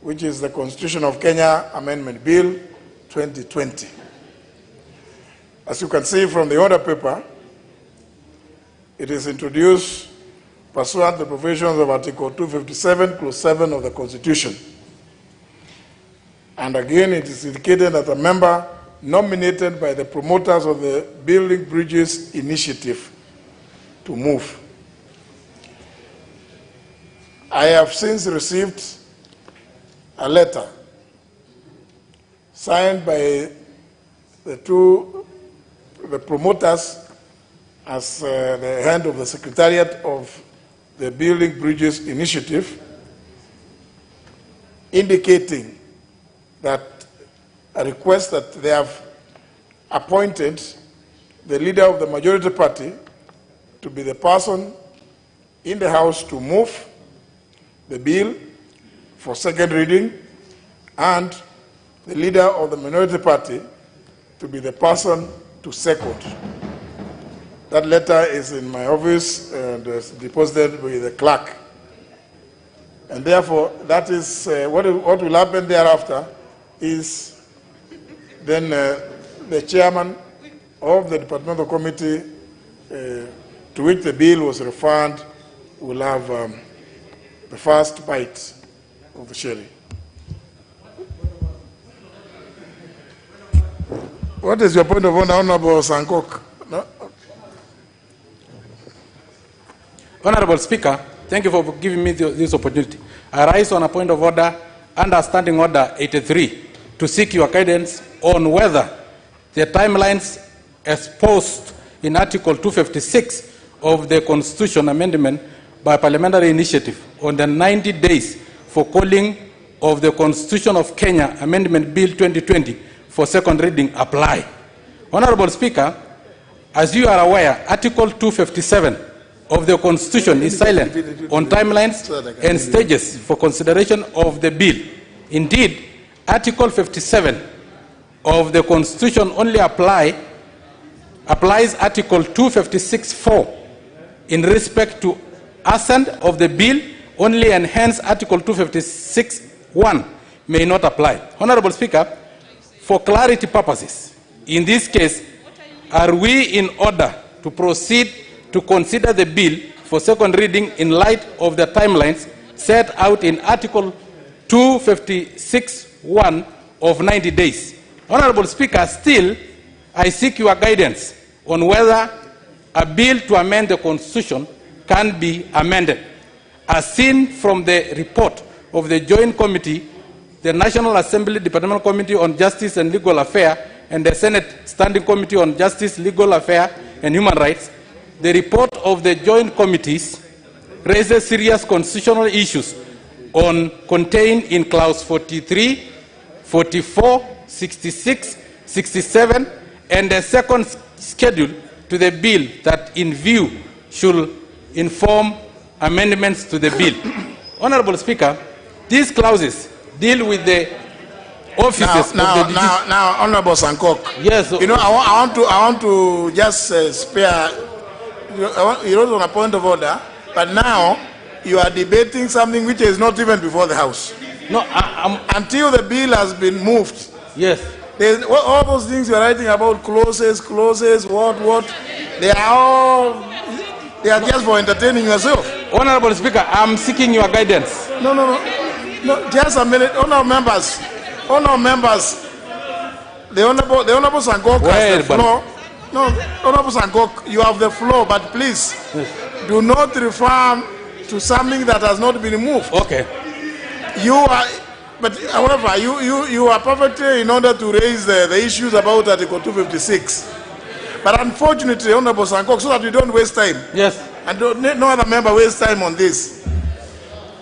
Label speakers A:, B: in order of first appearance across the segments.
A: which is the Constitution of Kenya Amendment Bill 2020. As you can see from the order paper, it is introduced pursuant to the provisions of Article 257, Clause 7 of the Constitution. And again, it is indicated that a member nominated by the promoters of the Building Bridges Initiative to move. I have since received a letter signed by the promoters as the head of the Secretariat of the Building Bridges Initiative, indicating that a request that they have appointed the leader of the majority party to be the person in the House to move the bill for second reading, and the leader of the minority party to be the person to second. That letter is in my office and is deposited with the clerk. And therefore, that is what will happen thereafter is then the chairman of the departmental committee to which the bill was referred will have the first bite of the sherry. What is your point of order, Honorable Sankok? No?
B: Honorable Speaker, thank you for giving me this opportunity. I rise on a point of order under Standing Order 83 to seek your guidance on whether the timelines exposed in Article 256 of the Constitution Amendment by Parliamentary Initiative on the 90 days for calling of the Constitution of Kenya Amendment Bill 2020 for second reading apply. Honorable Speaker, as you are aware, Article 257 of the Constitution is silent on timelines and stages for consideration of the bill. Indeed, Article 57 of the Constitution only applies Article 256(4) in respect to assent of the bill only, and hence Article 256(1) may not apply. Honorable Speaker, for clarity purposes, in this case, are we in order to proceed to consider the bill for second reading in light of the timelines set out in Article 256(1) of 90 days? Honorable Speaker, still, I seek your guidance on whether a bill to amend the Constitution can be amended. As seen from the report of the Joint Committee, the National Assembly Departmental Committee on Justice and Legal Affairs, and the Senate Standing Committee on Justice, Legal Affairs, and Human Rights, the report of the joint committees raises serious constitutional issues contained in Clause 43, 44, 66, 67, and the second schedule to the bill that in view should inform amendments to the bill. Honorable Speaker, these clauses deal with the offices
A: now, Honorable Sankok.
B: Yes.
A: You know, I want to just spare. You're on a point of order, but now you are debating something which is not even before the House.
B: No,
A: until the bill has been moved.
B: Yes.
A: All those things you're writing about, clauses, what, they are just for entertaining yourself.
B: Honorable Speaker, I'm seeking your guidance.
A: No, just a minute. Honorable members, the Honorable Sankok has the floor. No, Honorable Sankok, you have the floor, but please do not refer to something that has not been moved.
B: Okay.
A: But however, you are perfectly in order to raise the issues about Article 256. But unfortunately, Honorable Sankok, so that we don't waste time.
B: Yes.
A: And no other member waste time on this.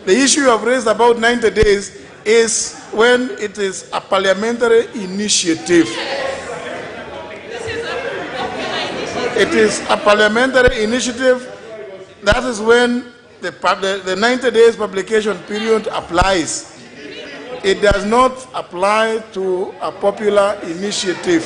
A: The issue you have raised about 90 days is when it is a parliamentary initiative. It is a parliamentary initiative. That is when the 90 days publication period applies. It does not apply to a popular initiative.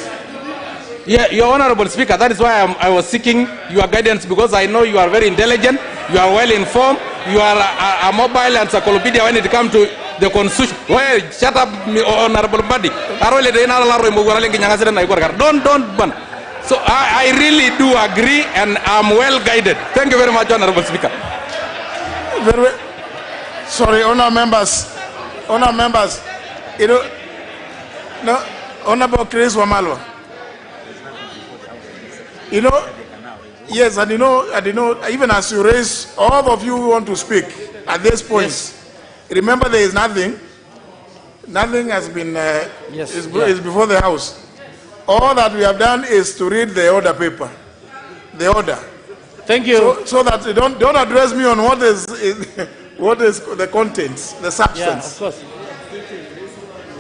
B: Yeah, Your Honorable Speaker, that is why I was seeking your guidance, because I know you are very intelligent, you are well informed, you are a mobile encyclopedia when it comes to the constitution. Well, shut up, honorable body. Don't ban. So I really do agree, and I'm well guided. Thank you very much, Honorable Speaker.
A: Sorry, honor members, you know, no, Honorable Chris Wamalwa. You know, yes, and you know, even as you raise, all of you who want to speak at this point, yes. Remember there is nothing has been, is before the House. All that we have done is to read the order paper, the order.
C: Thank you.
A: So that you don't address me on what is the contents, the substance.
C: Yeah, of course.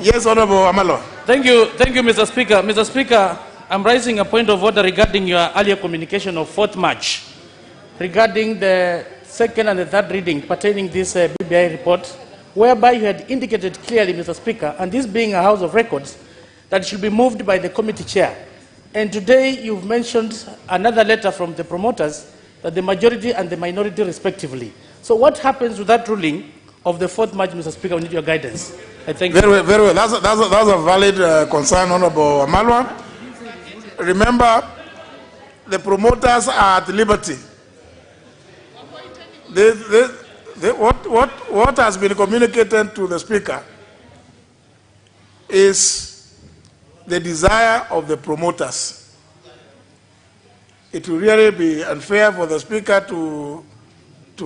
A: Yes, Honorable Amalo.
C: Thank you, Mr. Speaker. Mr. Speaker, I'm raising a point of order regarding your earlier communication of 4th March regarding the second and the third reading pertaining this BBI report, whereby you had indicated clearly, Mr. Speaker, and this being a House of Records, that should be moved by the committee chair. And today you've mentioned another letter from the promoters that the majority and the minority respectively. So what happens with that ruling of the 4th March, Mr. Speaker? We need your guidance. I thank you.
A: Very well. That's a valid concern, Honorable Amalwa. Remember, the promoters are at liberty. What has been communicated to the Speaker is the desire of the promoters. It will really be unfair for the Speaker to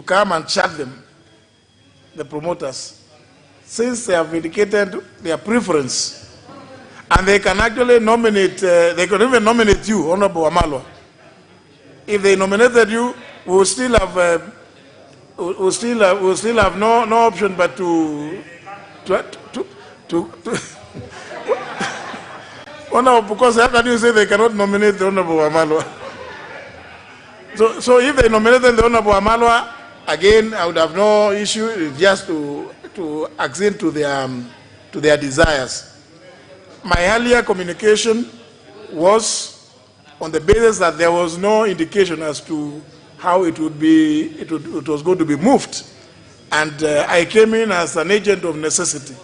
A: come and chat them, the promoters, since they have indicated their preference. And they can actually nominate, they could even nominate you, Honorable Amalwa. If they nominated you, we will still have no option but to because after you say they cannot nominate the Honorable Amalwa. So if they nominated the Honorable Amalwa, again, I would have no issue just to accede to their desires. My earlier communication was on the basis that there was no indication as to how it was going to be moved. And I came in as an agent of necessity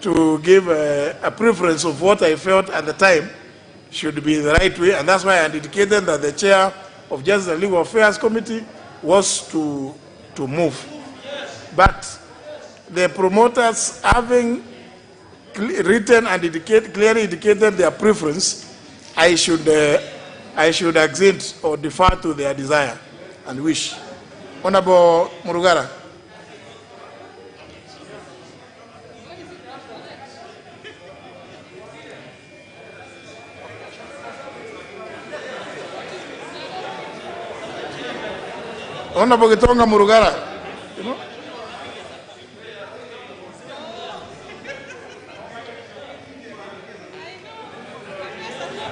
A: to give a preference of what I felt at the time should be the right way. And that's why I indicated that the chair of Justice and Legal Affairs Committee was to move. But the promoters, having written and clearly indicated their preference, I should accede or defer to their desire and wish. Honorable Murugara. Honorable Gitonga Murugara. You know?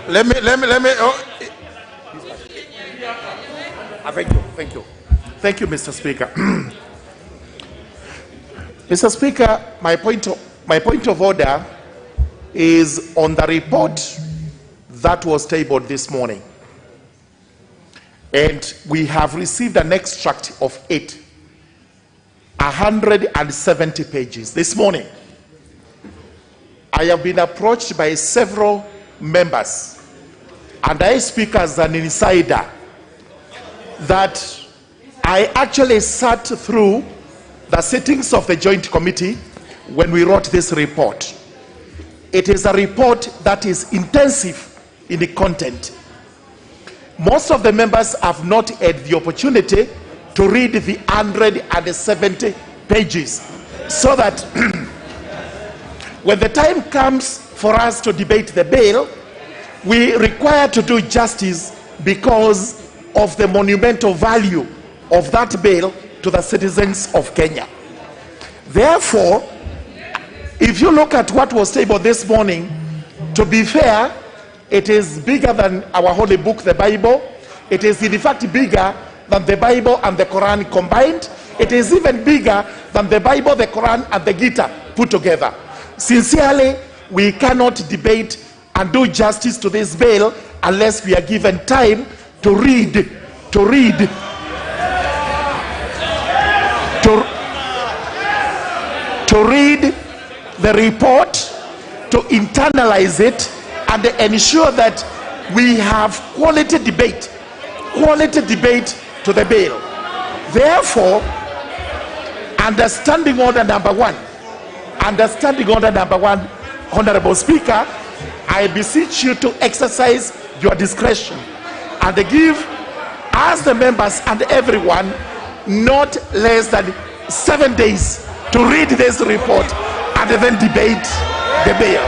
A: Let me. Oh.
D: Thank you, Mr. Speaker. Mr. Speaker, my point of order is on the report that was tabled this morning. And we have received an extract of 170 pages this morning. I have been approached by several members, and I speak as an insider, that I actually sat through the sittings of the Joint Committee when we wrote this report. It is a report that is intensive in the content. Most of the members have not had the opportunity to read the 170 pages, so that when the time comes for us to debate the bill, we require to do justice because of the monumental value of that bill to the citizens of Kenya. Therefore, if you look at what was tabled this morning, to be fair, it is bigger than our holy book, the Bible. It is in fact bigger than the Bible and the Quran combined. It is even bigger than the Bible, the Quran, and the Gita put together. Sincerely, we cannot debate and do justice to this bill unless we are given time to read to read the report, to internalize it, and ensure that we have quality debate to the bill. Therefore, understanding order number one, Honorable Speaker, I beseech you to exercise your discretion and give us, the members and everyone, not less than 7 days to read this report and then debate the bill.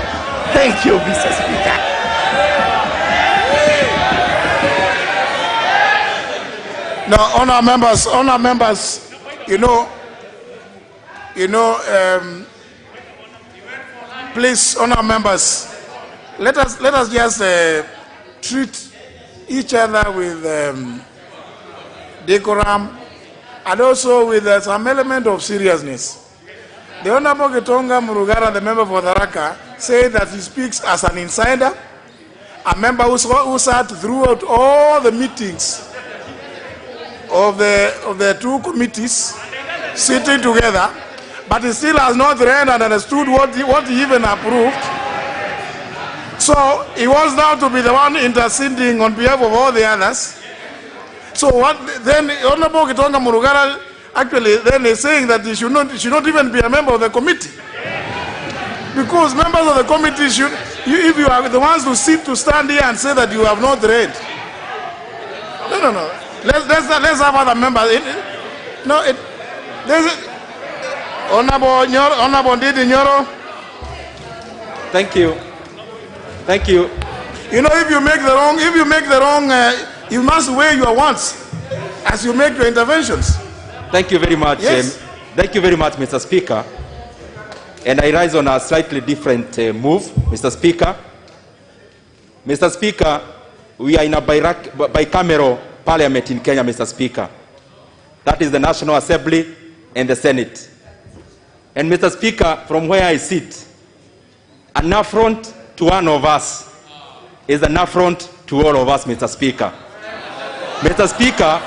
D: Thank you, Mr. Speaker.
A: Now, honor members, please, honor members, let us just treat each other with decorum and also with some element of seriousness. The Honorable Gitonga Murugara, the member for Tharaka, said that he speaks as an insider, a member who sat throughout all the meetings of the two committees sitting together, but he still has not read and understood what he even approved. So he was now to be the one interceding on behalf of all the others. So what then Honorable Gitonga Murugara actually then is saying that he should not even be a member of the committee, because members of the committee should, if you are the ones to stand here and say that you have not read. No. Let's have other members. Honorable Ndidi Nyoro.
E: Thank you. If
A: you make the wrong, you must weigh your wants as you make your interventions.
E: Thank you very much.
A: Yes.
E: Thank you very much, Mr. Speaker. And I rise on a slightly different move, Mr. Speaker. Mr. Speaker, we are in a bicameral parliament in Kenya, Mr. Speaker. That is the National Assembly and the Senate. And Mr. Speaker, from where I sit, an affront to one of us is an affront to all of us, Mr. Speaker. Mr. Speaker,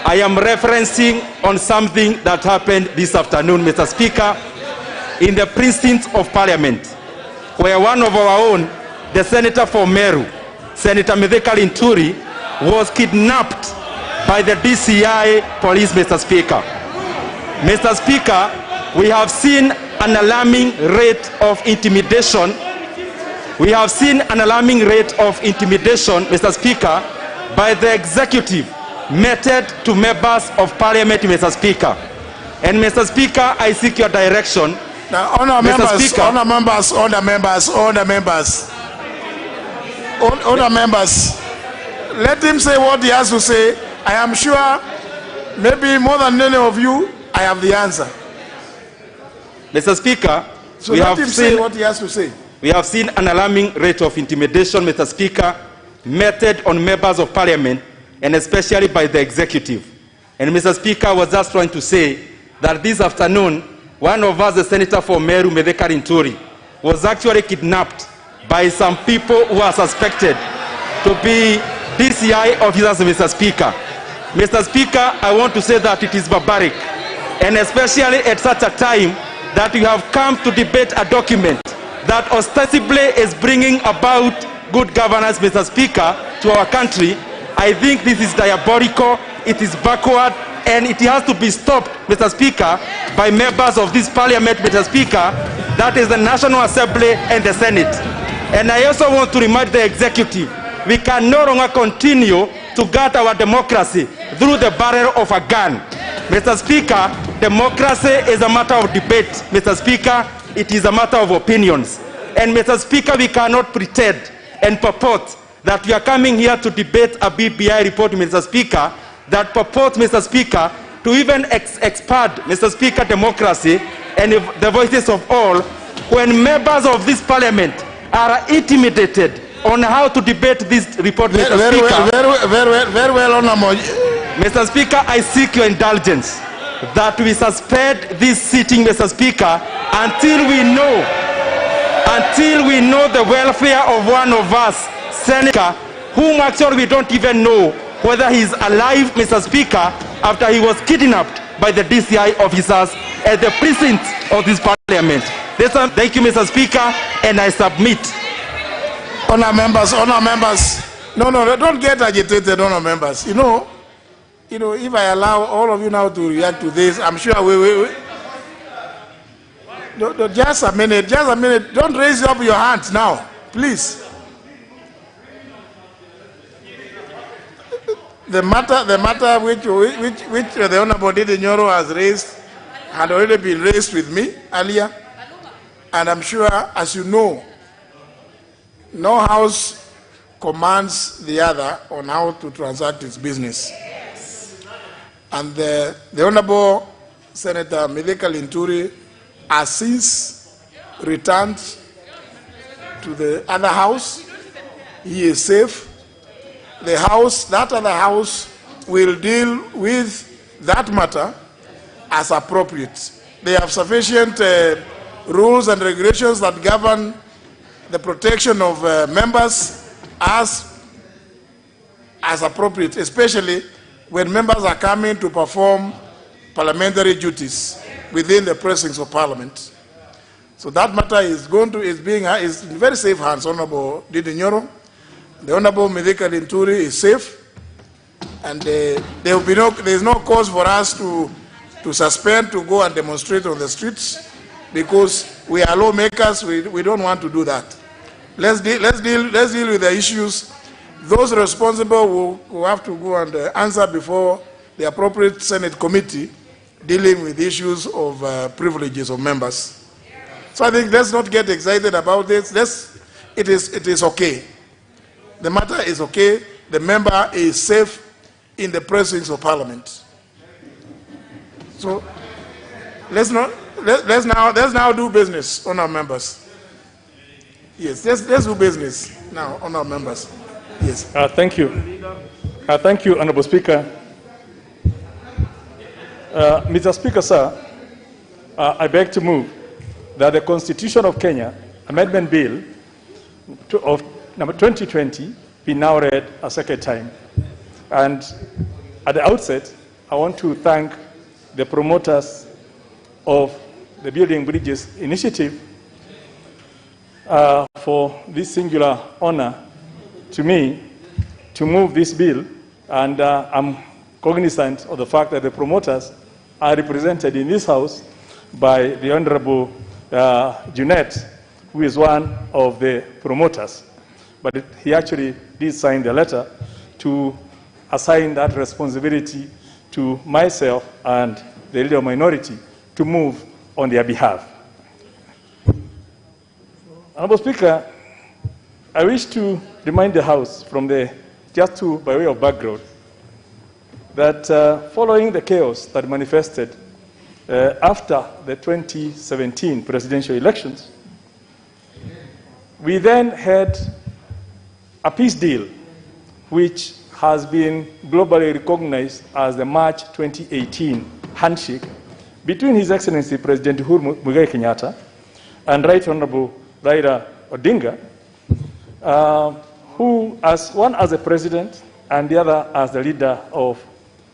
E: I am referencing on something that happened this afternoon, Mr. Speaker, in the precincts of Parliament, where one of our own, the Senator for Meru, Senator Mithika Linturi, was kidnapped by the DCI police, Mr. Speaker. Mr. Speaker, we have seen an alarming rate of intimidation. Mr. Speaker, by the executive meted to members of Parliament, Mr. Speaker. And Mr. Speaker, I seek your direction.
A: Now, honor members, let him say what he has to say. I am sure, maybe more than any of you, I have the answer.
E: Mr. Speaker,
A: so let him say what he has to say.
E: We have seen an alarming rate of intimidation, Mr. Speaker, meted on members of Parliament, and especially by the executive. And Mr. Speaker, I was just trying to say that this afternoon, one of us, the Senator for Meru, Mithika Linturi, was actually kidnapped by some people who are suspected to be DCI officers, Mr. Speaker. Mr. Speaker, I want to say that it is barbaric, and especially at such a time that you have come to debate a document that ostensibly is bringing about good governance, Mr. Speaker, to our country. I think this is diabolical, it is backward, and it has to be stopped, Mr. Speaker, by members of this Parliament, Mr. Speaker, that is the National Assembly and the Senate. And I also want to remind the executive, we can no longer continue to guard our democracy through the barrel of a gun. Mr. Speaker, democracy is a matter of debate, Mr. Speaker. It is a matter of opinions. And Mr. Speaker, we cannot pretend and purport that we are coming here to debate a BBI report, Mr. Speaker, that purports, Mr. Speaker, to even expand, Mr. Speaker, democracy and the voices of all, when members of this Parliament are intimidated on how to debate this report, Mr. Speaker.
A: Very well, Honorable.
E: Mr. Speaker, I seek your indulgence that we suspend this sitting, Mr. Speaker, until we know the welfare of one of us, Senator, whom actually we don't even know whether he is alive, Mr. Speaker, after he was kidnapped by the DCI officers at the precincts of this parliament. Parliament. Thank you, Mr. Speaker, and I submit.
A: Honour members, honour members. No, don't get agitated, honour members. You know, if I allow all of you now to react to this, I'm sure we no, just a minute. Don't raise up your hands now, please. The matter which the Honourable Dede Nyoro has raised had already been raised with me earlier, and I'm sure, as you know, no house commands the other on how to transact its business. And the Honourable Senator Mithika Linturi has since returned to the other house. He is safe. That other house will deal with that matter as appropriate. They have sufficient rules and regulations that govern the protection of members as appropriate, especially when members are coming to perform parliamentary duties within the precincts of Parliament. So that matter is in very safe hands, Honourable Dede Nyoro. The Honourable Mithika Linturi is safe, and there is no cause for us to suspend, to go and demonstrate on the streets, because we are lawmakers. We don't want to do that. Let's deal with the issues. Those responsible will have to go and answer before the appropriate Senate committee dealing with issues of privileges of members. So I think let's not get excited about this. It is okay. The matter is okay. The member is safe in the precincts of Parliament. So let's now do business on our members. Yes, let's do business now on our members. Yes.
F: Thank you. Thank you, Honourable Speaker. Mr. Speaker, sir, I beg to move that the Constitution of Kenya Amendment Bill of number 2020 be now read a second time. And at the outset, I want to thank the promoters of the Building Bridges initiative for this singular honor to me to move this bill, and I'm cognizant of the fact that the promoters are represented in this House by the Honorable Junet, who is one of the promoters. But he actually did sign the letter to assign that responsibility to myself and the leader of minority to move on their behalf. Honorable Speaker, I wish to remind the House by way of background, that following the chaos that manifested after the 2017 presidential elections, we then had a peace deal which has been globally recognized as the March 2018 handshake between His Excellency President Uhuru Muigai Kenyatta and Right Honorable Raila Odinga, who one as the president and the other as the leader of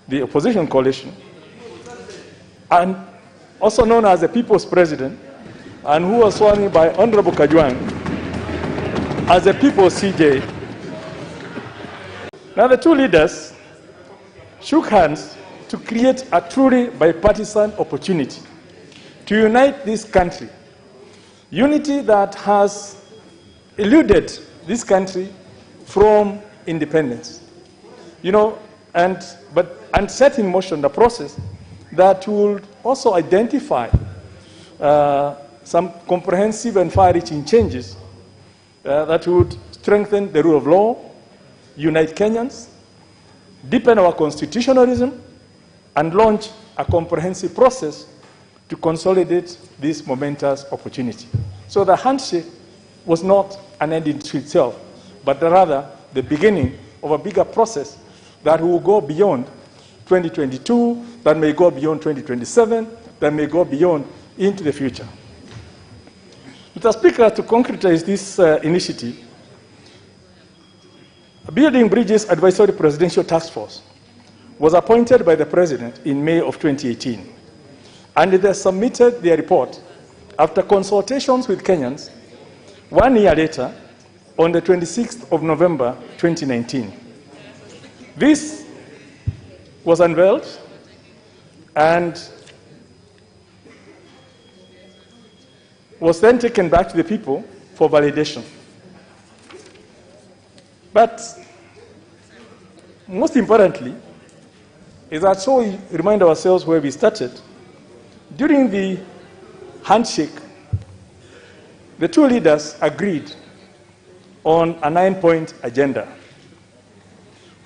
F: the opposition coalition, and also known as the People's President, and who was sworn in by Honorable Kajwang as the People's CJ. Now the two leaders shook hands to create a truly bipartisan opportunity to unite this country, unity that has eluded this country from independence, and set in motion the process that will also identify some comprehensive and far-reaching changes that would strengthen the rule of law, unite Kenyans, deepen our constitutionalism, and launch a comprehensive process to consolidate this momentous opportunity. So the handshake was not an end in itself, but rather the beginning of a bigger process that will go beyond 2022, that may go beyond 2027, that may go beyond into the future. Mr. Speaker, to concretize this initiative, a Building Bridges Advisory Presidential Task Force was appointed by the President in May of 2018, and they submitted their report after consultations with Kenyans, 1 year later, on the 26th of November 2019. This was unveiled and was then taken back to the people for validation. But most importantly, is that so we remind ourselves where we started. During the handshake, the two leaders agreed on a 9-point agenda,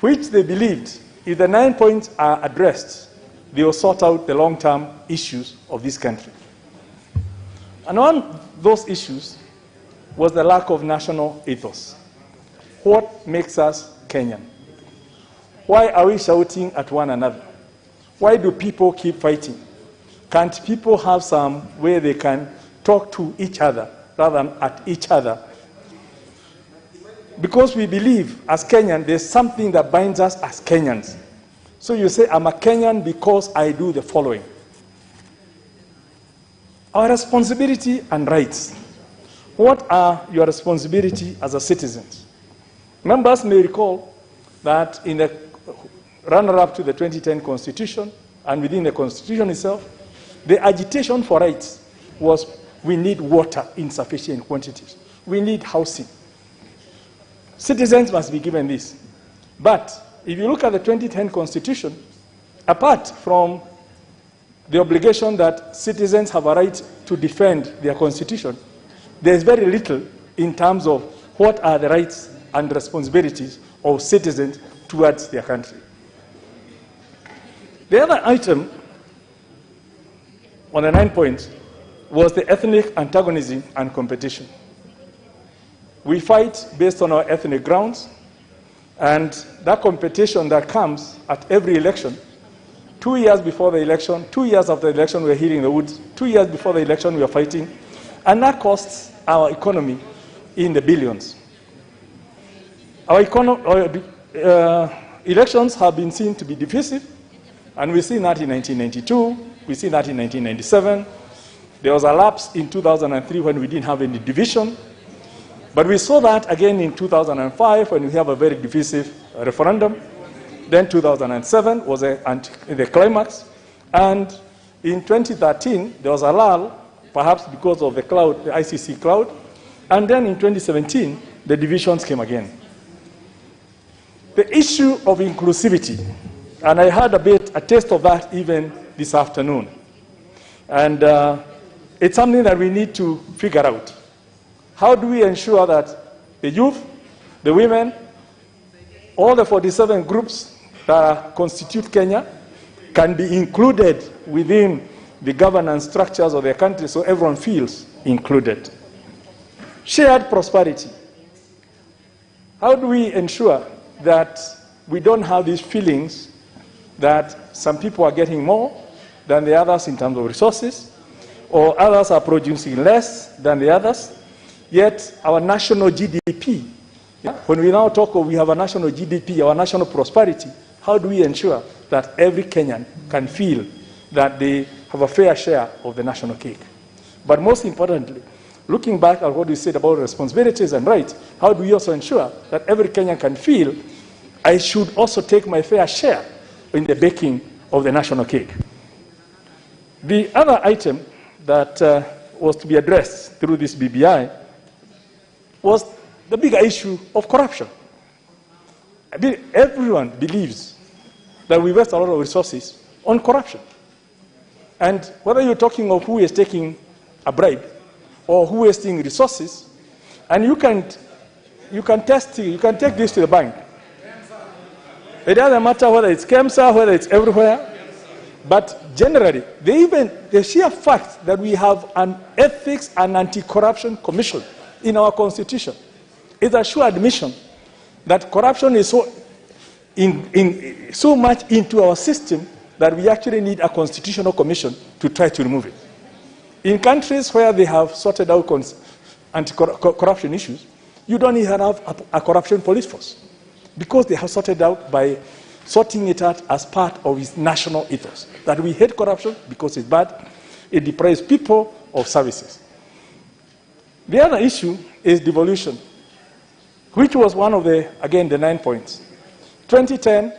F: which they believed if the 9 points are addressed, they will sort out the long-term issues of this country. And one of those issues was the lack of national ethos. What makes us Kenyan? Why are we shouting at one another? Why do people keep fighting? Can't people have some way they can talk to each other rather than at each other? Because we believe as Kenyans, there's something that binds us as Kenyans. So you say, I'm a Kenyan because I do the following. Our responsibility and rights. What are your responsibilities as a citizen? Members may recall that in the runner-up to the 2010 Constitution and within the Constitution itself, the agitation for rights was we need water in sufficient quantities. We need housing. Citizens must be given this. But if you look at the 2010 Constitution, apart from the obligation that citizens have a right to defend their constitution, there is very little in terms of what are the rights and responsibilities of citizens towards their country. The other item on the 9 points was the ethnic antagonism and competition. We fight based on our ethnic grounds, and that competition that comes at every election, 2 years before the election, 2 years after the election, we're healing the woods, 2 years before the election, we are fighting, and that costs our economy in the billions. Our elections have been seen to be divisive, and we've seen that in 1992, we've seen that in 1997. There was a lapse in 2003 when we didn't have any division, but we saw that again in 2005 when we have a very divisive referendum. Then 2007 was the climax, and in 2013 there was a lull, perhaps because of the cloud, the ICC cloud, and then in 2017 the divisions came again. The issue of inclusivity, and I had a taste of that even this afternoon, and it's something that we need to figure out. How do we ensure that the youth, the women, all the 47 groups that constitute Kenya can be included within the governance structures of their country so everyone feels included? Shared prosperity. How do we ensure that we don't have these feelings that some people are getting more than the others in terms of resources, or others are producing less than the others, yet our national GDP, when we now talk of we have a national GDP, our national prosperity, how do we ensure that every Kenyan can feel that they have a fair share of the national cake? But most importantly, looking back at what we said about responsibilities and rights, how do we also ensure that every Kenyan can feel I should also take my fair share in the baking of the national cake? The other item that was to be addressed through this BBI was the bigger issue of corruption. Everyone believes that we waste a lot of resources on corruption. And whether you're talking of who is taking a bribe or who is wasting resources, and you can take this to the bank. It doesn't matter whether it's KEMSA, whether it's everywhere, but generally, the sheer fact that we have an ethics and anti-corruption commission in our constitution is a sure admission that corruption is so much into our system that we actually need a constitutional commission to try to remove it. In countries where they have sorted out anti-corruption issues, you don't even have a corruption police force because they have sorted out by sorting it out as part of its national ethos, that we hate corruption because it's bad, it deprives people of services. The other issue is devolution, which was one of the 9 points. 2010,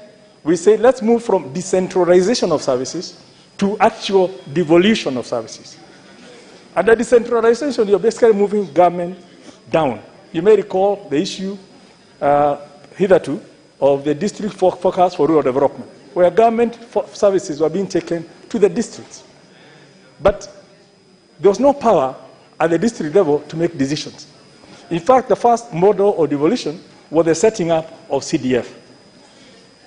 F: we say let's move from decentralization of services to actual devolution of services. And the decentralization, you're basically moving government down. You may recall the issue hitherto of the district focus for rural development, where government services were being taken to the districts. But there was no power at the district level to make decisions. In fact, the first model of devolution was the setting up of CDF,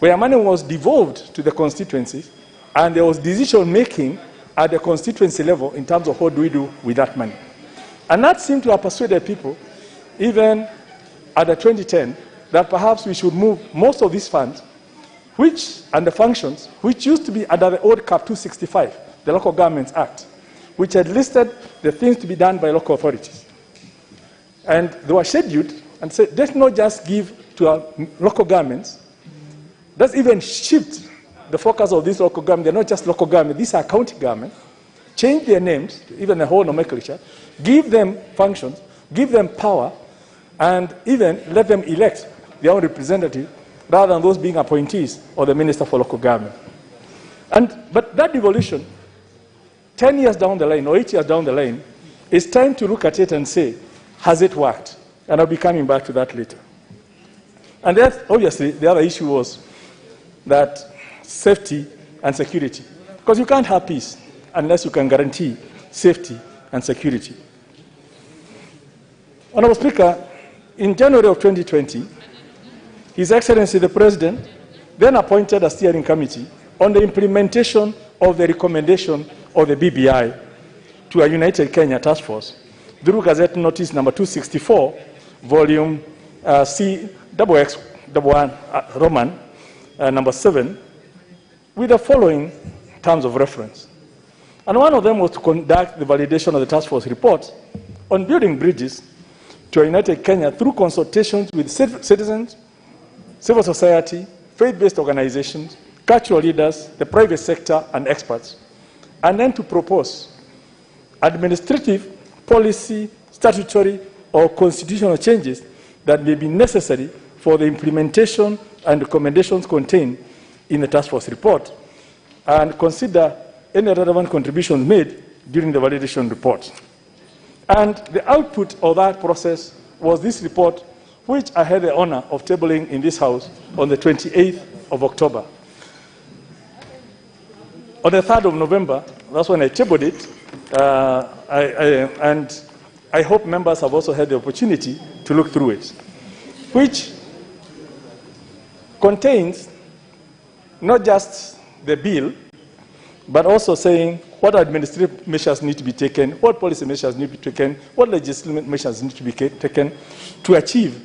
F: where money was devolved to the constituencies, and there was decision-making at the constituency level in terms of what do we do with that money. And that seemed to have persuaded people, even at the 2010, that perhaps we should move most of these funds, and the functions, which used to be under the old CAP 265, the Local Governments Act, which had listed the things to be done by local authorities. And they were scheduled and said, let's not just give to our local governments, let's even shift the focus of these local governments. They're not just local governments, these are county governments. Change their names, even the whole nomenclature, give them functions, give them power, and even let them elect their own representative rather than those being appointees or the Minister for Local Government. But that devolution, 10 years down the line or 8 years down the line, it's time to look at it and say, has it worked? And I'll be coming back to that later. And then, obviously, the other issue was that safety and security. Because you can't have peace unless you can guarantee safety and security. Honorable Speaker, in January of 2020, His Excellency the President then appointed a steering committee on the implementation of the recommendation of the BBI to a United Kenya task force through Gazette Notice number 264, volume CXXI, Roman, number 7, with the following terms of reference. And one of them was to conduct the validation of the task force report on building bridges to a United Kenya through consultations with citizens, civil society, faith-based organizations, cultural leaders, the private sector, and experts, and then to propose administrative, policy, statutory, or constitutional changes that may be necessary for the implementation and recommendations contained in the task force report, and consider any relevant contributions made during the validation report. And the output of that process was this report, which I had the honor of tabling in this House on the 28th of October. On the 3rd of November, that's when I tabled it, and I hope members have also had the opportunity to look through it, which contains not just the bill, but also saying what administrative measures need to be taken, what policy measures need to be taken, what legislative measures need to be taken to achieve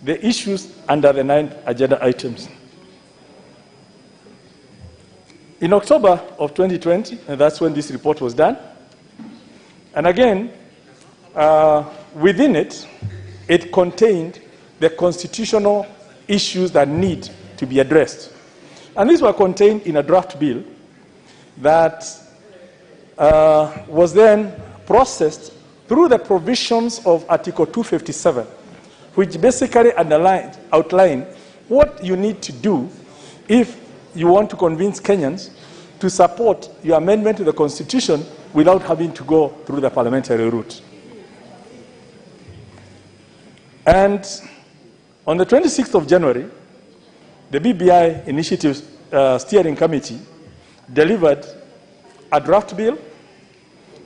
F: the issues under the 9 agenda items. In October of 2020, and that's when this report was done, and again, within it, it contained the constitutional issues that need to be addressed. And these were contained in a draft bill that was then processed through the provisions of Article 257, which basically outline what you need to do if you want to convince Kenyans to support your amendment to the Constitution without having to go through the parliamentary route. And on the 26th of January, the BBI Initiative Steering Committee delivered a draft bill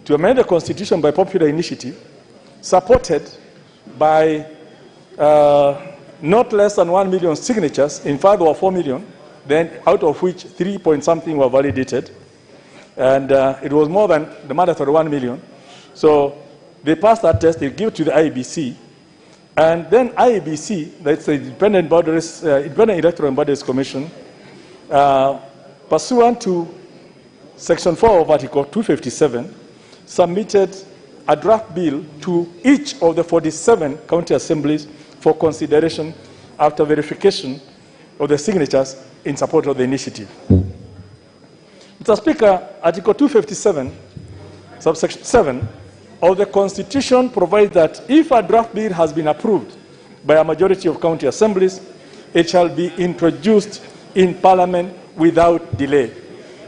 F: to amend the Constitution by popular initiative, supported by not less than 1 million signatures. In fact, there were 4 million, then out of which 3 point something were validated. And it was more than the mandatory 1 million. So they passed that test, they give it to the IEBC. And then IEBC, that's the Independent Electoral Bodies Commission, pursuant to Section 4 of Article 257, submitted a draft bill to each of the 47 county assemblies for consideration after verification of the signatures in support of the initiative. Mr. Speaker, Article 257, subsection 7, of the Constitution provides that if a draft bill has been approved by a majority of county assemblies, it shall be introduced in Parliament without delay.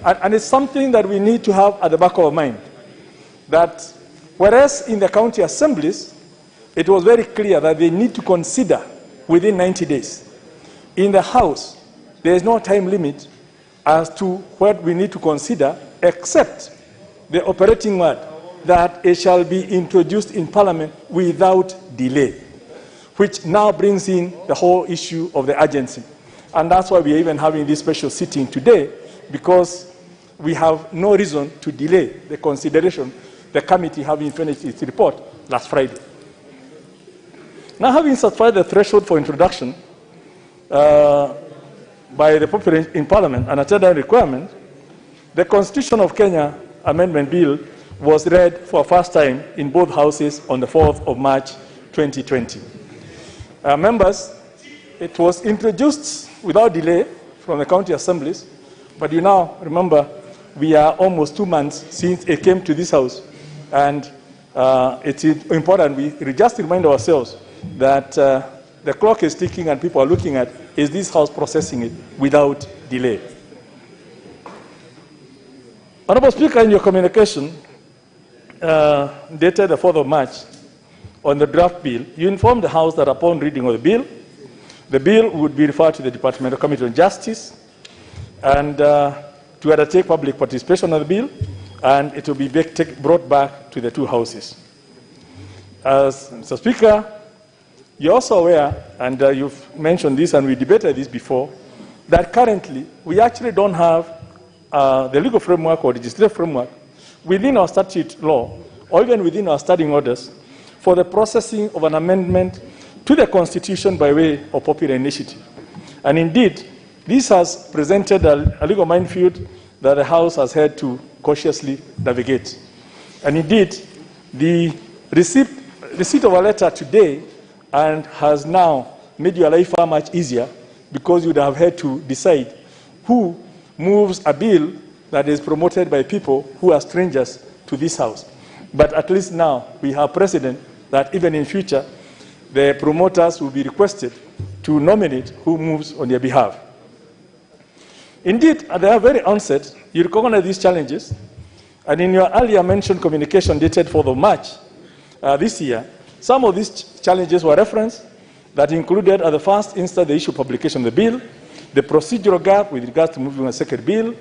F: And it's something that we need to have at the back of our mind, that whereas in the county assemblies, it was very clear that they need to consider within 90 days. In the House, there is no time limit as to what we need to consider, except the operating word, that it shall be introduced in Parliament without delay, which now brings in the whole issue of the urgency. And that's why we are even having this special sitting today, because we have no reason to delay the consideration, the committee having finished its report last Friday. Now, having satisfied the threshold for introduction by the people in Parliament and a deadline requirement, the Constitution of Kenya Amendment Bill was read for the first time in both houses on the 4th of March 2020. Members, it was introduced without delay from the county assemblies, but you now remember we are almost 2 months since it came to this house, and it's important we just remind ourselves that the clock is ticking and people are looking at, is this house processing it without delay? Honorable Speaker, in your communication dated the 4th of March on the draft bill, you informed the House that upon reading of the bill would be referred to the Departmental Committee on Justice and to undertake public participation on the bill, and it will be brought back to the two houses. As Mr. Speaker, you're also aware, and you've mentioned this and we debated this before, that currently we actually don't have the legal framework or legislative framework within our statute law or even within our standing orders for the processing of an amendment to the Constitution by way of popular initiative. And indeed, this has presented a legal minefield that the House has had to cautiously navigate. And indeed, the receipt of a letter today and has now made your life far much easier, because you would have had to decide who moves a bill that is promoted by people who are strangers to this House. But at least now we have precedent that even in future, the promoters will be requested to nominate who moves on their behalf. Indeed, at the very onset, you recognize these challenges, and in your earlier mentioned communication dated 4th of March this year, some of these challenges were referenced that included at the first instance the issue of publication of the bill, the procedural gap with regards to moving a second bill,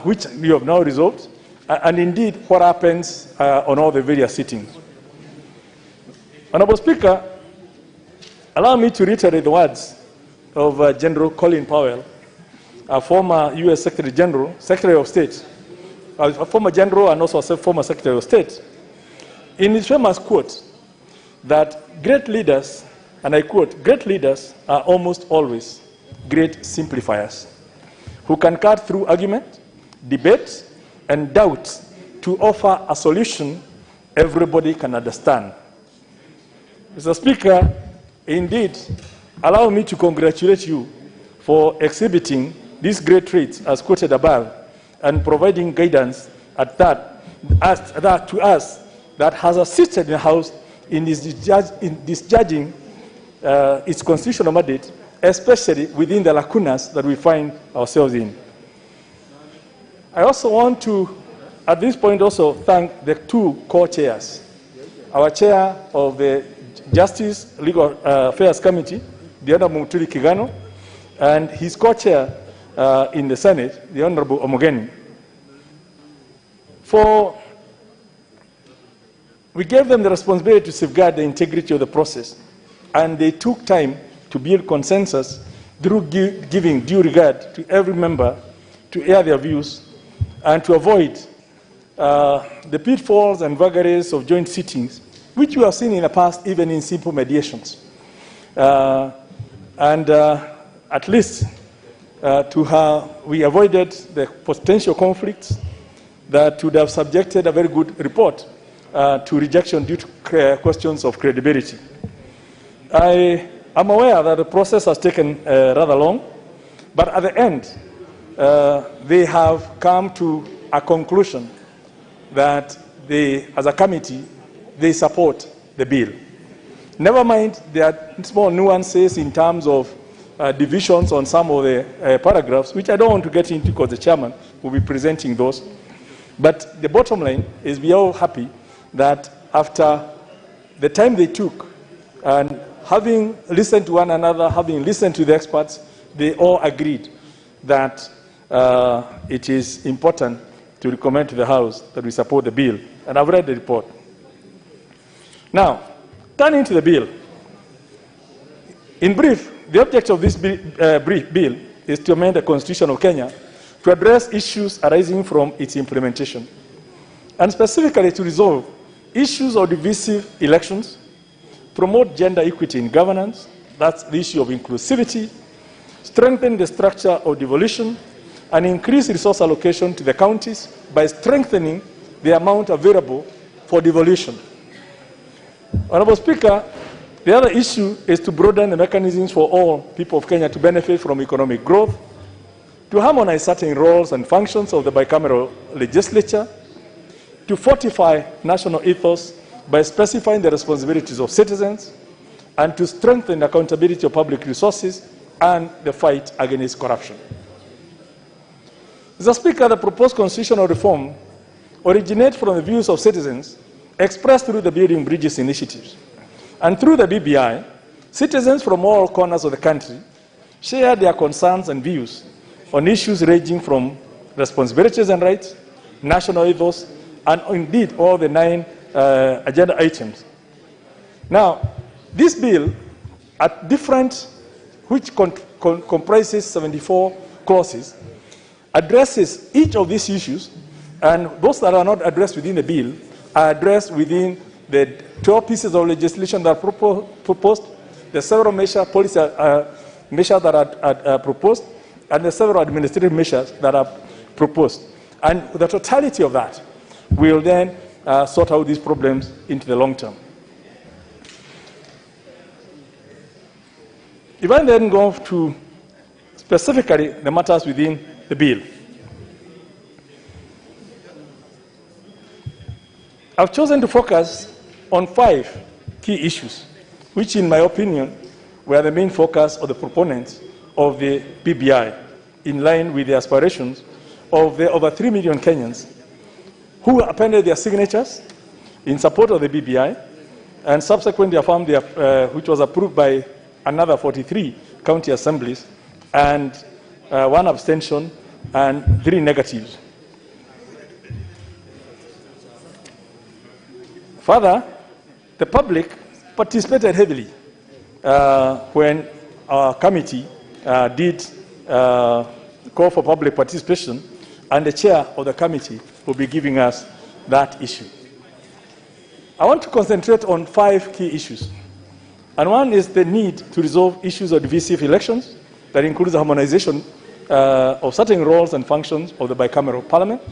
F: which we have now resolved, and indeed what happens on all the various sittings. Honorable Speaker, allow me to reiterate the words of General Colin Powell, a former U.S. Secretary General, Secretary of State, a former general and also a former Secretary of State, in his famous quote that great leaders, and I quote, great leaders are almost always great simplifiers who can cut through argument, debate, and doubt to offer a solution everybody can understand. Mr. Speaker, indeed, allow me to congratulate you for exhibiting these great traits as quoted above and providing guidance at that to us that has assisted the House in discharging its constitutional mandate, especially within the lacunas that we find ourselves in. I also want to, at this point, also thank the two co-chairs. Our chair of the Justice Legal Affairs Committee, the Honorable Mutuli Kigano, and his co-chair in the Senate, the Honorable Omogeni. We gave them the responsibility to safeguard the integrity of the process, and they took time to build consensus through giving due regard to every member to air their views and to avoid the pitfalls and vagaries of joint sittings, which we have seen in the past, even in simple mediations. At least we avoided the potential conflicts that would have subjected a very good report to rejection due to questions of credibility. I am aware that the process has taken rather long, but at the end, they have come to a conclusion that they, as a committee, they support the bill. Never mind, there are small nuances in terms of divisions on some of the paragraphs, which I don't want to get into because the chairman will be presenting those. But the bottom line is we are all happy that after the time they took and having listened to one another, having listened to the experts, they all agreed that it is important to recommend to the House that we support the bill. And I've read the report. Now, turning to the bill. In brief, the object of this bill is to amend the Constitution of Kenya to address issues arising from its implementation, and specifically to resolve issues of divisive elections, promote gender equity in governance, that's the issue of inclusivity, strengthen the structure of devolution, and increase resource allocation to the counties by strengthening the amount available for devolution. Honorable Speaker, the other issue is to broaden the mechanisms for all people of Kenya to benefit from economic growth, to harmonize certain roles and functions of the bicameral legislature, to fortify national ethos by specifying the responsibilities of citizens, and to strengthen the accountability of public resources and the fight against corruption. Mr. Speaker, the proposed constitutional reform originates from the views of citizens expressed through the Building Bridges initiatives. And through the BBI, citizens from all corners of the country share their concerns and views on issues ranging from responsibilities and rights, national ethos, and indeed all the 9 agenda items. Now, this bill, at different, which comprises 74 clauses, addresses each of these issues, and those that are not addressed within the bill are addressed within the 12 pieces of legislation that are proposed, the several policy measures that are proposed, and the several administrative measures that are proposed. And the totality of that will then sort out these problems into the long term. If I then go to specifically the matters within the bill, I've chosen to focus on 5 key issues, which in my opinion were the main focus of the proponents of the BBI, in line with the aspirations of the over 3 million Kenyans who appended their signatures in support of the BBI and subsequently affirmed which was approved by another 43 county assemblies, and 1 abstention and 3 negatives. Further, the public participated heavily when our committee did call for public participation, and the chair of the committee will be giving us that issue. I want to concentrate on 5 key issues. And one is the need to resolve issues of divisive elections, that includes the harmonization of certain roles and functions of the bicameral parliament,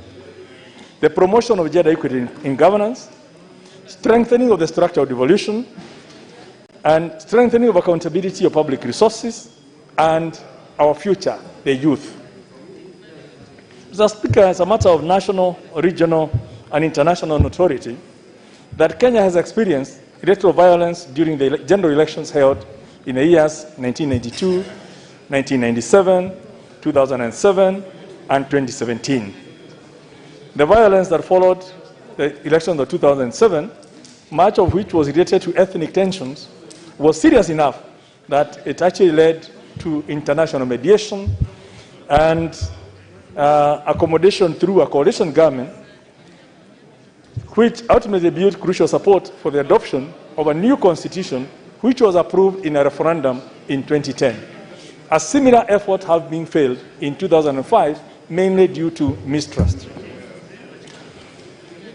F: the promotion of gender equity in governance, strengthening of the structure of devolution, and strengthening of accountability of public resources, and our future, the youth. Mr. Speaker, as a matter of national, regional, and international notoriety, that Kenya has experienced electoral violence during the general elections held in the years 1992, 1997, 2007, and 2017. The violence that followed the elections of 2007, much of which was related to ethnic tensions, was serious enough that it actually led to international mediation and accommodation through a coalition government, which ultimately built crucial support for the adoption of a new constitution, which was approved in a referendum in 2010. A similar effort has been failed in 2005, mainly due to mistrust.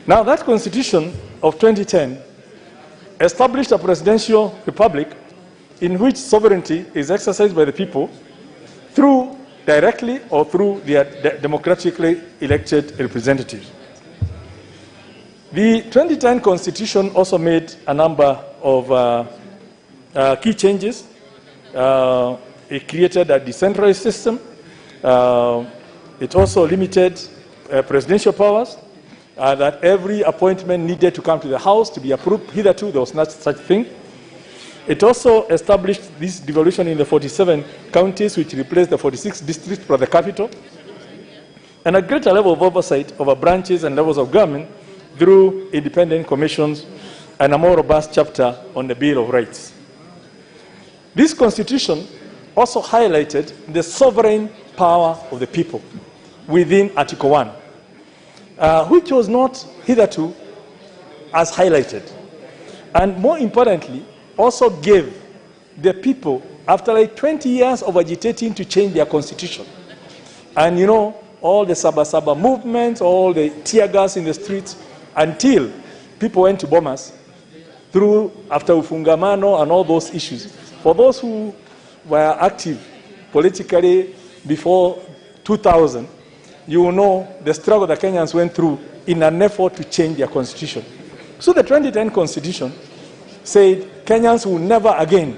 F: Now, that constitution of 2010 established a presidential republic in which sovereignty is exercised by the people through directly or through their democratically elected representatives. The 2010 Constitution also made a number of key changes. It created a decentralized system. It also limited presidential powers. that every appointment needed to come to the House to be approved. Hitherto, there was not such thing. It also established this devolution in the 47 counties, which replaced the 46 districts for the capital, and a greater level of oversight over branches and levels of government through independent commissions and a more robust chapter on the Bill of Rights. This constitution also highlighted the sovereign power of the people within Article 1, which was not hitherto as highlighted. And more importantly, also gave the people, after like 20 years of agitating to change their constitution, and you know, all the Saba movements, all the tear gas in the streets, until people went to Bomas, through after Ufungamano and all those issues. For those who were active politically before 2000, you will know the struggle the Kenyans went through in an effort to change their constitution. So the 2010 constitution said Kenyans will never again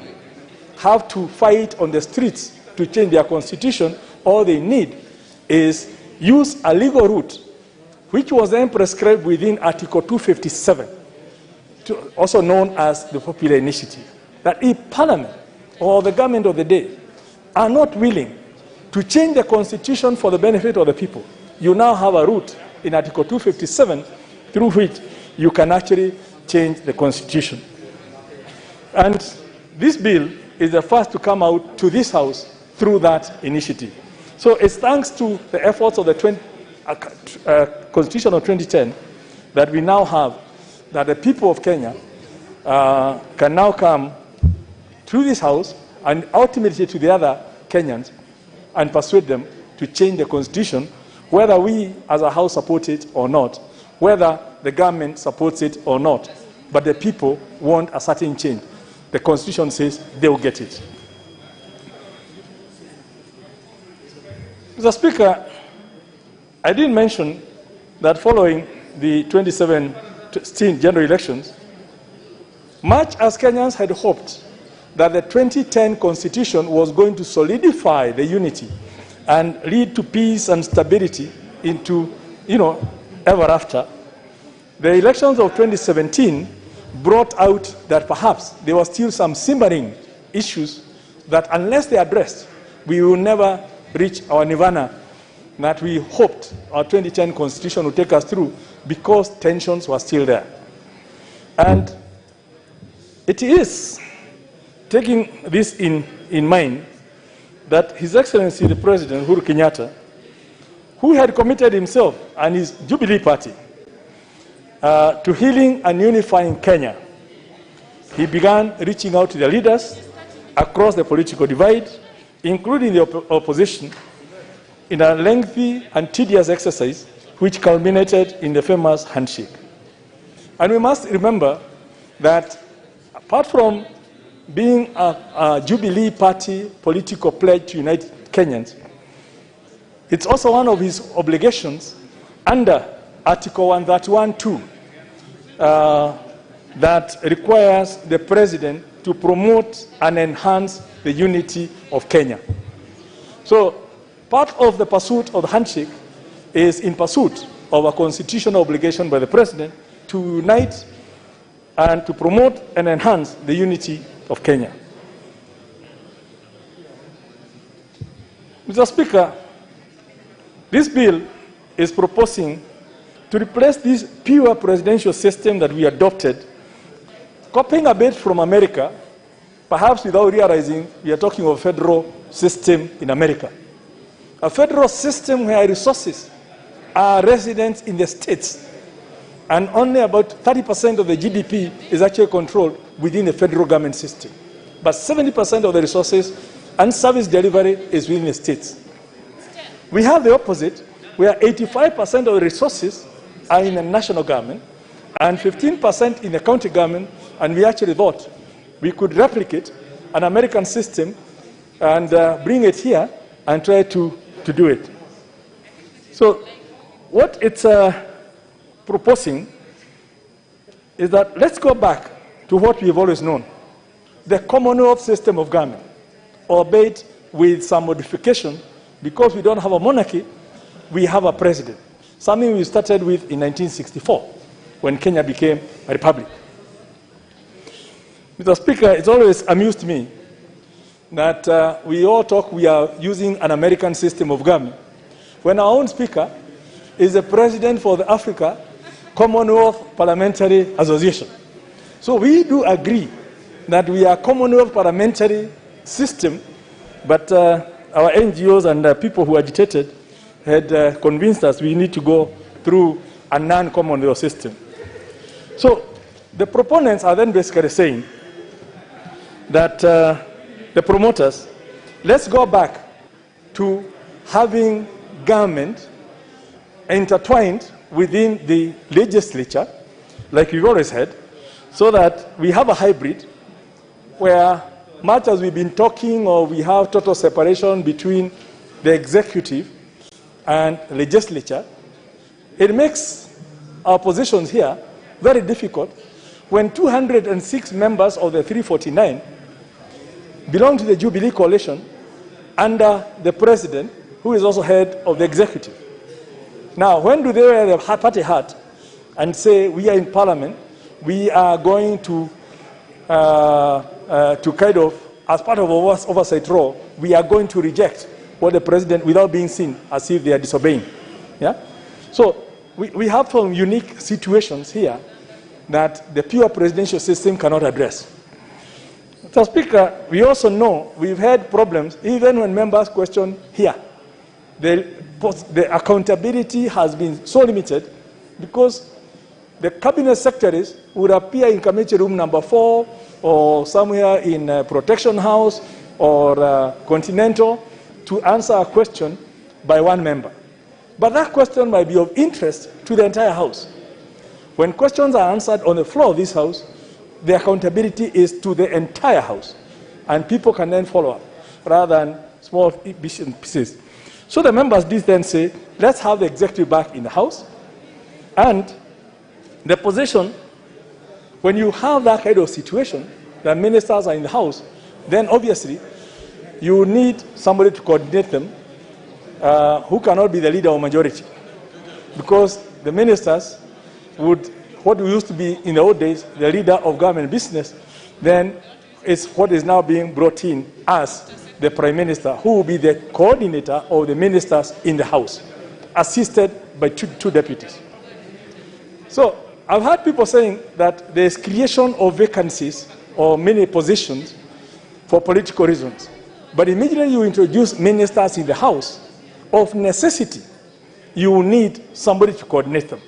F: have to fight on the streets to change their constitution. All they need is use a legal route, which was then prescribed within Article 257, also known as the Popular Initiative, that if Parliament or the government of the day are not willing to change the constitution for the benefit of the people, you now have a route in Article 257 through which you can actually change the constitution. And this bill is the first to come out to this House through that initiative. So it's thanks to the efforts of the Constitution of 2010 that we now have, that the people of Kenya can now come through this House and ultimately to the other Kenyans and persuade them to change the Constitution, whether we as a House support it or not, whether the government supports it or not. But the people want a certain change. The Constitution says they will get it. Mr. Speaker, I didn't mention that following the 2017 general elections, much as Kenyans had hoped that the 2010 Constitution was going to solidify the unity and lead to peace and stability into, ever after, the elections of 2017 brought out that perhaps there were still some simmering issues that unless they addressed, we will never reach our nirvana that we hoped our 2010 Constitution would take us through, because tensions were still there. And it is taking this in mind that His Excellency the President, Uhuru Kenyatta, who had committed himself and his Jubilee Party to healing and unifying Kenya, he began reaching out to the leaders across the political divide, including the opposition, in a lengthy and tedious exercise which culminated in the famous handshake. And we must remember that apart from being a Jubilee Party political pledge to unite Kenyans, it's also one of his obligations under Article 131(2) that requires the President to promote and enhance the unity of Kenya. So part of the pursuit of the handshake is in pursuit of a constitutional obligation by the President to unite and to promote and enhance the unity of Kenya. Mr. Speaker, this bill is proposing to replace this pure presidential system that we adopted, copying a bit from America, perhaps without realizing we are talking of a federal system in America. A federal system where resources are resident in the states, and only about 30% of the GDP is actually controlled within the federal government system. But 70% of the resources and service delivery is within the states. We have the opposite, where 85% of the resources are in the national government and 15% in the county government, and we actually thought we could replicate an American system and bring it here and try to do it. So what it's proposing is that let's go back to what we've always known, the Commonwealth system of government, albeit with some modification. Because we don't have a monarchy, we have a president. something we started with in 1964 when Kenya became a republic. Mr. Speaker, it's always amused me that we all talk we are using an American system of government, when our own Speaker is the President for the Africa Commonwealth Parliamentary Association. So we do agree that we are Commonwealth Parliamentary System, but our NGOs and people who agitated had convinced us we need to go through a non-Commonwealth system. So the proponents are then basically saying that the promoters, let's go back to having government intertwined within the legislature, like we've always had, so that we have a hybrid where, much as we've been talking, or we have total separation between the executive and legislature, it makes our positions here very difficult when 206 members of the 349 belong to the Jubilee coalition under the president, who is also head of the executive. Now, when do they wear the party hat and say, we are in parliament, we are going to kind of, as part of our oversight role, we are going to reject what the president, without being seen as if they are disobeying. Yeah? So we have some unique situations here that the pure presidential system cannot address. Mr. Speaker, we also know we've had problems even when members question here. The accountability has been so limited because the cabinet secretaries would appear in committee room number 4 or somewhere in Protection House or Continental to answer a question by one member. But that question might be of interest to the entire House. When questions are answered on the floor of this House, the accountability is to the entire House, and people can then follow up rather than small pieces. So the members did then say, let's have the executive back in the House, and the position, when you have that kind of situation, the ministers are in the House, then obviously you need somebody to coordinate them who cannot be the leader of majority. Because the ministers would, what used to be in the old days, the leader of government business, then is what is now being brought in as the Prime Minister, who will be the coordinator of the ministers in the House, assisted by two deputies. So I've heard people saying that there's creation of vacancies or many positions for political reasons. But immediately you introduce ministers in the House, of necessity, you will need somebody to coordinate them.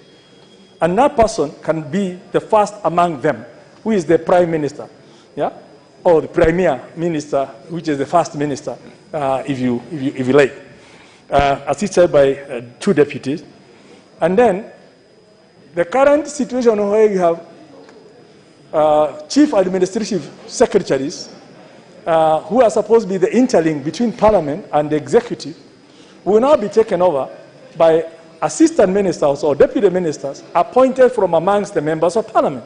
F: And that person can be the first among them, who is the Prime Minister, yeah? Or the Premier Minister, which is the First Minister, if you like, assisted by 2 deputies. And then the current situation where you have chief administrative secretaries who are supposed to be the interlink between Parliament and the executive will now be taken over by assistant ministers or deputy ministers appointed from amongst the members of Parliament,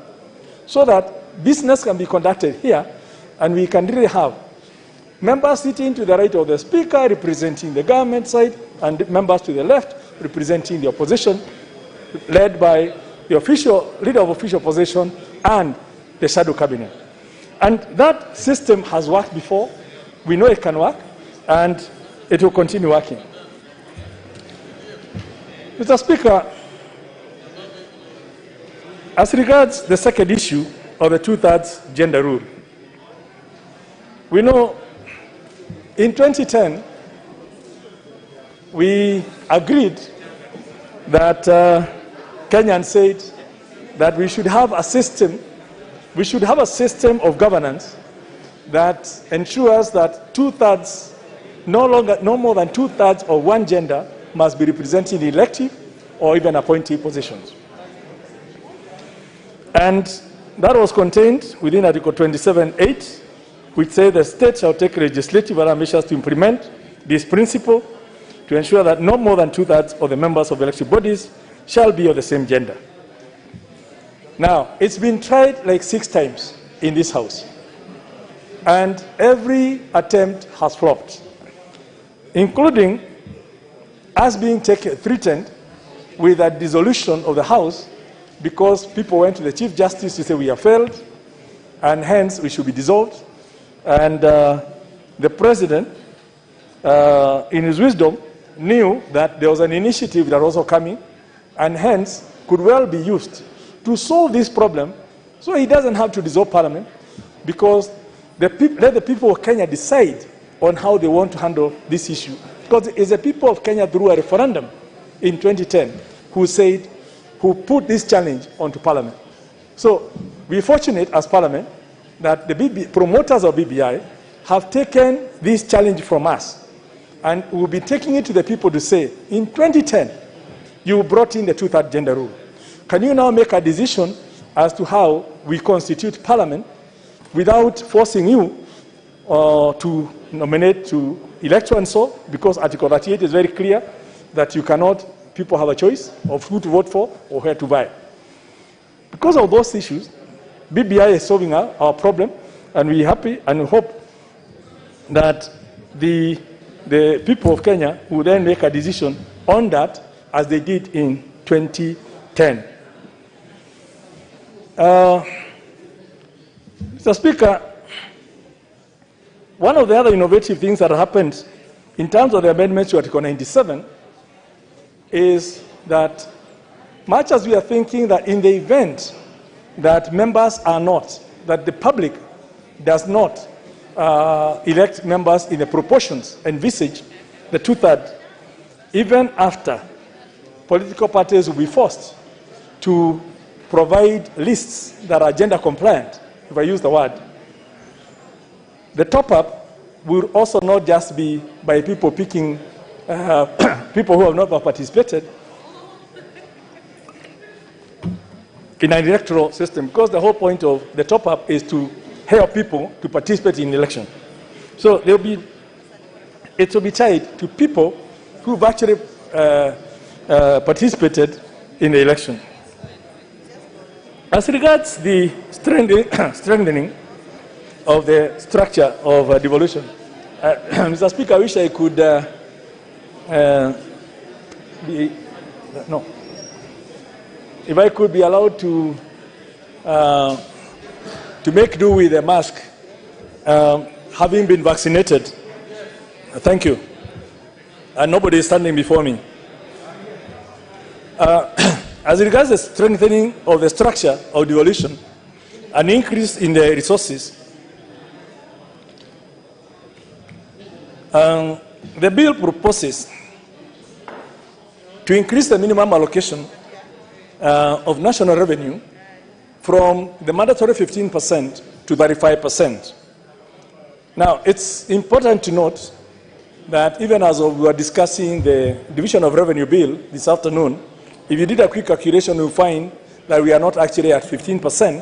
F: so that business can be conducted here and we can really have members sitting to the right of the Speaker representing the government side and members to the left representing the opposition, led by the official leader of official opposition and the shadow cabinet. And that system has worked before. We know it can work, and it will continue working. Mr. Speaker, as regards the second issue of the 2/3 gender rule, we know in 2010 we agreed that Kenyans said that we should have a system of governance that ensures that 2/3, no more than 2/3 of one gender must be represented in elective or even appointee positions. And that was contained within Article 27(8), which says the state shall take legislative and other measures to implement this principle to ensure that no more than 2/3 of the members of elective bodies shall be of the same gender. Now, it's been tried like 6 times in this House, and every attempt has flopped, including us being threatened with a dissolution of the House because people went to the Chief Justice to say we have failed and hence we should be dissolved. And the President, in his wisdom, knew that there was an initiative that was also coming and hence could well be used to solve this problem so he doesn't have to dissolve Parliament because let the people of Kenya decide on how they want to handle this issue. Because it's the people of Kenya through a referendum in 2010 who put this challenge onto Parliament. So we're fortunate as Parliament that the promoters of BBI have taken this challenge from us and we'll be taking it to the people to say, in 2010, you brought in the two-third gender rule. Can you now make a decision as to how we constitute Parliament without forcing you to nominate to elect and so, because Article 38 is very clear that you cannot, people have a choice of who to vote for or where to buy. Because of those issues, BBI is solving our problem, and we're happy and we hope that the people of Kenya will then make a decision on that as they did in 2010. Mr. Speaker, one of the other innovative things that happened in terms of the amendments to Article 97 is that much as we are thinking that in the event that members are not, that the public does not elect members in the proportions envisaged, the two-thirds, even after political parties will be forced to provide lists that are gender compliant, if I use the word, the top-up will also not just be by people picking people who have not participated in an electoral system, because the whole point of the top-up is to help people to participate in the election. So it will be tied to people who've actually participated in the election. As regards the strengthening of the structure of devolution, Mr. Speaker, I wish I could if I could be allowed to make do with a mask, having been vaccinated. Thank you. And nobody is standing before me. As regards the strengthening of the structure of devolution, an increase in the resources, the bill proposes to increase the minimum allocation of national revenue from the mandatory 15% to 35%. Now, it's important to note that even as we were discussing the Division of Revenue Bill this afternoon, if you did a quick calculation, you'll find that we are not actually at 15%,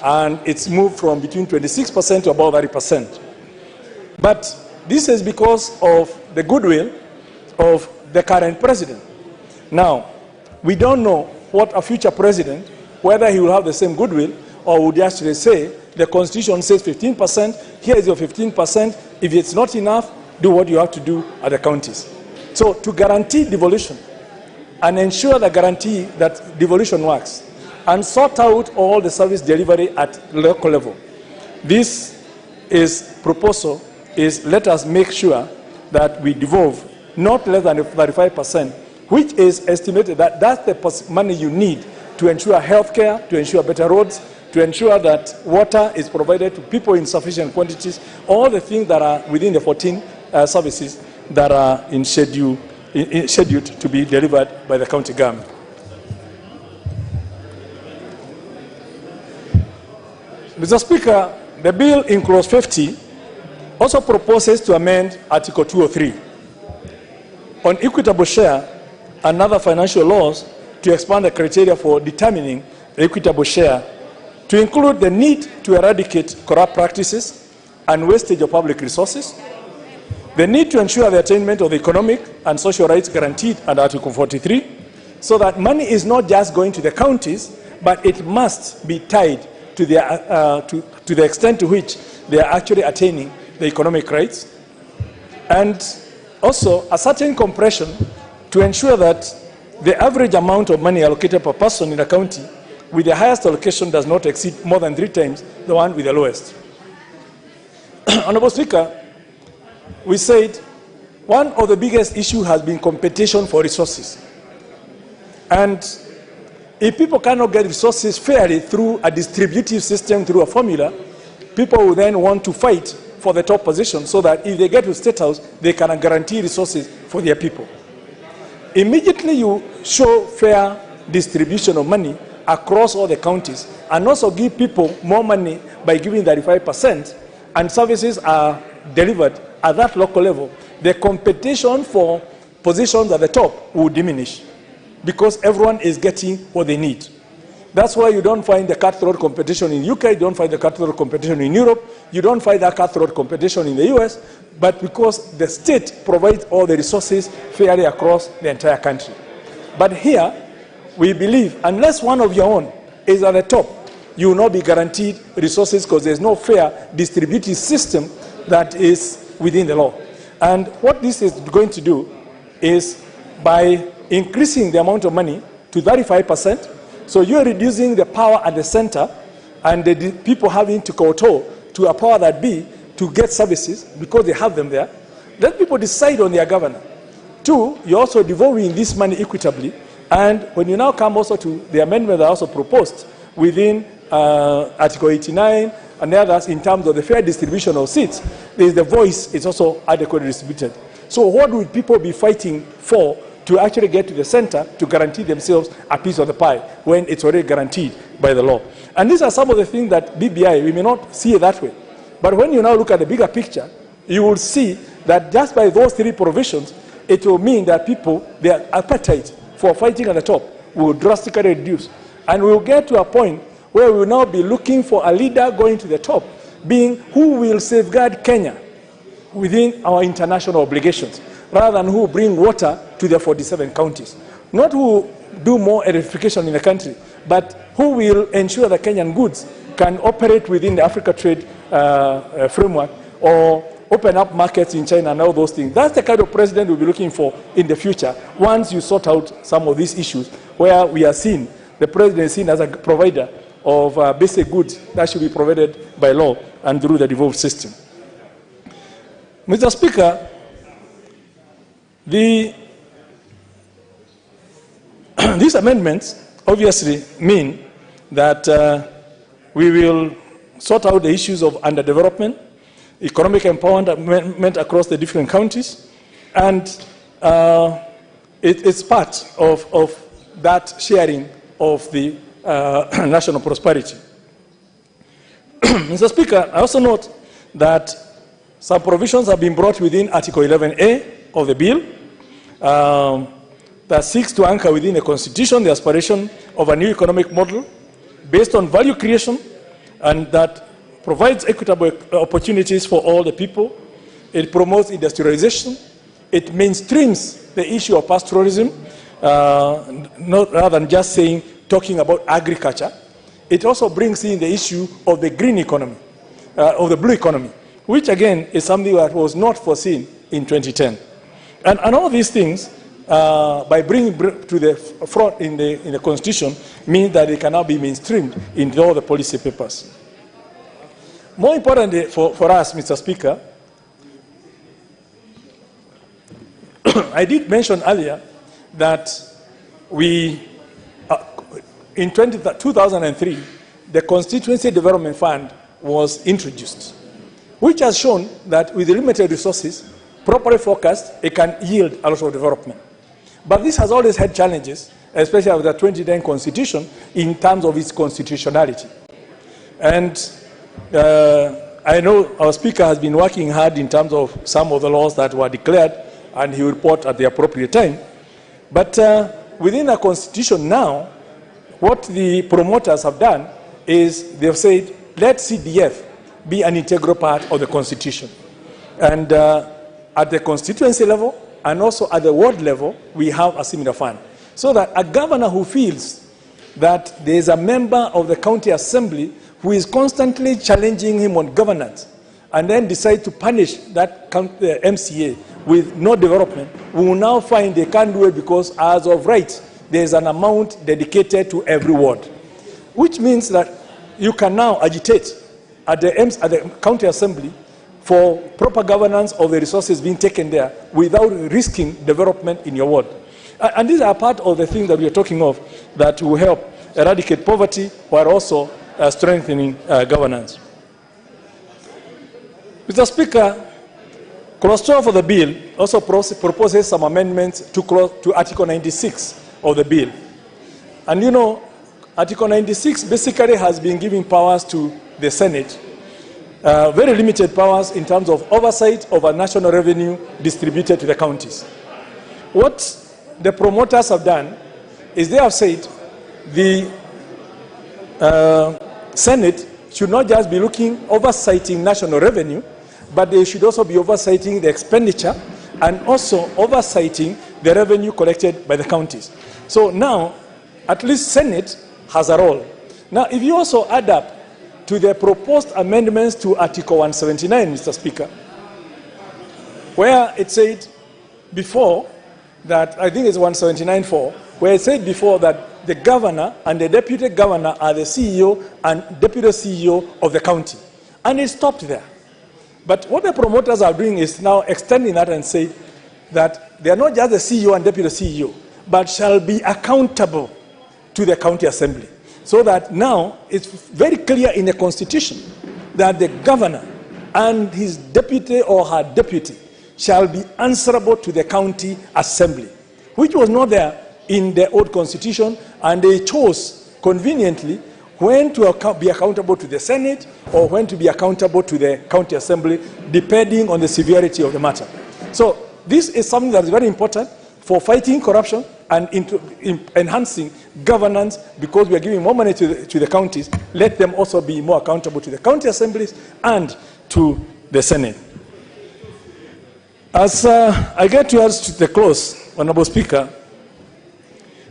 F: and it's moved from between 26% to about 30%. But this is because of the goodwill of the current president. Now, we don't know what a future president, whether he will have the same goodwill or would actually say, the Constitution says 15%, here is your 15%. If it's not enough, do what you have to do at the counties. So to guarantee devolution and ensure the guarantee that devolution works and sort out all the service delivery at local level, this proposal is let us make sure that we devolve not less than 35%, which is estimated that that's the money you need to ensure health care, to ensure better roads, to ensure that water is provided to people in sufficient quantities, all the things that are within the 14 services that are scheduled to be delivered by the county government. Mr. Speaker, the bill in clause 50 also proposes to amend Article 203 on equitable share and other financial laws to expand the criteria for determining the equitable share to include the need to eradicate corrupt practices and wastage of public resources, the need to ensure the attainment of the economic and social rights guaranteed under Article 43, so that money is not just going to the counties, but it must be tied to the extent to which they are actually attaining the economic rights, and also a certain compression to ensure that the average amount of money allocated per person in a county with the highest allocation does not exceed more than 3 times the one with the lowest. Honorable Speaker, we said one of the biggest issues has been competition for resources. And if people cannot get resources fairly through a distributive system, through a formula, people will then want to fight for the top position so that if they get to State House, they can guarantee resources for their people. Immediately you show fair distribution of money across all the counties and also give people more money by giving 35%, and services are delivered at that local level, the competition for positions at the top will diminish because everyone is getting what they need. That's why you don't find the cutthroat competition in UK, you don't find the cutthroat competition in Europe, you don't find that cutthroat competition in the US, but because the state provides all the resources fairly across the entire country. But here, we believe unless one of your own is at the top, you will not be guaranteed resources because there's no fair distributive system that is within the law. And what this is going to do is by increasing the amount of money to 35%, so you're reducing the power at the center and the people having to kowtow to a power that be to get services because they have them there. Let people decide on their governor. 2, you're also devolving this money equitably. And when you now come also to the amendment that I also proposed within Article 89 and the others in terms of the fair distribution of seats, the voice is also adequately distributed. So what would people be fighting for to actually get to the center to guarantee themselves a piece of the pie when it's already guaranteed by the law? And these are some of the things that BBI, we may not see it that way. But when you now look at the bigger picture, you will see that just by those 3 provisions, it will mean that people, their appetite for fighting at the top will drastically reduce. And we will get to a point where we will now be looking for a leader going to the top, being who will safeguard Kenya within our international obligations, rather than who will bring water to the 47 counties. Not who will do more electrification in the country, but who will ensure that Kenyan goods can operate within the Africa trade framework or open up markets in China and all those things. That's the kind of president we'll be looking for in the future once you sort out some of these issues where we are seen, the president is seen as a provider of basic goods that should be provided by law and through the devolved system. Mr. Speaker, these amendments obviously mean that we will sort out the issues of underdevelopment, economic empowerment across the different counties, and it's part of that sharing of the national prosperity. Mr. Speaker, I also note that some provisions have been brought within Article 11A of the bill that seeks to anchor within the Constitution the aspiration of a new economic model based on value creation and that provides equitable opportunities for all the people. It promotes industrialization. It mainstreams the issue of pastoralism, rather than just talking about agriculture. It also brings in the issue of the green economy, of the blue economy, which again is something that was not foreseen in 2010. And all these things, by bringing to the front in the Constitution, means that they can now be mainstreamed in all the policy papers. More importantly for us, Mr. Speaker, I did mention earlier that in 2003, the Constituency Development Fund was introduced, which has shown that with limited resources, properly focused, it can yield a lot of development. But this has always had challenges, especially with the 2010 Constitution, in terms of its constitutionality. And I know our Speaker has been working hard in terms of some of the laws that were declared, and he will report at the appropriate time. But within the Constitution now, what the promoters have done is they've said, let CDF be an integral part of the Constitution. And at the constituency level and also at the ward level, we have a similar fund. So that a governor who feels that there is a member of the county assembly who is constantly challenging him on governance and then decide to punish that MCA with no development, we will now find they can't do it because as of right, there is an amount dedicated to every ward, which means that you can now agitate at the county assembly for proper governance of the resources being taken there without risking development in your ward. And these are part of the things that we are talking of that will help eradicate poverty while also strengthening governance. Mr. Speaker, Clause 12 of the bill also proposes some amendments to Article 96 of the bill. And you know, Article 96 basically has been giving powers to the Senate, very limited powers in terms of oversight of a national revenue distributed to the counties. What the promoters have done is they have said the Senate should not just be oversighting national revenue, but they should also be oversighting the expenditure and also oversighting the revenue collected by the counties. So now, at least Senate has a role. Now, if you also add up to the proposed amendments to Article 179, Mr. Speaker, where it said before that, I think it's 179.4, where it said before that the governor and the deputy governor are the CEO and deputy CEO of the county. And it stopped there. But what the promoters are doing is now extending that and say that they are not just the CEO and deputy CEO, but shall be accountable to the county assembly. So that now it's very clear in the constitution that the governor and his deputy or her deputy shall be answerable to the county assembly, which was not there in the old constitution, and they chose conveniently when to be accountable to the Senate or when to be accountable to the county assembly, depending on the severity of the matter. So this is something that is very important for fighting corruption and enhancing governance, because we are giving more money to the counties. Let them also be more accountable to the county assemblies and to the Senate. As I get towards the close, Honorable Speaker,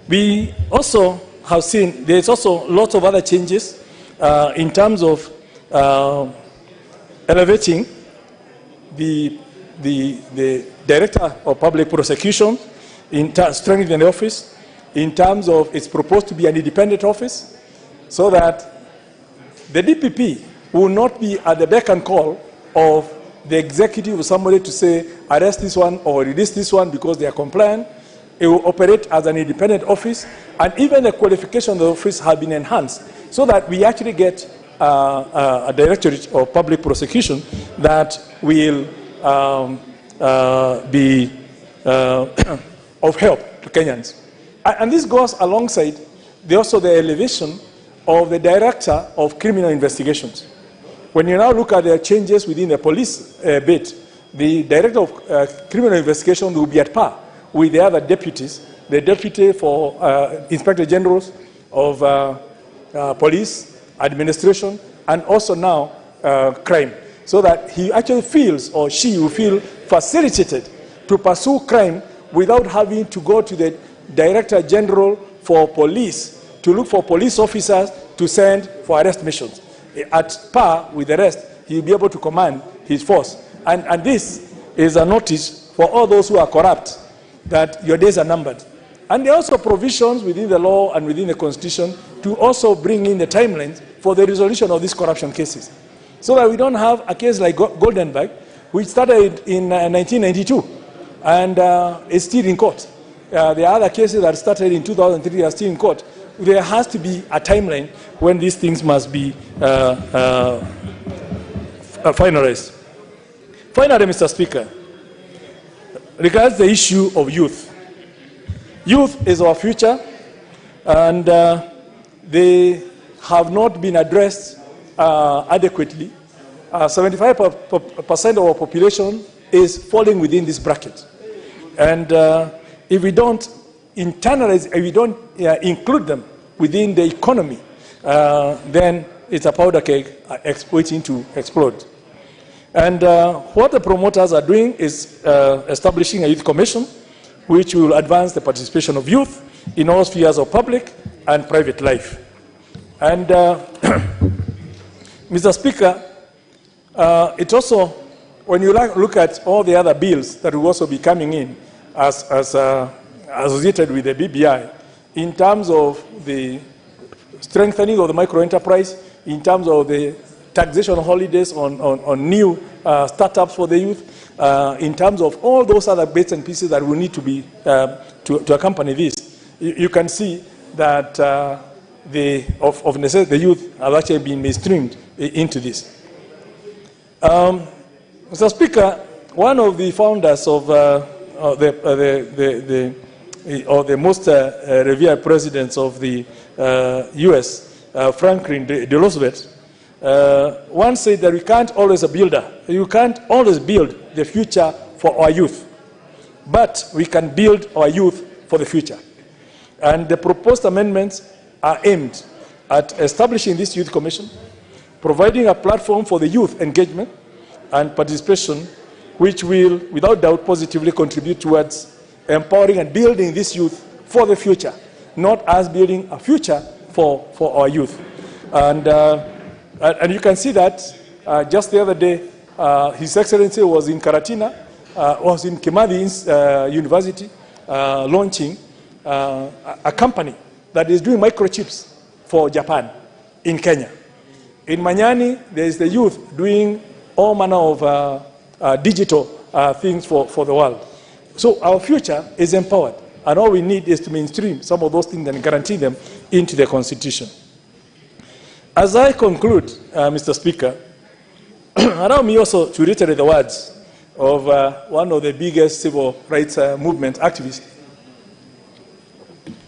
F: we also have seen there's also lots of other changes in terms of elevating the Director of Public Prosecution, strengthening the office, in terms of it's proposed to be an independent office, so that the DPP will not be at the beck and call of the executive or somebody to say, arrest this one or release this one because they are compliant. It will operate as an independent office, and even the qualification of the office have been enhanced so that we actually get a Directorate of Public Prosecution that will be of help to Kenyans. And this goes alongside also the elevation of the Director of Criminal Investigations. When you now look at the changes within the police bit, the Director of Criminal Investigation will be at par with the other deputies, the Deputy for Inspector Generals of Police, Administration, and also now crime, so that he actually feels, or she will feel facilitated to pursue crime without having to go to the Director General for Police to look for police officers to send for arrest missions. At par with the rest, he will be able to command his force. And this is a notice for all those who are corrupt that your days are numbered. And there are also provisions within the law and within the Constitution to also bring in the timelines for the resolution of these corruption cases, so that we don't have a case like Goldenberg, which started in 1992 and is still in court. There are other cases that started in 2003 that are still in court. There has to be a timeline when these things must be finalized. Finally, Mr. Speaker, regards the issue of youth. Youth is our future, and they have not been addressed adequately. 75% of our population is falling within this bracket. And if we don't internalize, if we don't include them within the economy, then it's a powder keg waiting to explode. And what the promoters are doing is establishing a youth commission, which will advance the participation of youth in all spheres of public and private life. And Mr. Speaker, it also, when you look at all the other bills that will also be coming in as associated with the BBI, in terms of the strengthening of the micro-enterprise, in terms of the taxation holidays on new startups for the youth, in terms of all those other bits and pieces that will need to be to accompany this. You can see that the youth have actually been mainstreamed into this. Mr. Speaker, one of the founders of the most revered presidents of the U.S., Franklin D. Roosevelt, once said that we can't always you can't always build the future for our youth, but we can build our youth for the future. And the proposed amendments are aimed at establishing this youth commission, providing a platform for the youth engagement and participation, which will, without doubt, positively contribute towards empowering and building this youth for the future, not as building a future for our youth. And you can see that just the other day, His Excellency was in Karatina, was in Kimathi University, launching a company that is doing microchips for Japan in Kenya. In Manyani, there is the youth doing all manner of digital things for the world. So our future is empowered, and all we need is to mainstream some of those things and guarantee them into the Constitution. As I conclude, Mr. Speaker, allow me also to reiterate the words of one of the biggest civil rights movement activists,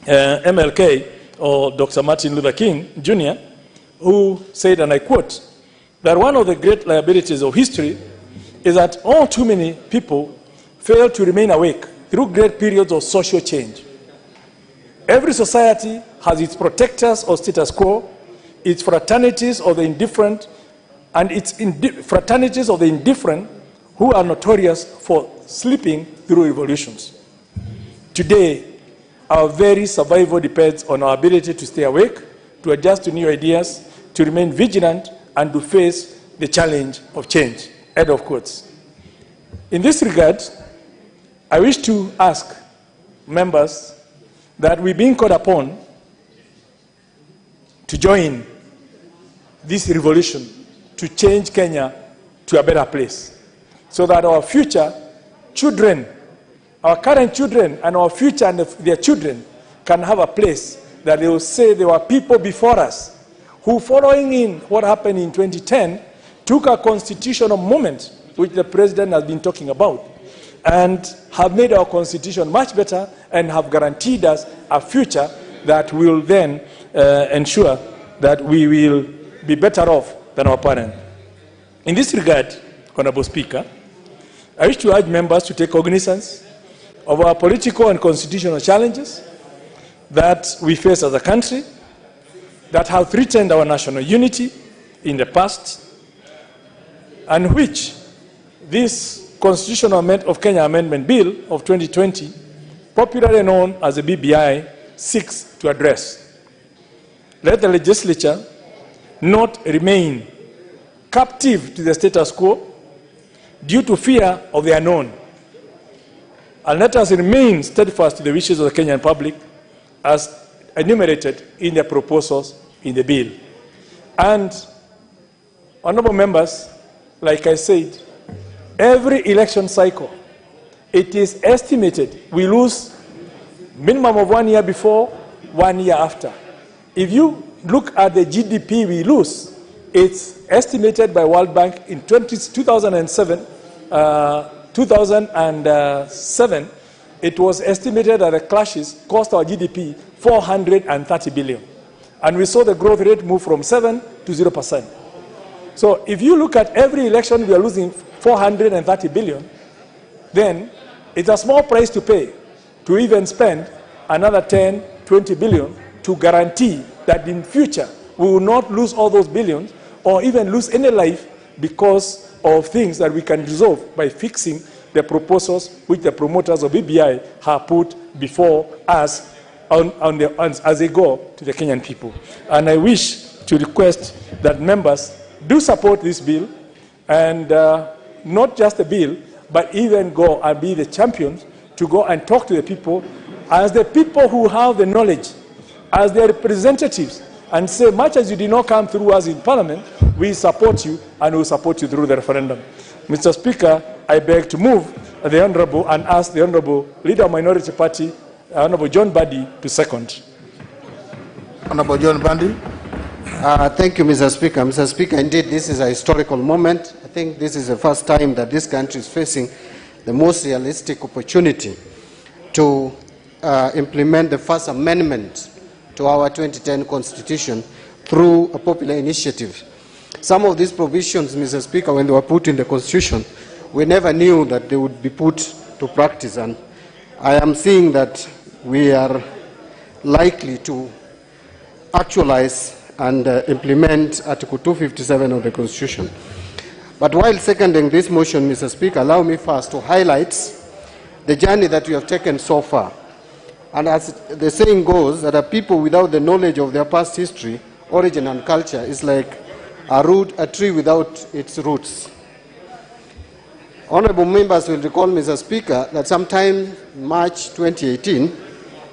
F: MLK, or Dr. Martin Luther King, Jr., who said, and I quote, that one of the great liabilities of history is that all too many people fail to remain awake through great periods of social change. Every society has its protectors of status quo, its fraternities of the indifferent, and its fraternities of the indifferent who are notorious for sleeping through revolutions. Today, our very survival depends on our ability to stay awake, to adjust to new ideas, to remain vigilant, and to face the challenge of change. End of quotes. In this regard, I wish to ask members that we're being called upon to join this revolution to change Kenya to a better place, so that our future children, our current children and our future and their children can have a place that they will say there were people before us who, following in what happened in 2010, took a constitutional moment, which the president has been talking about, and have made our constitution much better and have guaranteed us a future that will then ensure that we will be better off than our parents. In this regard, Honorable Speaker, I wish to urge members to take cognizance of our political and constitutional challenges that we face as a country, that have threatened our national unity in the past, and which this Constitutional Amendment of Kenya Amendment Bill of 2020, popularly known as the BBI, seeks to address. Let the legislature not remain captive to the status quo due to fear of the unknown, and let us remain steadfast to the wishes of the Kenyan public as enumerated in the proposals in the bill. And, honorable members, like I said, every election cycle, it is estimated we lose minimum of 1 year before, 1 year after. If you look at the GDP we lose, it's estimated by World Bank in 2007, it was estimated that the clashes cost our GDP 430 billion. And we saw the growth rate move from 7 to 0%. So if you look at every election, we are losing 430 billion, then it's a small price to pay to even spend another 10, 20 billion to guarantee that in future we will not lose all those billions or even lose any life because of things that we can resolve by fixing the proposals which the promoters of BBI have put before us as they go to the Kenyan people. And I wish to request that members do support this bill, and not just the bill, but even go and be the champions to go and talk to the people as the people who have the knowledge, as their representatives, and say, much as you did not come through us in Parliament, we support you and will support you through the referendum. Mr. Speaker, I beg to move the Honourable and ask the Honourable Leader of Minority Party, Honourable John Badi, to second.
A: Honourable John Badi.
G: Thank you, Mr. Speaker. Mr. Speaker, indeed, this is a historical moment. I think this is the first time that this country is facing the most realistic opportunity to implement the first amendment to our 2010 Constitution through a popular initiative. Some of these provisions, Mr. Speaker, when they were put in the Constitution, we never knew that they would be put to practice. And I am seeing that we are likely to actualize and implement Article 257 of the Constitution. But while seconding this motion, Mr. Speaker, allow me first to highlight the journey that we have taken so far. And as the saying goes, that a people without the knowledge of their past history, origin and culture is like a tree without its roots. Honourable members will recall, Mr. Speaker, that sometime in March 2018,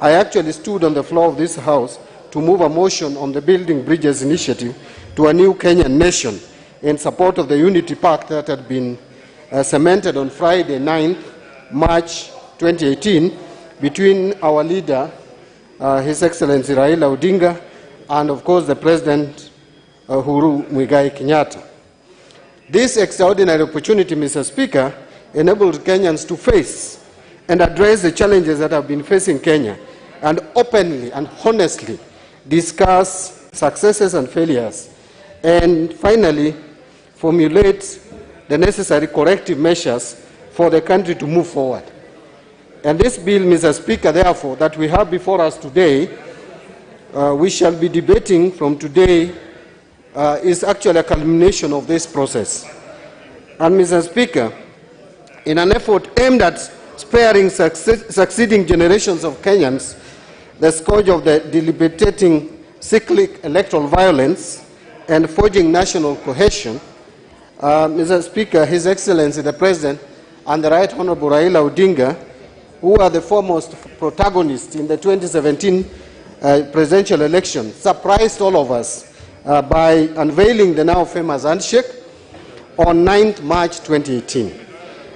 G: I actually stood on the floor of this House to move a motion on the Building Bridges initiative to a new Kenyan nation in support of the Unity Pact that had been cemented on Friday, 9th March 2018, between our leader, His Excellency Raila Odinga, and of course the President Uhuru Muigai Kenyatta. This extraordinary opportunity, Mr. Speaker, enabled Kenyans to face and address the challenges that have been facing Kenya and openly and honestly discuss successes and failures, and finally formulate the necessary corrective measures for the country to move forward. And this bill, Mr. Speaker, therefore, that we have before us today, we shall be debating from today, is actually a culmination of this process. And Mr. Speaker, in an effort aimed at sparing succeeding generations of Kenyans the scourge of the debilitating cyclic electoral violence and forging national cohesion, Mr. Speaker, His Excellency the President and the Right Honourable Raila Odinga, who are the foremost protagonists in the 2017 presidential election, surprised all of us by unveiling the now famous handshake on 9th March 2018.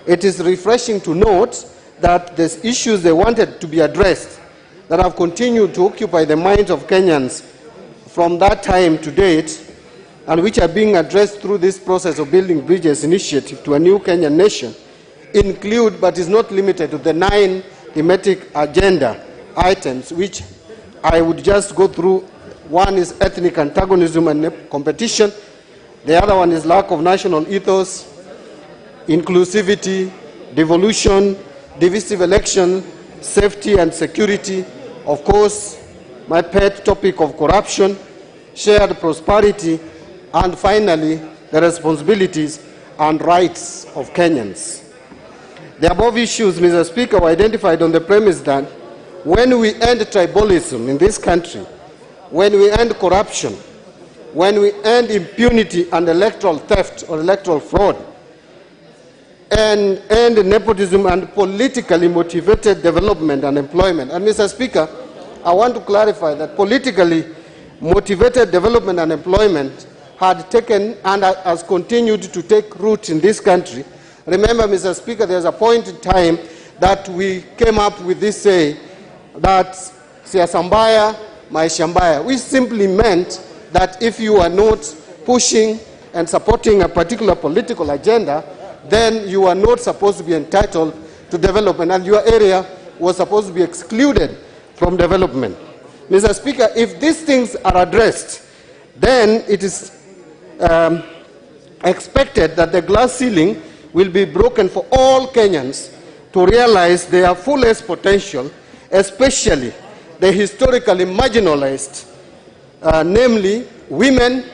G: It is refreshing to note that the issues they wanted to be addressed that have continued to occupy the minds of Kenyans from that time to date, and which are being addressed through this process of Building Bridges initiative to a new Kenyan nation, include, but is not limited to, the 9 thematic agenda items, which I would just go through. One is ethnic antagonism and competition. The other one is lack of national ethos, inclusivity, devolution, divisive election, safety and security, of course, my pet topic of corruption, shared prosperity, and finally, the responsibilities and rights of Kenyans. The above issues, Mr. Speaker, were identified on the premise that when we end tribalism in this country, when we end corruption, when we end impunity and electoral theft or electoral fraud, and end nepotism and politically motivated development and employment. And Mr. Speaker, I want to clarify that politically motivated development and employment had taken and has continued to take root in this country. Remember, Mr. Speaker, there's a point in time that we came up with this say that siasa mbaya, maisha mbaya, which simply meant that if you are not pushing and supporting a particular political agenda, then you are not supposed to be entitled to development, and your area was supposed to be excluded from development. Mr. Speaker, if these things are addressed, then it is expected that the glass ceiling will be broken for all Kenyans to realize their fullest potential, especially the historically marginalized, namely women,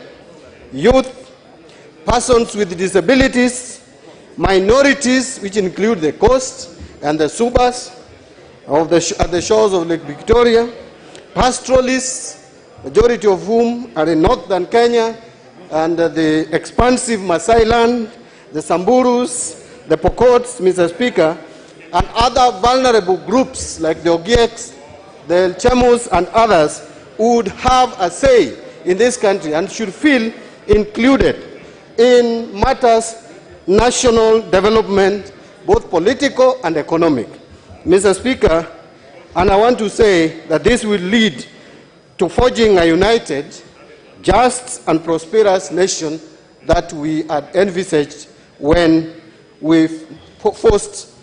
G: youth, persons with disabilities, minorities, which include the coast and the subas of at the shores of Lake Victoria, pastoralists, majority of whom are in northern Kenya, and the expansive Maasai land, the Samburus, the Pokots, Mr. Speaker, and other vulnerable groups like the Ogieks, the Chemos and others would have a say in this country and should feel included in matters national development, both political and economic. Mr. Speaker, and I want to say that this will lead to forging a united, just and prosperous nation that we had envisaged when we forced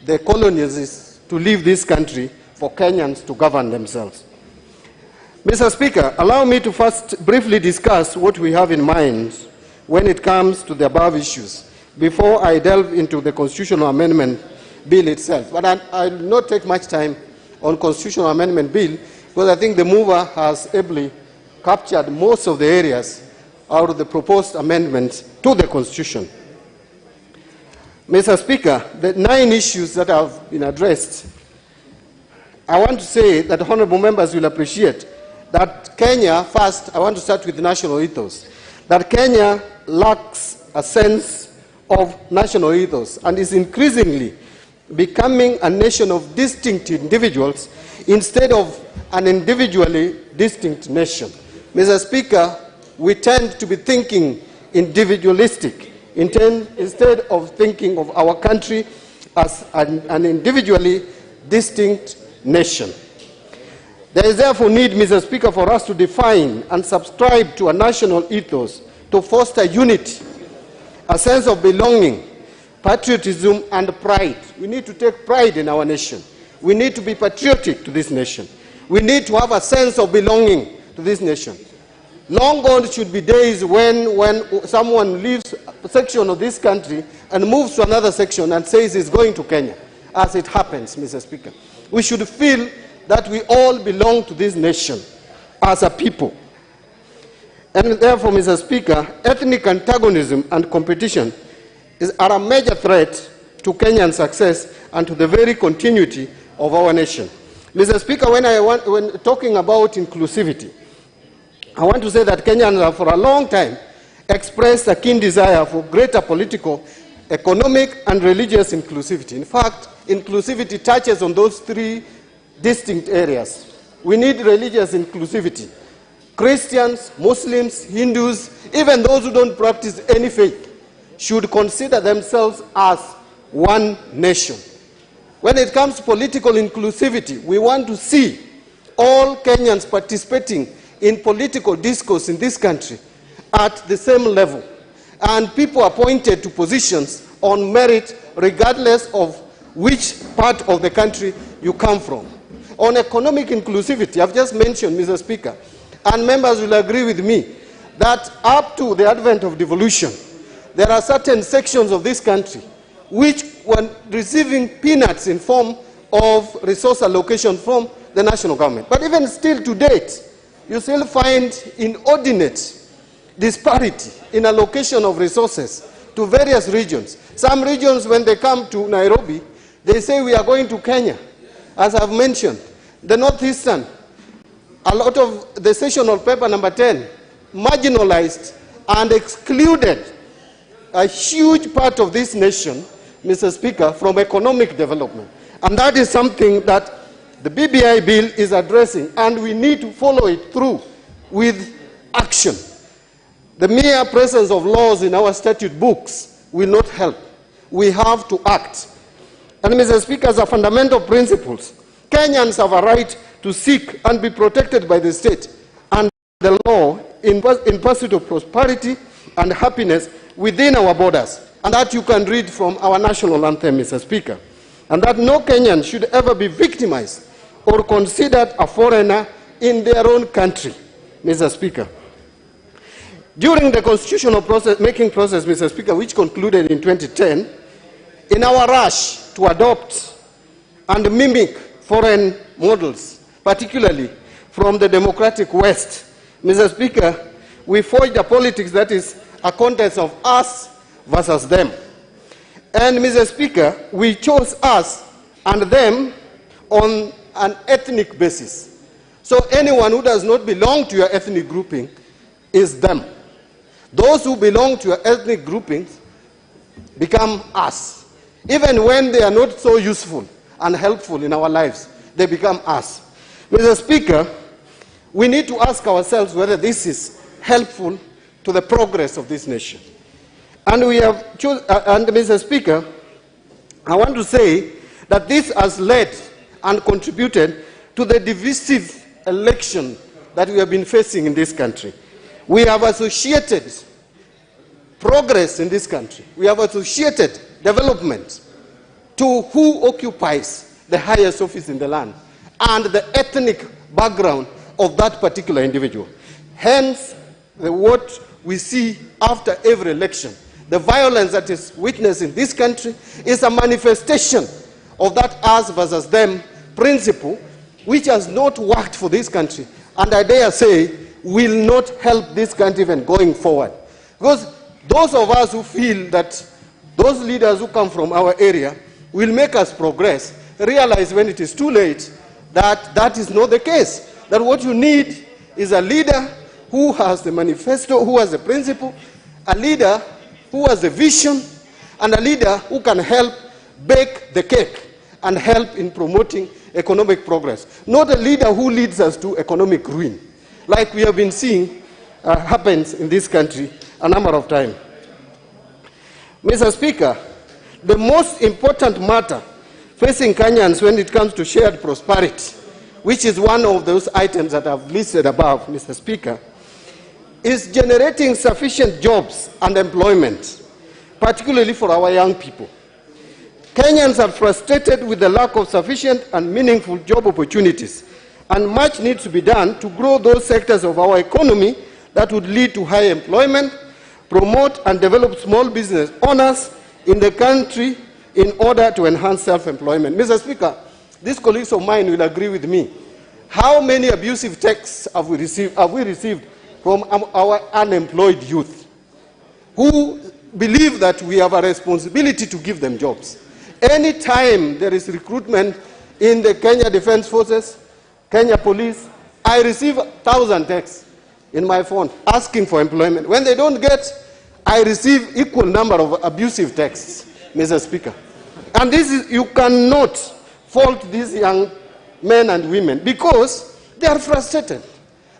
G: the colonists to leave this country for Kenyans to govern themselves. Mr. Speaker, allow me to first briefly discuss what we have in mind when it comes to the above issues before I delve into the constitutional amendment bill itself. But I will not take much time on constitutional amendment bill because I think the mover has ably captured most of the areas out of the proposed amendments to the Constitution. Mr. Speaker, the 9 issues that have been addressed, I want to say that honorable members will appreciate that Kenya, first, I want to start with national ethos, that Kenya lacks a sense of national ethos and is increasingly becoming a nation of distinct individuals instead of an individually distinct nation. Mr. Speaker, we tend to be thinking individualistic instead of thinking of our country as an individually distinct nation. There is therefore need, Mr. Speaker, for us to define and subscribe to a national ethos to foster unity, a sense of belonging, patriotism, and pride. We need to take pride in our nation. We need to be patriotic to this nation. We need to have a sense of belonging to this nation. Long gone should be days when someone leaves a section of this country and moves to another section and says he's going to Kenya, as it happens, Mr. Speaker. We should feel that we all belong to this nation as a people. And therefore, Mr. Speaker, ethnic antagonism and competition are a major threat to Kenyan success and to the very continuity of our nation. Mr. Speaker, when talking about inclusivity, I want to say that Kenyans have for a long time expressed a keen desire for greater political, economic, and religious inclusivity. In fact, inclusivity touches on those 3 distinct areas. We need religious inclusivity. Christians, Muslims, Hindus, even those who don't practice any faith, should consider themselves as one nation. When it comes to political inclusivity, we want to see all Kenyans participating in political discourse in this country at the same level, and people appointed to positions on merit regardless of which part of the country you come from. On economic inclusivity, I've just mentioned, Mr. Speaker, and members will agree with me, that up to the advent of devolution, there are certain sections of this country which were receiving peanuts in form of resource allocation from the national government. But even still to date, you still find inordinate disparity in allocation of resources to various regions. Some regions, when they come to Nairobi, they say we are going to Kenya. As I've mentioned, the Northeastern, a lot of the sessional paper number 10, marginalized and excluded a huge part of this nation, Mr. Speaker, from economic development. And that is something that the BBI bill is addressing, and we need to follow it through with action. The mere presence of laws in our statute books will not help. We have to act. And Mr. Speaker, as a fundamental principles, Kenyans have a right to seek and be protected by the state and the law in pursuit of prosperity and happiness within our borders. And that you can read from our national anthem, Mr. Speaker. And that no Kenyan should ever be victimized or considered a foreigner in their own country, Mr. Speaker. During the constitutional making process, Mr. Speaker, which concluded in 2010, in our rush to adopt and mimic foreign models, particularly from the democratic West, Mr. Speaker, we forged a politics that is a contest of us versus them. And Mr. Speaker, we chose us and them on an ethnic basis. So anyone who does not belong to your ethnic grouping is them. Those who belong to your ethnic groupings become us. Even when they are not so useful and helpful in our lives, they become us. Mr. Speaker, we need to ask ourselves whether this is helpful to the progress of this nation. And Mr. Speaker, I want to say that this has led and contributed to the divisive election that we have been facing in this country. We have associated progress in this country. We have associated development to who occupies the highest office in the land and the ethnic background of that particular individual. Hence, what we see after every election, the violence that is witnessed in this country is a manifestation of that us versus them principle, which has not worked for this country, and I dare say will not help this country even going forward. Because those of us who feel that those leaders who come from our area will make us progress realize when it is too late that that is not the case. That what you need is a leader who has the manifesto, who has the principle, a leader who has a vision, and a leader who can help bake the cake and help in promoting economic progress. Not a leader who leads us to economic ruin, like we have been seeing happens in this country a number of times. Mr. Speaker, the most important matter facing Kenyans when it comes to shared prosperity, which is one of those items that I've listed above, Mr. Speaker, is generating sufficient jobs and employment, particularly for our young people. Kenyans are frustrated with the lack of sufficient and meaningful job opportunities, and much needs to be done to grow those sectors of our economy that would lead to high employment, promote and develop small business owners in the country in order to enhance self-employment. Mr. Speaker, these colleagues of mine will agree with me. How many abusive texts have we received from our unemployed youth who believe that we have a responsibility to give them jobs? Anytime there is recruitment in the Kenya Defense Forces, Kenya Police, I receive 1,000 texts in my phone asking for employment. When they don't get, I receive equal number of abusive texts, Mr. Speaker. And this is, you cannot fault these young men and women because they are frustrated.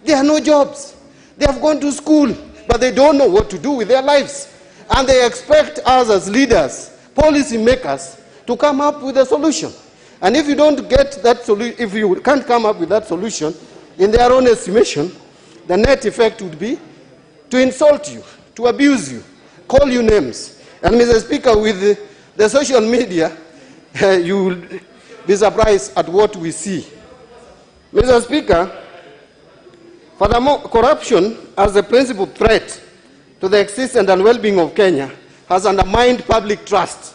G: There are no jobs. They have gone to school, but they don't know what to do with their lives. And they expect us as leaders, policy makers, to come up with a solution. And if you don't get that solution, if you can't come up with that solution, in their own estimation, the net effect would be to insult you, to abuse you, call you names. And Mr. Speaker, with the social media, you will be surprised at what we see. Mr. Speaker, furthermore, corruption as the principal threat to the existence and well-being of Kenya has undermined public trust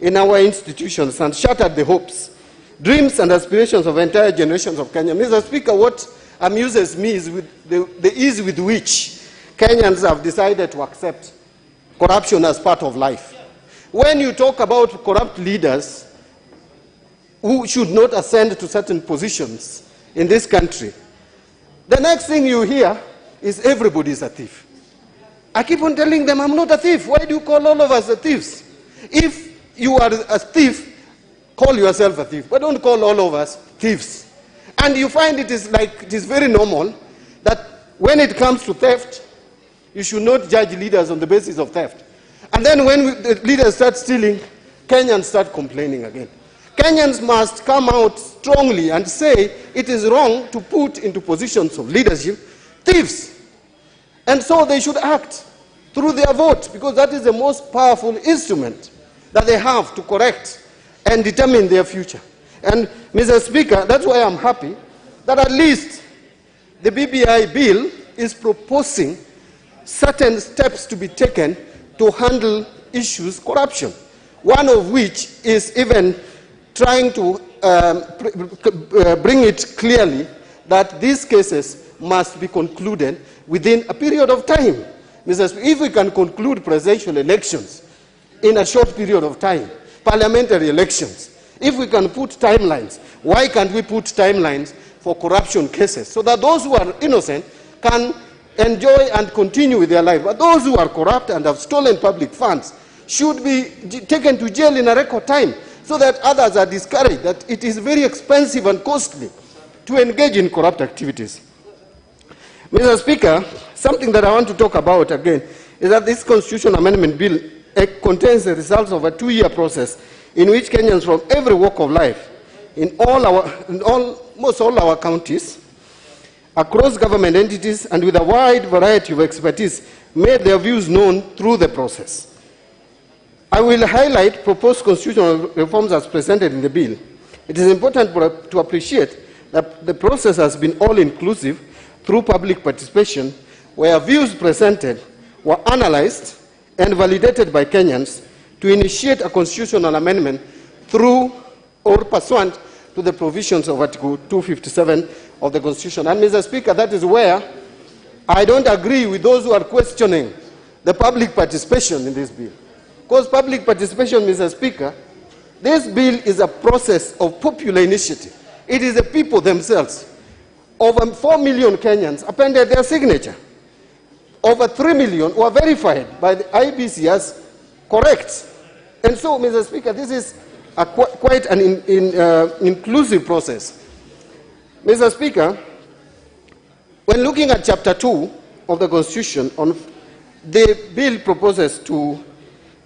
G: in our institutions and shattered the hopes, dreams and aspirations of entire generations of Kenya. Mr. Speaker, what amuses me is with the ease with which Kenyans have decided to accept corruption as part of life. When you talk about corrupt leaders who should not ascend to certain positions in this country, the next thing you hear is everybody is a thief. I keep on telling them, I'm not a thief. Why do you call all of us a thieves? If you are a thief, call yourself a thief, but don't call all of us thieves. And you find it is very normal that when it comes to theft, you should not judge leaders on the basis of theft. And then when the leaders start stealing, Kenyans start complaining again. Kenyans must come out strongly and say it is wrong to put into positions of leadership thieves. And so they should act through their vote, because that is the most powerful instrument that they have to correct and determine their future. And Mr. Speaker, that's why I'm happy that at least the BBI bill is proposing certain steps to be taken to handle issues corruption, one of which is even trying to bring it clearly that these cases must be concluded within a period of time. Mr. Speaker, if we can conclude presidential elections in a short period of time, parliamentary elections, if we can put timelines, why can't we put timelines for corruption cases so that those who are innocent can enjoy and continue with their life, but those who are corrupt and have stolen public funds should be taken to jail in a record time so that others are discouraged that it is very expensive and costly to engage in corrupt activities. Mr. Speaker, something that I want to talk about again is that this Constitutional Amendment Bill contains the results of a 2-year process in which Kenyans from every walk of life, in almost all our counties, across government entities, and with a wide variety of expertise, made their views known through the process. I will highlight proposed constitutional reforms as presented in the bill. It is important to appreciate that the process has been all-inclusive through public participation, where views presented were analyzed and validated by Kenyans to initiate a constitutional amendment through or pursuant to the provisions of Article 257 of the Constitution. And Mr. Speaker, that is where I don't agree with those who are questioning the public participation in this bill. Because public participation, Mr. Speaker, this bill is a process of popular initiative. It is the people themselves. Over 4 million Kenyans appended their signature. Over 3 million were verified by the IBC as correct. And so, Mr. Speaker, this is quite an inclusive process. Mr. Speaker, when looking at Chapter 2 of the Constitution, the bill proposes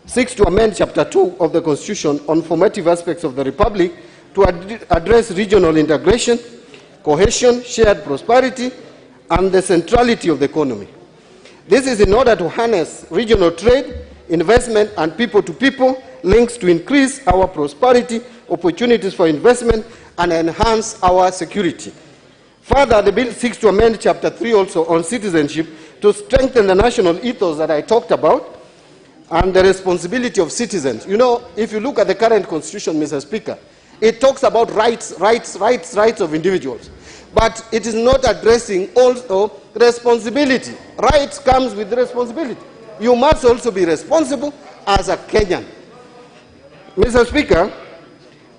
G: seeks to amend Chapter 2 of the Constitution on formative aspects of the Republic to address regional integration, cohesion, shared prosperity, and the centrality of the economy. This is in order to harness regional trade, investment, and people-to-people links to increase our prosperity, opportunities for investment, and enhance our security. Further, the bill seeks to amend Chapter 3 also on citizenship to strengthen the national ethos that I talked about and the responsibility of citizens. You know, if you look at the current Constitution, Mr. Speaker, it talks about rights of individuals. But it is not addressing also responsibility. Rights comes with responsibility. You must also be responsible as a Kenyan. Mr. Speaker,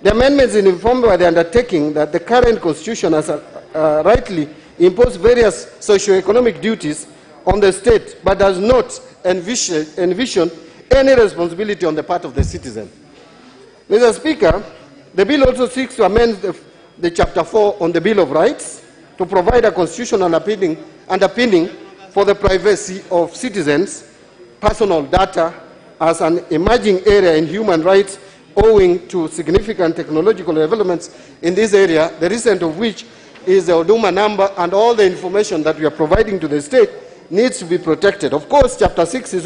G: the amendments informed by the undertaking that the current Constitution has rightly imposed various socio-economic duties on the state, but does not envision any responsibility on the part of the citizen. Mr. Speaker, the bill also seeks to amend the Chapter 4 on the Bill of Rights to provide a constitutional underpinning for the privacy of citizens' personal data as an emerging area in human rights owing to significant technological developments in this area, the recent of which is the Huduma number, and all the information that we are providing to the state needs to be protected. Of course, Chapter 6 is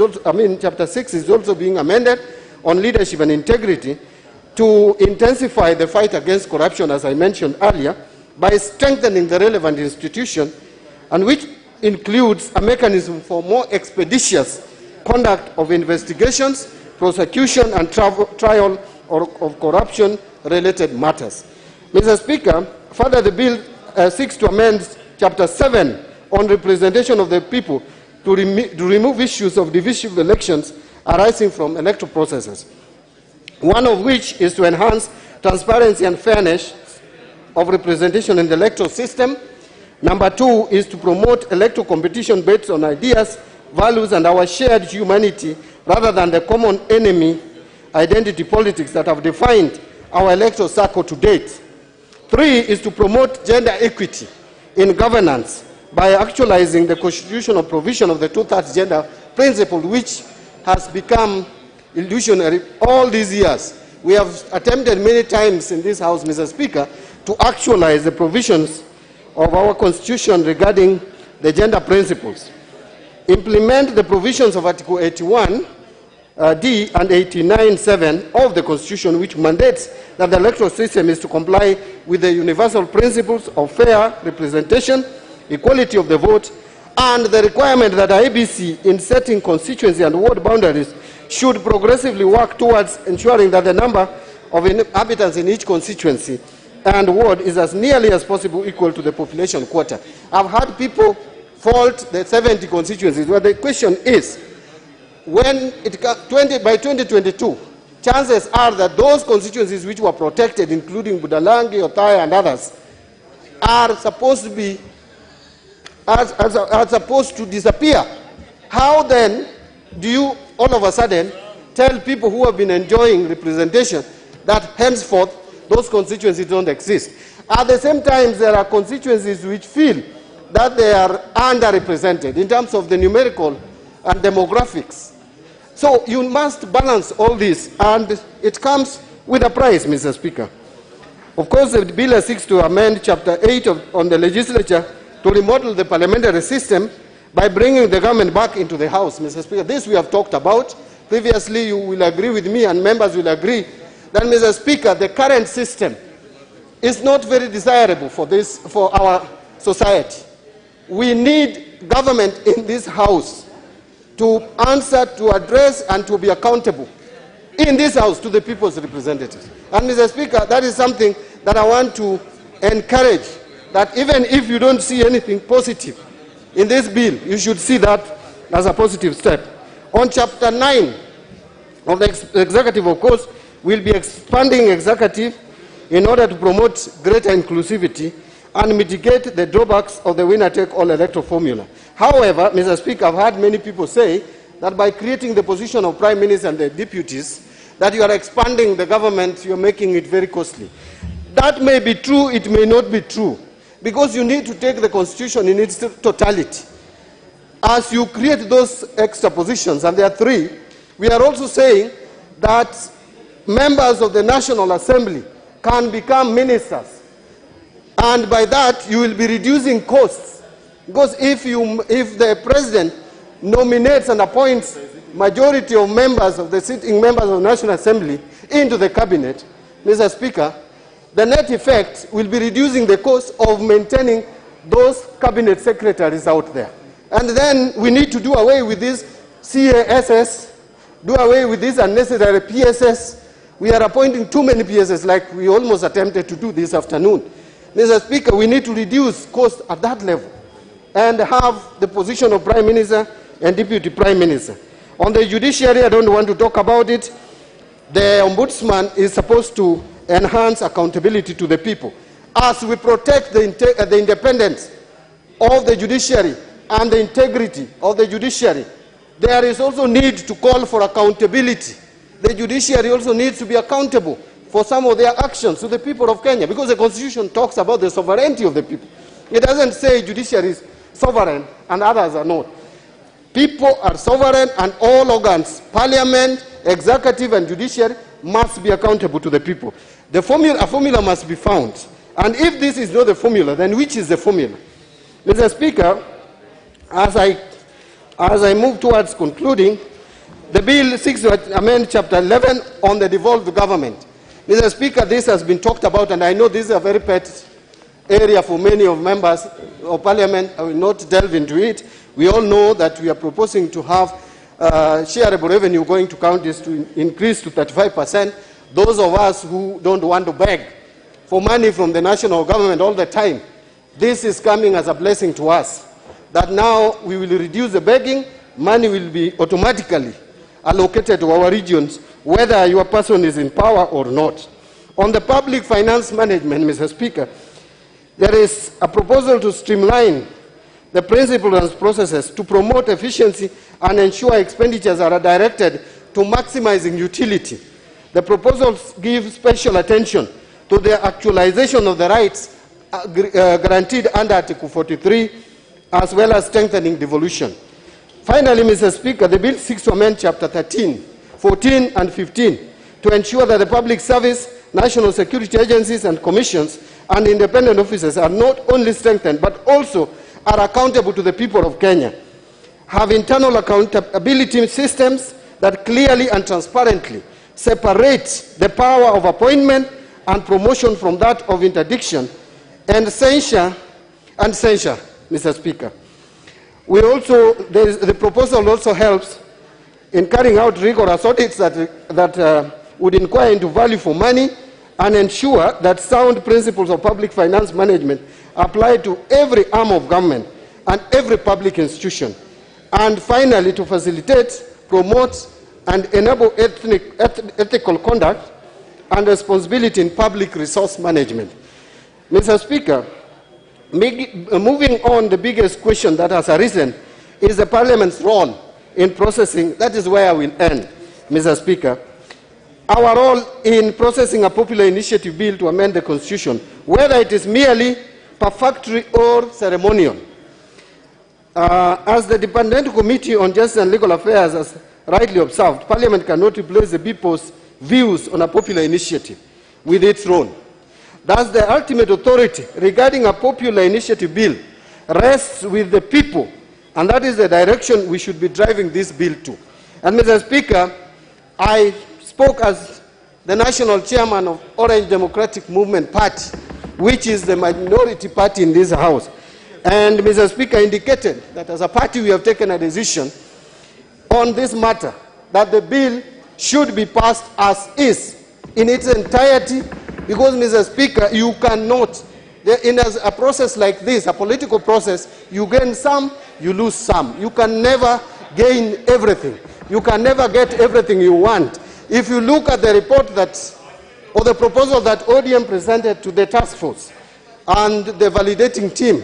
G: also being amended on leadership and integrity to intensify the fight against corruption, as I mentioned earlier, by strengthening the relevant institution, and which includes a mechanism for more expeditious conduct of investigations, prosecution, and trial of corruption-related matters. Mr. Speaker, further, the bill seeks to amend Chapter 7 on representation of the people to remove issues of divisive elections arising from electoral processes, one of which is to enhance transparency and fairness of representation in the electoral system. Number 2 is to promote electoral competition based on ideas, values, and our shared humanity, rather than the common enemy identity politics that have defined our electoral circle to date. 3 is to promote gender equity in governance by actualizing the constitutional provision of the 2/3 gender principle, which has become illusionary all these years. We have attempted many times in this House, Mr. Speaker, to actualize the provisions of our Constitution regarding the gender principles. Implement the provisions of Article 81 D and 89(7) of the Constitution, which mandates that the electoral system is to comply with the universal principles of fair representation, equality of the vote, and the requirement that IBC, in setting constituency and ward boundaries, should progressively work towards ensuring that the number of inhabitants in each constituency and ward is as nearly as possible equal to the population quota. I've had people fault the 70 constituencies, where the question is, when by 2022, chances are that those constituencies which were protected, including Budalangi, Othaya, and others, are supposed to disappear. How then do you all of a sudden tell people who have been enjoying representation that henceforth those constituencies don't exist? At the same time, there are constituencies which feel that they are underrepresented in terms of the numerical and demographics. So you must balance all this, and it comes with a price, Mr. Speaker. Of course, the bill seeks to amend Chapter 8 on the legislature to remodel the parliamentary system by bringing the government back into the House, Mr. Speaker. This we have talked about. Previously, you will agree with me, and members will agree, that, Mr. Speaker, the current system is not very desirable for our society. We need government in this House to answer, to address, and to be accountable in this House to the people's representatives. And, Mr. Speaker, that is something that I want to encourage, that even if you don't see anything positive in this bill, you should see that as a positive step. On Chapter 9 of the executive, of course, we'll be expanding executive in order to promote greater inclusivity and mitigate the drawbacks of the winner-take-all electoral formula. However, Mr. Speaker, I've heard many people say that by creating the position of Prime Minister and the deputies, that you are expanding the government, you are making it very costly. That may be true, it may not be true, because you need to take the Constitution in its totality. As you create those extra positions, and there are 3, we are also saying that members of the National Assembly can become ministers. And by that, you will be reducing costs. Because if the president nominates and appoints majority of members of the sitting members of the National Assembly into the cabinet, Mr. Speaker, the net effect will be reducing the cost of maintaining those cabinet secretaries out there. And then we need to do away with this CASS, do away with this unnecessary PSS. We are appointing too many PSS, like we almost attempted to do this afternoon. Mr. Speaker, we need to reduce costs at that level and have the position of Prime Minister and Deputy Prime Minister. On the judiciary, I don't want to talk about it. The Ombudsman is supposed to enhance accountability to the people. As we protect the independence of the judiciary and the integrity of the judiciary, there is also need to call for accountability. The judiciary also needs to be accountable for some of their actions to the people of Kenya, because the Constitution talks about the sovereignty of the people. It doesn't say judiciary is sovereign and others are not. People are sovereign, and all organs, parliament, executive and judiciary, must be accountable to the people. A formula must be found. And if this is not the formula, then which is the formula? Mr. Speaker, as I move towards concluding, the bill seeks to amend Chapter 11 on the devolved government. Mr. Speaker, this has been talked about, and I know this is a very pet area for many of members of Parliament. I will not delve into it. We all know that we are proposing to have shareable revenue going to counties to increase to 35%. Those of us who don't want to beg for money from the national government all the time, this is coming as a blessing to us, that now we will reduce the begging, money will be automatically allocated to our regions, whether your person is in power or not. On the public finance management, Mr. Speaker, there is a proposal to streamline the principles and processes to promote efficiency and ensure expenditures are directed to maximizing utility. The proposals give special attention to the actualization of the rights guaranteed under Article 43, as well as strengthening devolution. Finally, Mr. Speaker, the bill seeks to amend Chapter 13, 14 and 15 to ensure that the public service, national security agencies and commissions and independent officers are not only strengthened but also are accountable to the people of Kenya, have internal accountability systems that clearly and transparently separate the power of appointment and promotion from that of interdiction and censure, Mr. Speaker. The proposal also helps in carrying out rigorous audits that would inquire into value for money and ensure that sound principles of public finance management apply to every arm of government and every public institution. And finally, to facilitate, promote, and enable ethical conduct and responsibility in public resource management. Mr. Speaker, moving on, the biggest question that has arisen is the Parliament's role in processing. That is where I will end, Mr. Speaker. our role in processing a popular initiative bill to amend the Constitution, whether it is merely perfunctory or ceremonial. As the Dependent Committee on Justice and Legal Affairs has rightly observed, Parliament cannot replace the people's views on a popular initiative with its own. Thus, the ultimate authority regarding a popular initiative bill rests with the people, and that is the direction we should be driving this bill to. And Mr. Speaker, I spoke as the national chairman of Orange Democratic Movement Party, which is the minority party in this House. And Mr. Speaker indicated that as a party we have taken a decision on this matter, that the bill should be passed as is, in its entirety, because, Mr. Speaker, you cannot, in a process like this, a political process, you gain some, you lose some. You can never gain everything. You can never get everything you want. If you look at the report that, or the proposal that ODM presented to the task force and the validating team,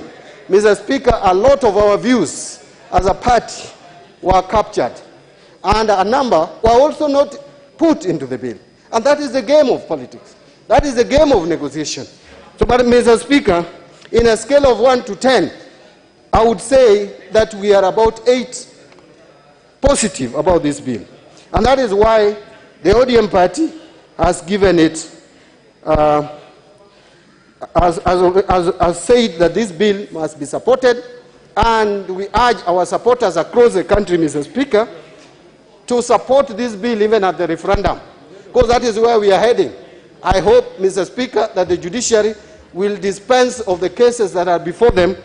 G: Mr. Speaker, a lot of our views as a party were captured, and a number were also not put into the bill. And that is the game of politics. That is the game of negotiation. So, but Mr. Speaker, in a scale of 1 to 10, I would say that we are about 8 positive about this bill. And that is why the ODM party has given it, has said that this bill must be supported, and we urge our supporters across the country, Mr. Speaker, to support this bill even at the referendum, because that is where we are heading. I hope, Mr. Speaker, that the judiciary will dispense of the cases that are before them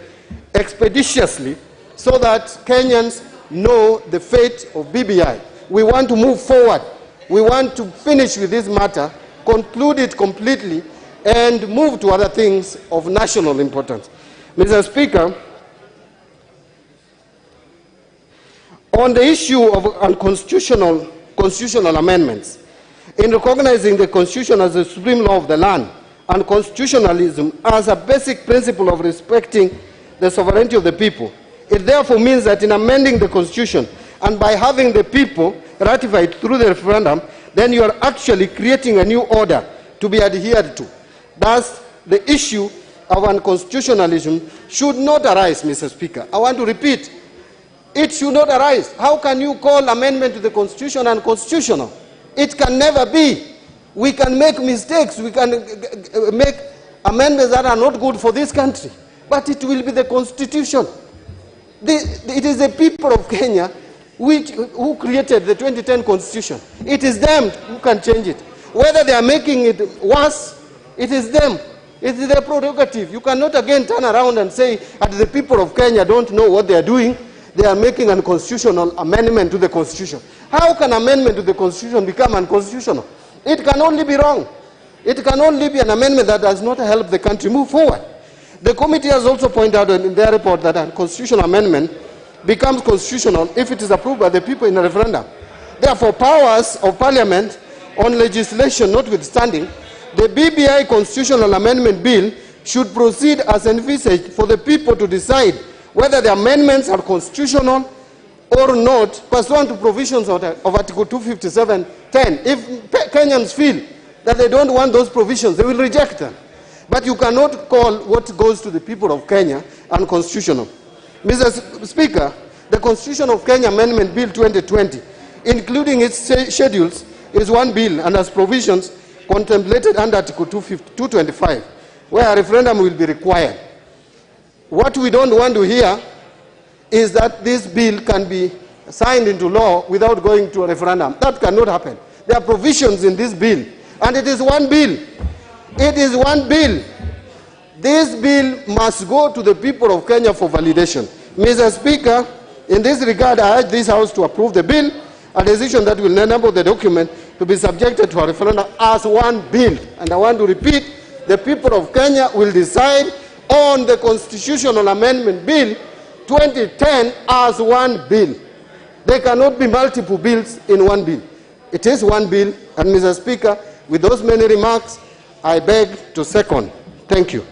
G: expeditiously so that Kenyans know the fate of BBI. We want to move forward. We want to finish with this matter, conclude it completely, and move to other things of national importance. Mr. Speaker, on the issue of constitutional amendments, in recognizing the Constitution as the supreme law of the land and constitutionalism as a basic principle of respecting the sovereignty of the people, it therefore means that in amending the Constitution and by having the people ratify it through the referendum, then you are actually creating a new order to be adhered to. Thus, the issue of unconstitutionalism should not arise, Mr. Speaker. I want to repeat, it should not arise. How can you call amendment to the Constitution unconstitutional? It can never be. We can make mistakes. We can make amendments that are not good for this country. But it will be the Constitution. It is the people of Kenya who created the 2010 Constitution. It is them who can change it. Whether they are making it worse, it is them. It is their prerogative. You cannot again turn around and say that the people of Kenya don't know what they are doing. They are making an unconstitutional amendment to the Constitution. How can amendment to the Constitution become unconstitutional? It can only be wrong. It can only be an amendment that does not help the country move forward. The committee has also pointed out in their report that a constitutional amendment becomes constitutional if it is approved by the people in a referendum. Therefore, powers of Parliament on legislation notwithstanding, the BBI Constitutional Amendment Bill should proceed as envisaged for the people to decide whether the amendments are constitutional or not, pursuant to provisions of Article 257(10). If Kenyans feel that they don't want those provisions, they will reject them. But you cannot call what goes to the people of Kenya unconstitutional. Mr. Speaker, the Constitution of Kenya Amendment Bill 2020, including its schedules, is one bill and has provisions contemplated under Article 225, where a referendum will be required. What we don't want to hear is that this bill can be signed into law without going to a referendum. That cannot happen. There are provisions in this bill, and it is one bill. It is one bill. This bill must go to the people of Kenya for validation. Mr. Speaker, in this regard, I urge this House to approve the bill, a decision that will enable the document to be subjected to a referendum as one bill. And I want to repeat, the people of Kenya will decide on the Constitutional Amendment Bill 2010 as one bill. There cannot be multiple bills in one bill. It is one bill, and Mr. Speaker, with those many remarks, I beg to second. Thank you.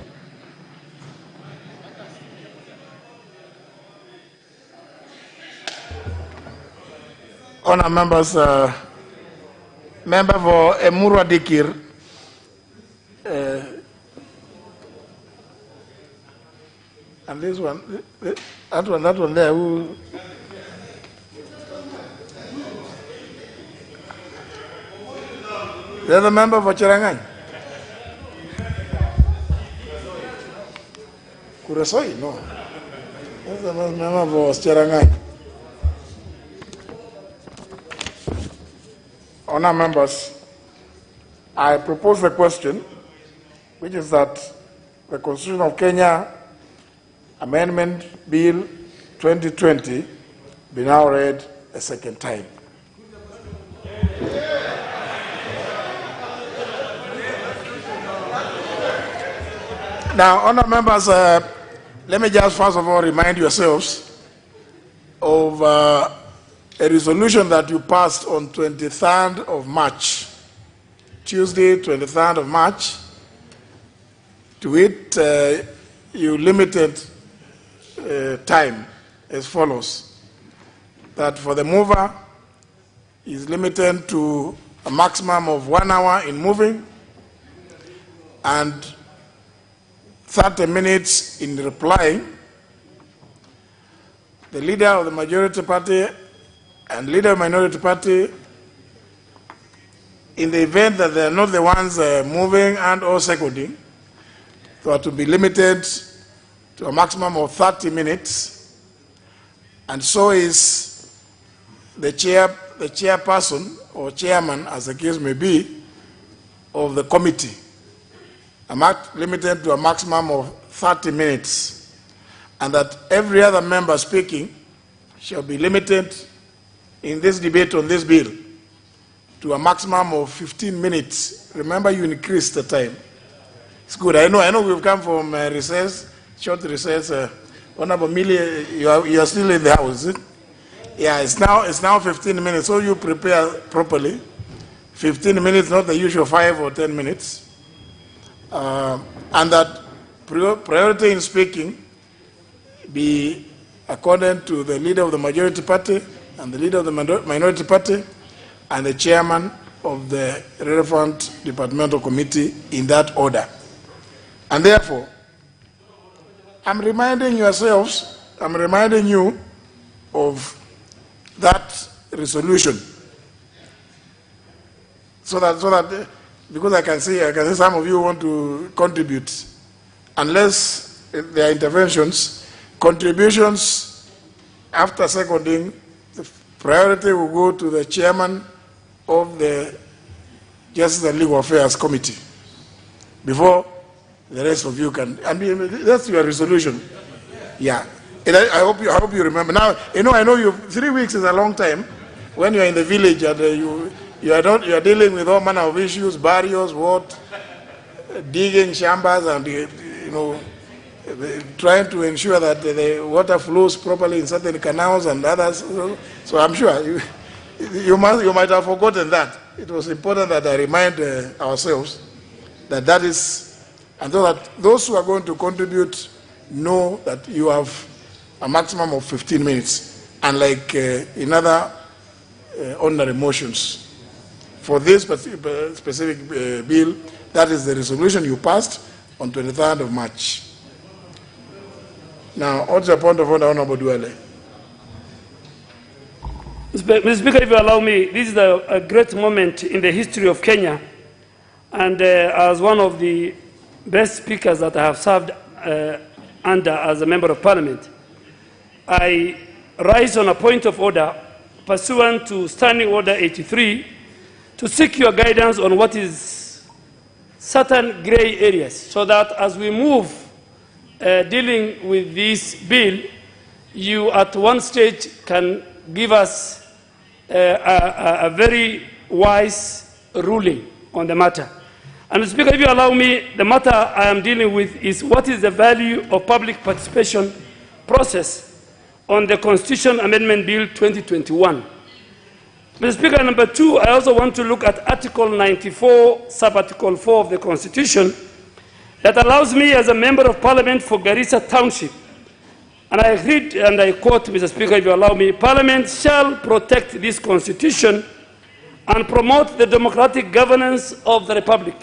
A: Honour members, member for Emurwa Dikir. And this one, that one there, who... The other member for Cherangany? Kurasoi? No. That's the member for Cherangany. Honour members, I propose the question, which is that the Constitution of Kenya Amendment Bill 2020 be now read a second time. Now, honour members, let me just first of all remind yourselves of a resolution that you passed on 23rd of March, Tuesday, 23rd of March. To it, you limited time as follows: that for the mover is limited to a maximum of 1 hour in moving and 30 minutes in replying. The leader of the majority party and leader of the minority party, in the event that they are not the ones moving and or seconding, so are to be limited to a maximum of 30 minutes, and so is the chairperson or chairman, as the case may be, of the committee, limited to a maximum of 30 minutes, and that every other member speaking shall be limited in this debate on this bill to a maximum of 15 minutes. Remember, you increased the time. It's good. I know we've come from recess, short recess. Honorable Millie, you are still in the house, is it? Yeah, it's now 15 minutes, so you prepare properly. 15 minutes, not the usual 5 or 10 minutes. And that priority in speaking be according to the leader of the majority party and the leader of the minority party and the chairman of the relevant departmental committee, in that order. And therefore, I'm reminding you of that resolution, so that because I can see some of you want to contribute. Unless there are interventions, contributions after seconding, the priority will go to the chairman of the Justice and Legal Affairs Committee before the rest of you can. I mean, that's your resolution. Yeah. And I hope you remember. Now, I know 3 weeks is a long time when you're in the village and you are dealing with all manner of issues, barriers, digging chambers, and trying to ensure that the water flows properly in certain canals and others. So I'm sure you might have forgotten that. It was important that I remind ourselves that is, and so that those who are going to contribute know that you have a maximum of 15 minutes, unlike in ordinary motions. For this specific bill, that is the resolution you passed on 23rd of March. Now, what's your point of order, Honorable Duale?
H: Mr. Speaker, if you allow me, this is a great moment in the history of Kenya, and as one of the best speakers that I have served under as a member of parliament, I rise on a point of order pursuant to Standing Order 83 to seek your guidance on what is certain gray areas, so that as we move dealing with this bill, you at one stage can give us a very wise ruling on the matter. And Mr. Speaker, if you allow me, the matter I am dealing with is what is the value of public participation process on the Constitution Amendment Bill 2021. Mr. Speaker, number 2, I also want to look at Article 94, Sub-Article 4 of the Constitution that allows me as a Member of Parliament for Garissa Township. And I read and I quote, Mr. Speaker, if you allow me, Parliament shall protect this Constitution and promote the democratic governance of the Republic.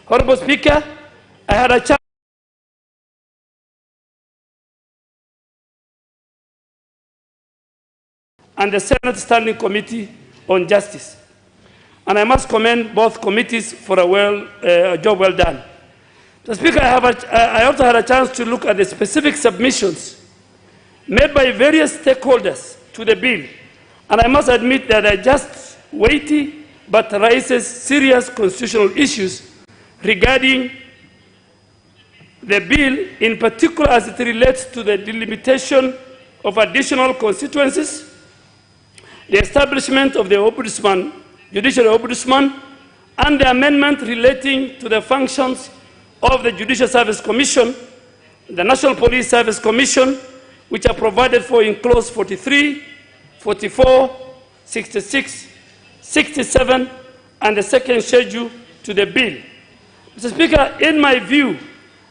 H: Honorable Speaker, I had a chance and the Senate Standing Committee on Justice. And I must commend both committees for a job well done. Mr. Speaker, I also had a chance to look at the specific submissions made by various stakeholders to the bill, and I must admit that they're just weighty but raises serious constitutional issues regarding the bill, in particular as it relates to the delimitation of additional constituencies, the establishment of the Ombudsman, Judicial Ombudsman, and the amendment relating to the functions of the Judicial Service Commission, the National Police Service Commission, which are provided for in Clause 43, 44, 66, 67, and the second schedule to the bill. Mr. Speaker, in my view,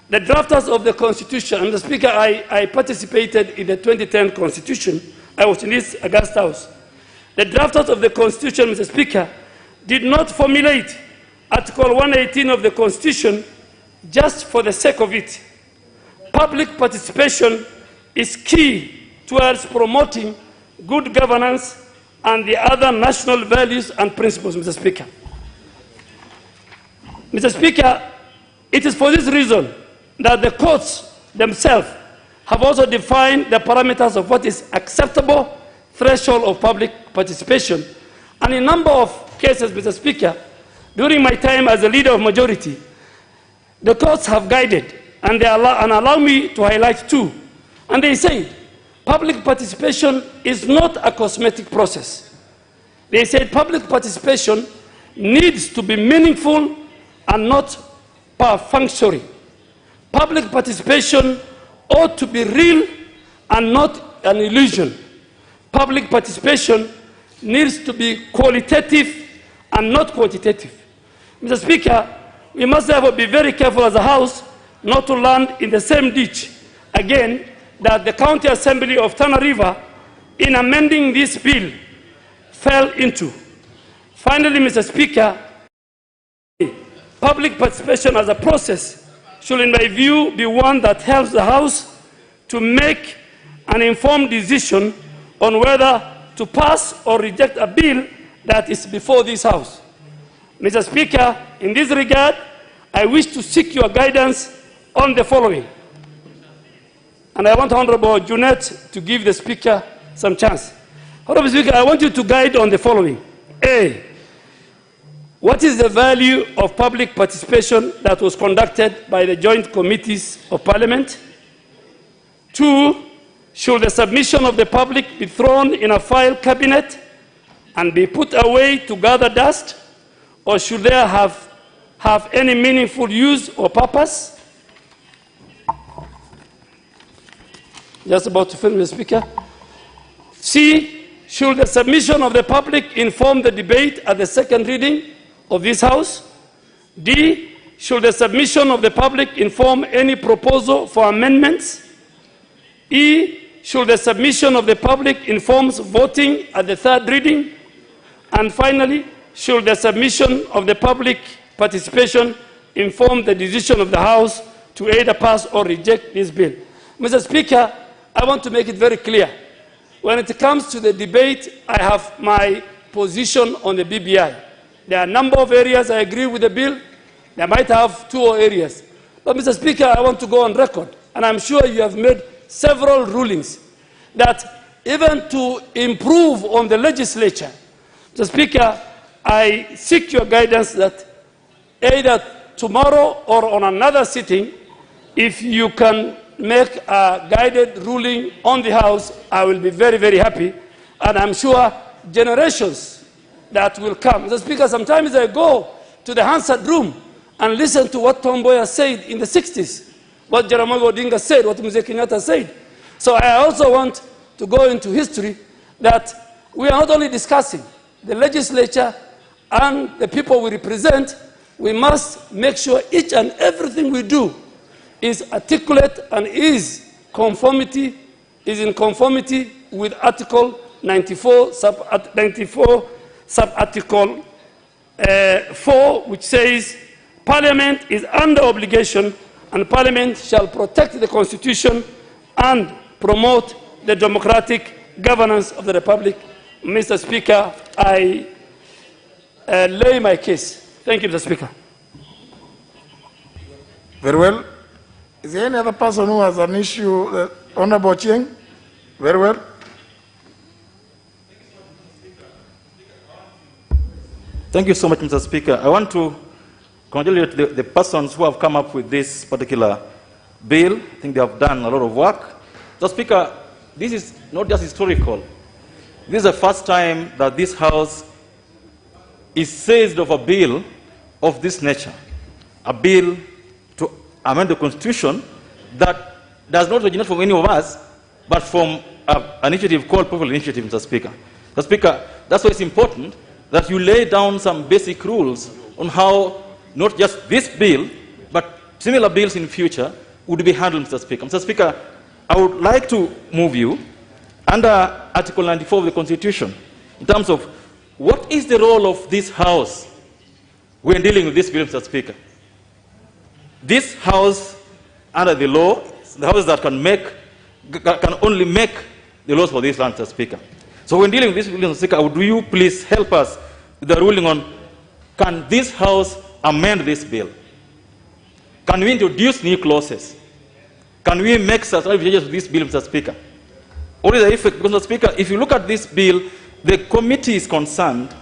H: the drafters of the Constitution, and Mr. Speaker, I participated in the 2010 Constitution. I was in this August House. The drafters of the Constitution, Mr. Speaker, did not formulate Article 118 of the Constitution just for the sake of it. Public participation is key towards promoting good governance and the other national values and principles, Mr. Speaker. Mr. Speaker, it is for this reason that the courts themselves have also defined the parameters of what is acceptable threshold of public participation. And in a number of cases, Mr. Speaker, during my time as a leader of majority, the courts have guided and allow me to highlight two. And they say public participation is not a cosmetic process. They said public participation needs to be meaningful and not perfunctory. Public participation ought to be real and not an illusion. Public participation needs to be qualitative and not quantitative. Mr. Speaker, we must therefore be very careful as a House not to land in the same ditch again that the County Assembly of Tana River, in amending this bill, fell into. Finally, Mr. Speaker, public participation as a process should, in my view, be one that helps the House to make an informed decision on whether to pass or reject a bill that is before this House. Mr. Speaker, in this regard, I wish to seek your guidance on the following. And I want Honorable Junet to give the Speaker some chance. Honorable Speaker, I want you to guide on the following. A, what is the value of public participation that was conducted by the joint committees of Parliament? 2, should the submission of the public be thrown in a file cabinet and be put away to gather dust, or should they have any meaningful use or purpose? Just about to finish, Mr. Speaker. C, should the submission of the public inform the debate at the second reading of this House? D, should the submission of the public inform any proposal for amendments? E, should the submission of the public inform voting at the third reading? And finally, should the submission of the public participation inform the decision of the House to either pass or reject this bill? Mr. Speaker, I want to make it very clear. When it comes to the debate, I have my position on the BBI. There are a number of areas I agree with the bill. They might have 2 areas. But, Mr. Speaker, I want to go on record, and I'm sure you have made several rulings that even to improve on the legislature, Mr. Speaker, I seek your guidance that either tomorrow or on another sitting, if you can make a guided ruling on the House, I will be very, very happy. And I'm sure generations that will come. Mr. Speaker, sometimes I go to the Hansard room and listen to what Tom Mboya said in the 60s, what Jaramogi Odinga said, what Mzee Kenyatta said. So I also want to go into history that we are not only discussing the legislature and the people we represent, we must make sure each and everything we do is articulate and is in conformity with Article 94, sub-article 4, which says, Parliament is under obligation and Parliament shall protect the Constitution and promote the democratic governance of the Republic. Mr. Speaker, I lay my case. Thank you, Mr. Speaker.
A: Very well. Is there any other person who has an issue? Honorable Chieng? Very well.
E: Thank you so much, Mr. Speaker. I want to congratulate the persons who have come up with this particular bill. I think they have done a lot of work. Mr. Speaker, this is not just historical. This is the first time that this House is seized of a bill of this nature, a bill to amend the Constitution that does not originate from any of us, but from an initiative called Popular Initiative, Mr. Speaker. Mr. Speaker, that's why it's important that you lay down some basic rules on how not just this bill, but similar bills in future would be handled, Mr. Speaker. Mr. Speaker, I would like to move you under Article 94 of the Constitution in terms of what is the role of this House when dealing with this bill, Mr. Speaker. This House, under the law, the House that can only make the laws for this land, Mr. Speaker. So when dealing with this bill, Mr. Speaker, would you please help us with the ruling on, can this House amend this bill? Can we introduce new clauses? Can we make substantive changes to this bill, Mr. Speaker? What is the effect? Because, Mr. Speaker, if you look at this bill, the committee is concerned,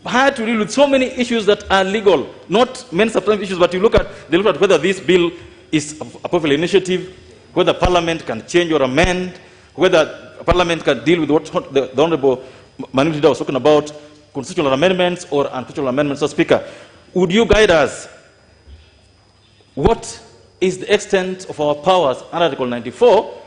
E: had to deal with so many issues that are legal, not many substantive issues, but they look at whether this bill is a popular initiative, whether Parliament can change or amend, whether Parliament can deal with what the Honourable Minority Leader was talking about, constitutional amendments or unconstitutional amendments. So, Speaker, would you guide us? What is the extent of our powers under Article 94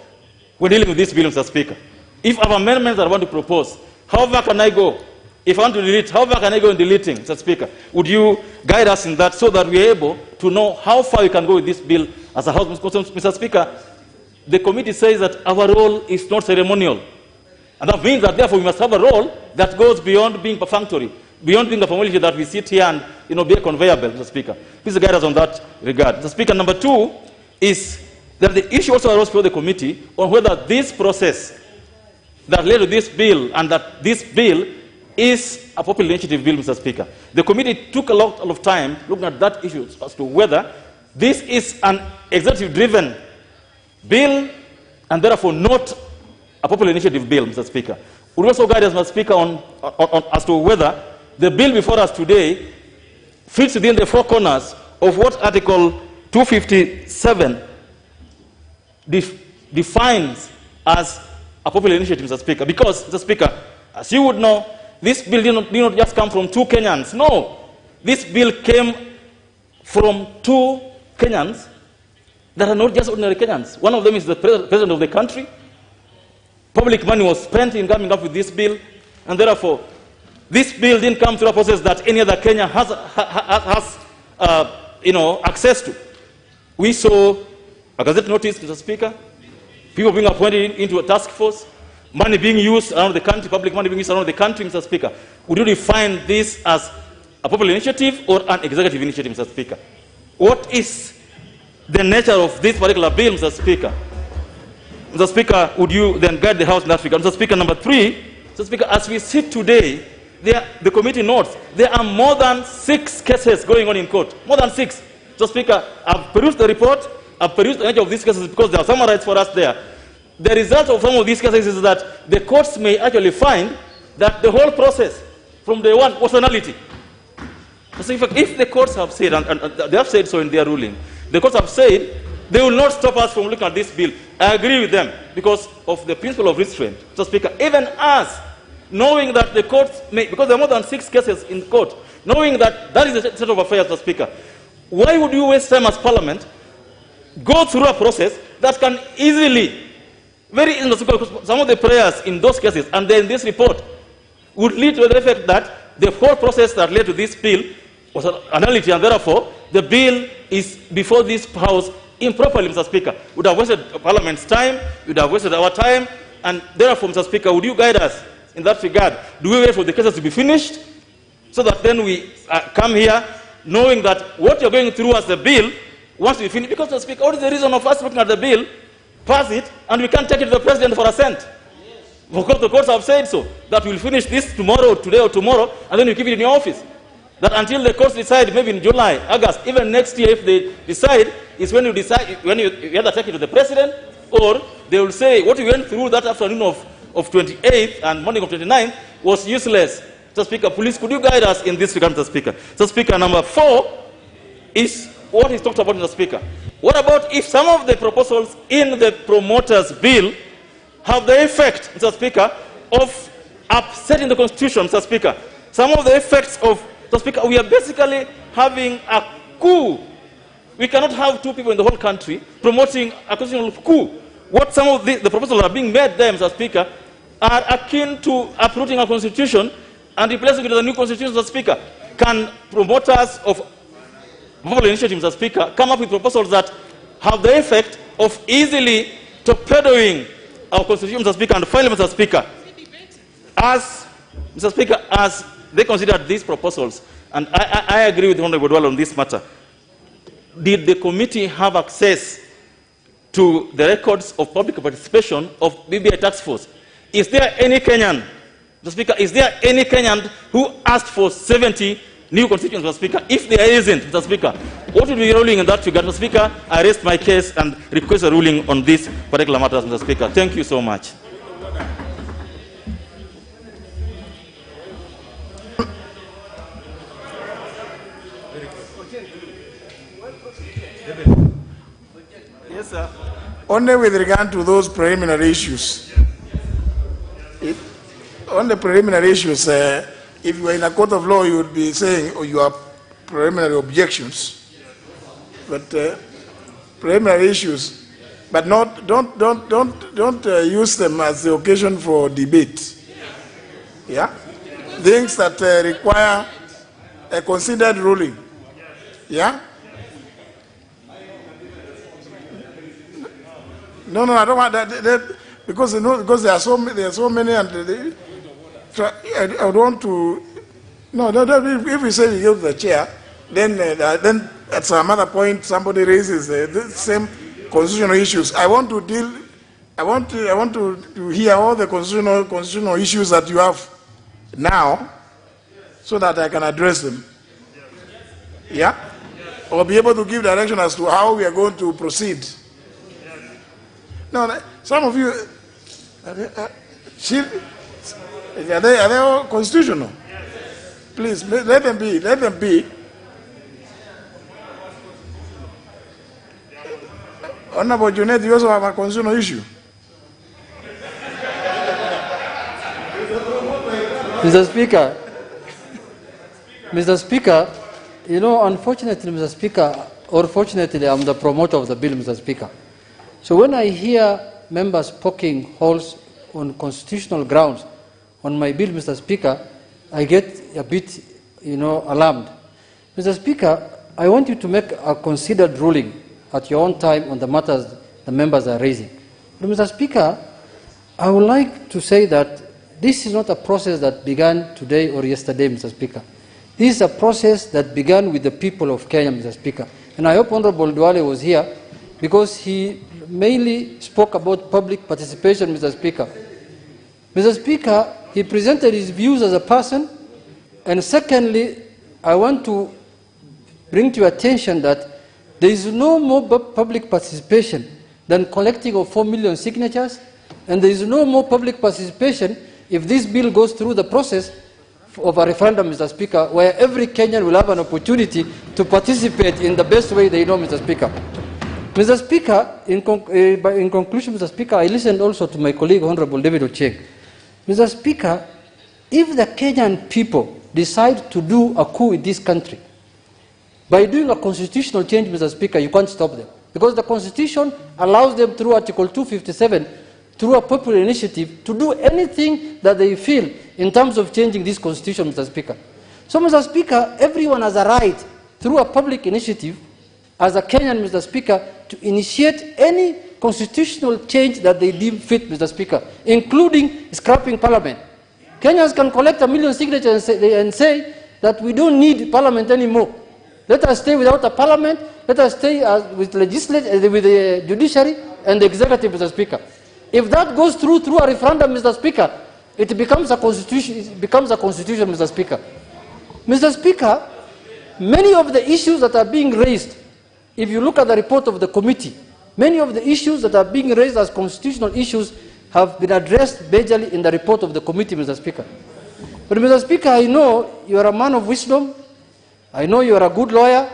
E: when dealing with this bill, Mr. Speaker? If I have amendments that I want to propose, how far can I go? If I want to delete, how far can I go in deleting, Mr. Speaker? Would you guide us in that so that we are able to know how far we can go with this bill as a House? Mr. Speaker, the committee says that our role is not ceremonial. And that means that, therefore, we must have a role that goes beyond being perfunctory, beyond being a formality that we sit here and, be a conveyor belt, Mr. Speaker. Please guide us on that regard. Mr. Speaker, number 2 is that the issue also arose before the committee on whether this process that led to this bill and that this bill is a popular initiative bill, Mr. Speaker. The committee took a lot of time looking at that issue as to whether this is an executive-driven bill and therefore not a popular initiative bill, Mr. Speaker. Would also guide us, Mr. Speaker, as to whether the bill before us today fits within the 4 corners of what Article 257 defines as a popular initiative, Mr. Speaker. Because, Mr. Speaker, as you would know, this bill did not just come from 2 Kenyans. No. This bill came from 2 Kenyans that are not just ordinary Kenyans. One of them is the president of the country. Public money was spent in coming up with this bill, and therefore, this bill didn't come through a process that any other Kenya has access to. We saw a gazette notice, Mr. Speaker, people being appointed into a task force, money being used around the country, public money being used around the country, Mr. Speaker. Would you define this as a popular initiative or an executive initiative, Mr. Speaker? What is the nature of this particular bill, Mr. Speaker? Mr. Speaker, would you then guide the House in that regard? Mr. Speaker, number 3, Mr. Speaker, as we sit today, the committee notes there are more than 6 cases going on in court. More than 6. Mr. Speaker, I've perused the report, I've perused the nature of these cases because they are summarized for us there. The result of some of these cases is that the courts may actually find that the whole process from day one was a nullity. So if the courts have said, and they have said so in their ruling, the courts have said they will not stop us from looking at this bill. I agree with them because of the principle of restraint. Mr. Speaker, even us, knowing that the courts may, because there are more than 6 cases in court, knowing that that is the state of affairs, Mr. Speaker, why would you waste time as Parliament, go through a process that can easily, very easily, because some of the prayers in those cases and then this report would lead to the effect that the whole process that led to this bill was a nullity, and therefore the bill is before this House improperly, Mr. Speaker. Would have wasted Parliament's time, would have wasted our time, and therefore, Mr. Speaker, would you guide us in that regard? Do we wait for the cases to be finished so that then we come here knowing that what you're going through as a bill, once we finish, because Mr. Speaker, what is the reason of us looking at the bill, pass it, and we can't take it to the President for assent? Because the courts have said so, that we'll finish this tomorrow, today or tomorrow, and then you keep it in your office. That until the courts decide, maybe in July, August, even next year, if they decide, is when you decide, when you either take it to the President, or they will say, what we went through that afternoon of 28th and morning of 29th was useless. Mr. Speaker, please, could you guide us in this regard, Mr. Speaker? Mr. Speaker, number 4 is what is talked about, Mr. Speaker. What about if some of the proposals in the promoters' bill have the effect, Mr. Speaker, of upsetting the Constitution, Mr. Speaker? Some of the effects of, Mr. Speaker, we are basically having a coup. We cannot have 2 people in the whole country promoting a constitutional coup. What some of the proposals that are being made there, Mr. Speaker, are akin to uprooting a constitution and replacing it with a new constitution, Mr. Speaker. Can promoters of moral initiative, Mr. Speaker, come up with proposals that have the effect of easily torpedoing our constitution, Mr. Speaker, and finally, Mr. Speaker, as Mr. Speaker, as they considered these proposals, and I agree with Honorable Dwell on this matter, did the committee have access to the records of public participation of BBI task force? Is there any Kenyan, Mr. Speaker, is there any Kenyan who asked for 70 new constituents, Mr. Speaker? If there isn't, Mr. Speaker, what will be ruling in that regard, Mr. Speaker? I rest my case and request a ruling on this particular matter, Mr. Speaker. Thank you so much. Yes, sir.
A: Only with regard to those preliminary issues. On the preliminary issues, if you were in a court of law, you would be saying, oh, you have preliminary objections. But preliminary issues, but don't use them as the occasion for debate. Yeah, things that require a considered ruling. Yeah. No, I don't want that because because there are so many, and I don't want to. No, if we say we give the chair, then at some other point somebody raises the same constitutional issues. I want to deal. I want to hear all the constitutional issues that you have now, so that I can address them. Yeah, or be able to give direction as to how we are going to proceed. No, some of you, are they all constitutional? Please, let them be. Let them be. Honorable Junaid, you also have a constitutional issue.
I: Mr. Speaker, you know, unfortunately, Mr. Speaker, or fortunately, I'm the promoter of the bill, Mr. Speaker. So when I hear members poking holes on constitutional grounds on my bill, Mr. Speaker, I get a bit, alarmed. Mr. Speaker, I want you to make a considered ruling at your own time on the matters the members are raising. But Mr. Speaker, I would like to say that this is not a process that began today or yesterday, Mr. Speaker. This is a process that began with the people of Kenya, Mr. Speaker. And I hope Honorable Duale was here because he mainly spoke about public participation, Mr. Speaker. Mr. Speaker, he presented his views as a person, and secondly, I want to bring to your attention that there is no more public participation than collecting of 4 million signatures, and there is no more public participation if this bill goes through the process of a referendum, Mr. Speaker, where every Kenyan will have an opportunity to participate in the best way they know, Mr. Speaker. Mr. Speaker, in conclusion, Mr. Speaker, I listened also to my colleague, Honorable David Ocheng. Mr. Speaker, if the Kenyan people decide to do a coup in this country, by doing a constitutional change, Mr. Speaker, you can't stop them. Because the Constitution allows them through Article 257, through a popular initiative, to do anything that they feel in terms of changing this Constitution, Mr. Speaker. So, Mr. Speaker, everyone has a right, through a public initiative, as a Kenyan, Mr. Speaker, to initiate any constitutional change that they deem fit, Mr. Speaker, including scrapping Parliament. Kenyans can collect 1 million signatures and say that we don't need parliament anymore. Let us stay without a parliament. Let us stay with the judiciary and the executive, Mr. Speaker. If that goes through a referendum, Mr. Speaker, it becomes a constitution. Mr. Speaker. Mr. Speaker, many of the issues that are being raised, if you look at the report of the committee, many of the issues that are being raised as constitutional issues have been addressed majorly in the report of the committee, Mr. Speaker. But, Mr. Speaker, I know you are a man of wisdom. I know you are a good lawyer,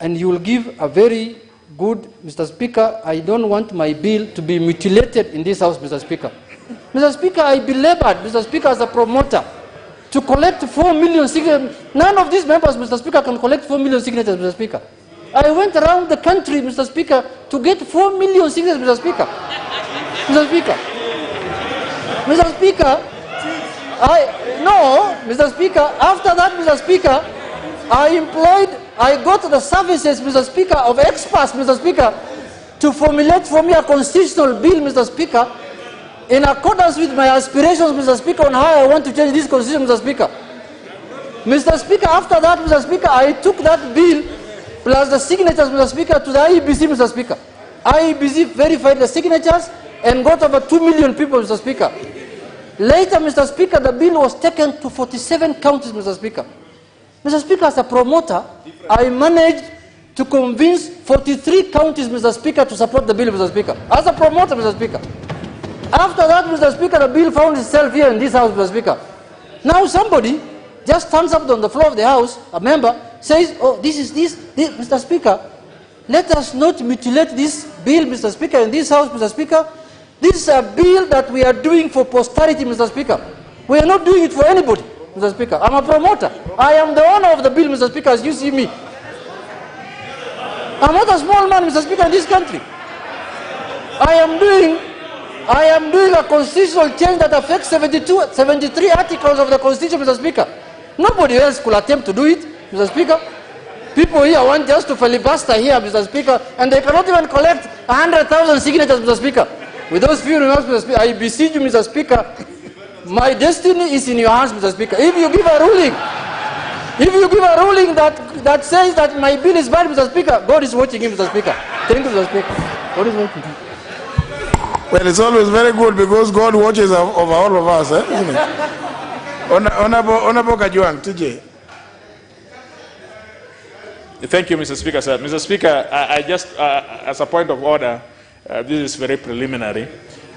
I: and you will give a very good, Mr. Speaker, I don't want my bill to be mutilated in this House, Mr. Speaker. Mr. Speaker, I belabored, Mr. Speaker, as a promoter, to collect 4 million signatures. None of these members, Mr. Speaker, can collect 4 million signatures, Mr. Speaker. I went around the country, Mr. Speaker, to get 4 million signatures, Mr. Speaker. Mr. Speaker. Mr. Speaker, Mr. Speaker, after that, Mr. Speaker, I got the services, Mr. Speaker, of experts, Mr. Speaker, to formulate for me a constitutional bill, Mr. Speaker, in accordance with my aspirations, Mr. Speaker, on how I want to change this constitution, Mr. Speaker. Mr. Speaker, after that, Mr. Speaker, I took that bill plus the signatures, Mr. Speaker, to the IEBC, Mr. Speaker. IEBC verified the signatures and got over 2 million people, Mr. Speaker. Later, Mr. Speaker, the bill was taken to 47 counties, Mr. Speaker. Mr. Speaker, as a promoter, I managed to convince 43 counties, Mr. Speaker, to support the bill, Mr. Speaker. As a promoter, Mr. Speaker. After that, Mr. Speaker, the bill found itself here in this House, Mr. Speaker. Now somebody just stands up on the floor of the House, a member, says, oh, this, Mr. Speaker, let us not mutilate this bill, Mr. Speaker, in this House, Mr. Speaker. This is a bill that we are doing for posterity, Mr. Speaker. We are not doing it for anybody, Mr. Speaker. I'm a promoter. I am the owner of the bill, Mr. Speaker, as you see me. I'm not a small man, Mr. Speaker, in this country. I am doing a constitutional change that affects 73 articles of the Constitution, Mr. Speaker. Nobody else could attempt to do it, Mr. Speaker. People here want just to filibuster here, Mr. Speaker, and they cannot even collect 100,000 signatures, Mr. Speaker. With those few remarks, Mr. Speaker, I beseech you, Mr. Speaker, my destiny is in your hands, Mr. Speaker. If you give a ruling, that says that my bill is bad, Mr. Speaker, God is watching you, Mr. Speaker. Thank you, Mr. Speaker. God is watching you.
A: Well, it's always very good because God watches over all of us, isn't it? Honorable Kajuang, TJ.
J: Thank you, Mr. Speaker, sir. Mr. Speaker, I just, as a point of order, this is very preliminary.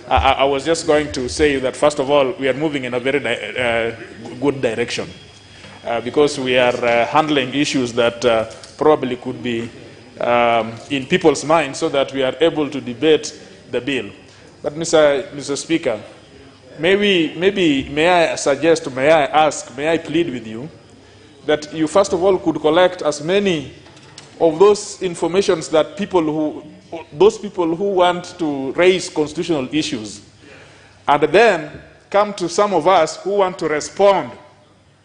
J: I was just going to say that, first of all, we are moving in a very good direction because we are handling issues that probably could be in people's minds so that we are able to debate the bill. But, Mr. Speaker, may I suggest, may I ask, may I plead with you that you, first of all, could collect as many of those informations that those people who want to raise constitutional issues, and then come to some of us who want to respond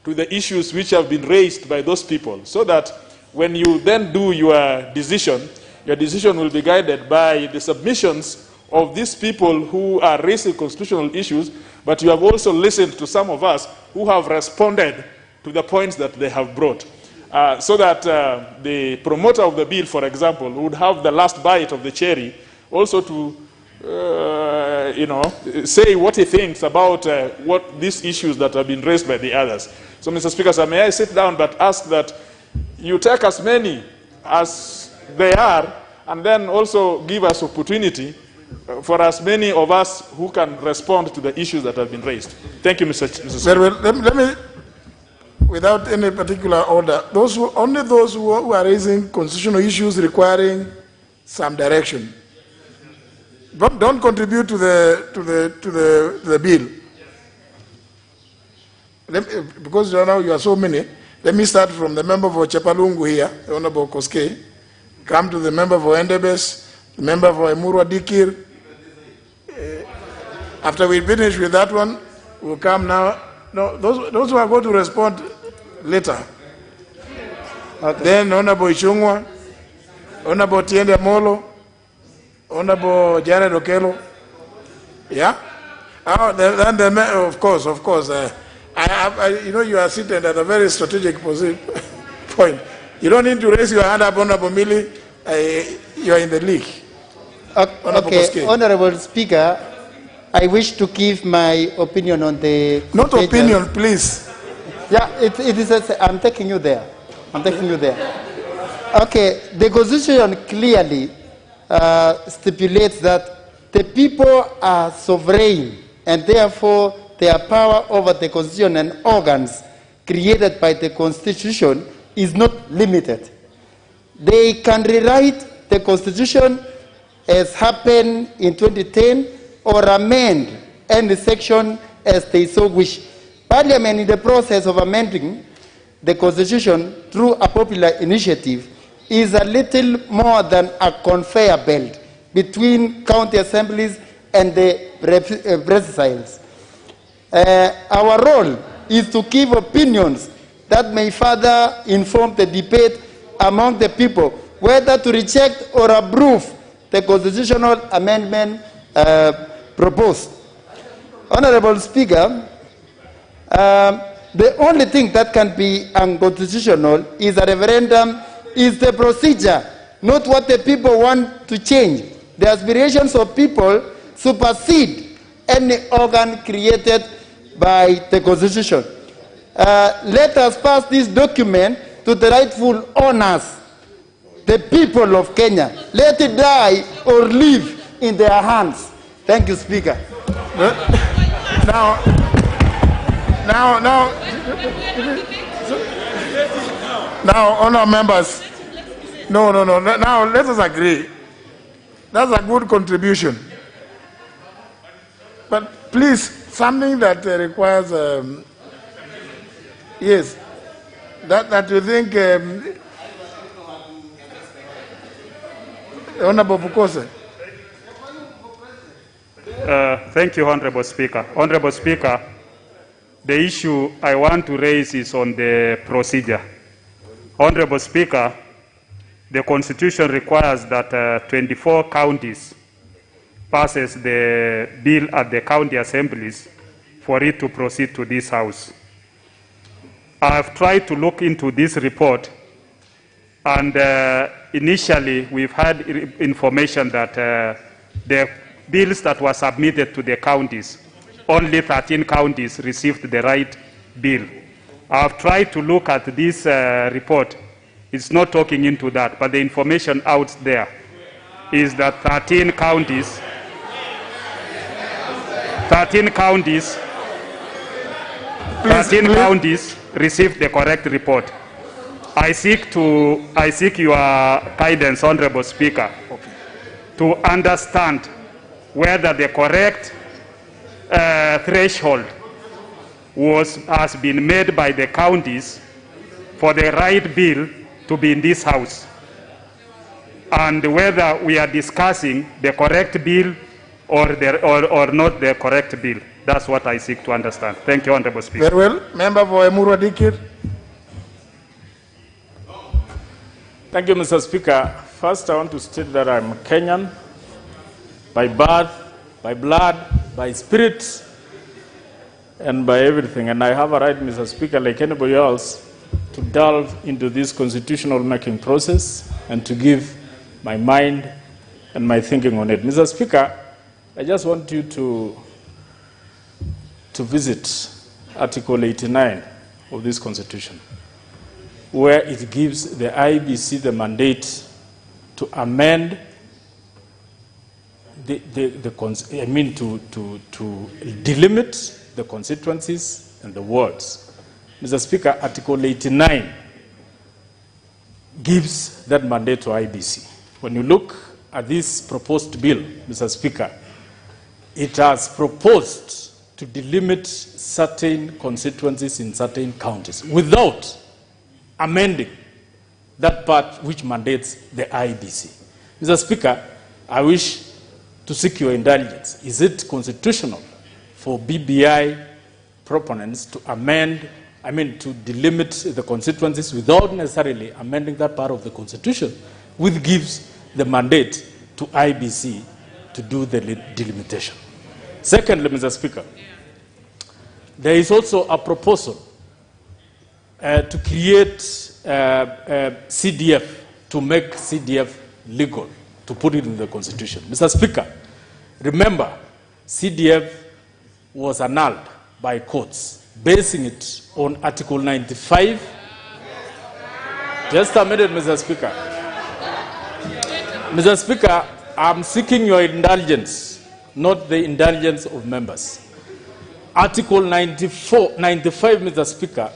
J: to the issues which have been raised by those people, so that when you then do your decision will be guided by the submissions of these people who are raising constitutional issues, but you have also listened to some of us who have responded to the points that they have brought. So that the promoter of the bill, for example, would have the last bite of the cherry, also to, say what he thinks about what these issues that have been raised by the others. So, Mr. Speaker, sir, may I sit down but ask that you take as many as they are, and then also give us opportunity for as many of us who can respond to the issues that have been raised. Thank you, Mr. Speaker.
A: Well, let me, without any particular order, only those who are raising constitutional issues requiring some direction. Don't contribute to the bill. Because now you are so many, let me start from the member for Chepalungu here, the Honorable Koske, come to the member for Endebes, the member for Emurwa Dikir. After we finish with that one, we'll come now. No, those who are going to respond later. Okay. Then Honorable Ichungwa, Honorable Tiende Molo, Honorable Jared Okelo. Yeah? Of course. You know, you are seated at a very strategic point. You don't need to raise your hand up, Honorable Millie. You are in the league.
K: Okay, Honorable Speaker, I wish to give my opinion on the...
A: Not opinion, please.
K: Yeah, it is. I'm taking you there. Okay, the Constitution clearly stipulates that the people are sovereign and therefore their power over the Constitution and organs created by the Constitution is not limited. They can rewrite the Constitution as happened in 2010 or amend any section as they so wish. Parliament, in the process of amending the Constitution through a popular initiative, is a little more than a conveyor belt between county assemblies and the presidencies. Our role is to give opinions that may further inform the debate among the people whether to reject or approve the constitutional amendment proposed. Honorable Speaker, the only thing that can be unconstitutional is a referendum, is the procedure, not what the people want to change. The aspirations of people supersede any organ created by the Constitution. Let us pass this document to the rightful owners, the people of Kenya. Let it die or live in their hands. Thank you, Speaker.
A: Now, honour members, no. Now, let us agree. That's a good contribution. But please, something that requires, yes, that you think, Honourable Bukose.
L: Thank you, Honourable Speaker. Honourable Speaker, the issue I want to raise is on the procedure. Honourable Speaker, the Constitution requires that 24 counties passes the bill at the county assemblies for it to proceed to this House. I have tried to look into this report, and initially we've had information that the bills that were submitted to the counties, only 13 counties received the right bill. I have tried to look at this report. It's not talking into that, but the information out there is that 13 counties received the correct report. I seek your guidance, Honourable Speaker, to understand whether the correct threshold has been made by the counties for the right bill to be in this House, and whether we are discussing the correct bill or not the correct bill. That's what I seek to understand. Thank you, Honourable Speaker.
A: Very well. Member for Emurua Dikir.
J: Thank you, Mr. Speaker. First, I want to state that I'm Kenyan by birth, by blood, by spirit, and by everything. And I have a right, Mr. Speaker, like anybody else, to delve into this constitutional making process and to give my mind and my thinking on it. Mr. Speaker, I just want you to visit Article 89 of this Constitution, where it gives the IBC the mandate to amend to delimit the constituencies and the wards. Mr. Speaker, Article 89 gives that mandate to IBC. When you look at this proposed bill, Mr. Speaker, it has proposed to delimit certain constituencies in certain counties without amending that part which mandates the IBC. Mr. Speaker, I wish to seek your indulgence. Is it constitutional for BBI proponents to to delimit the constituencies without necessarily amending that part of the Constitution, which gives the mandate to IBC to do the delimitation?
C: Secondly, Mr. Speaker, there is also a proposal to create CDF, to make CDF legal, to put it in the Constitution. Mr. Speaker, remember, CDF was annulled by courts, basing it on Article 95. Just a minute, Mr. Speaker. Mr. Speaker, I'm seeking your indulgence, not the indulgence of members. Article 95, Mr. Speaker,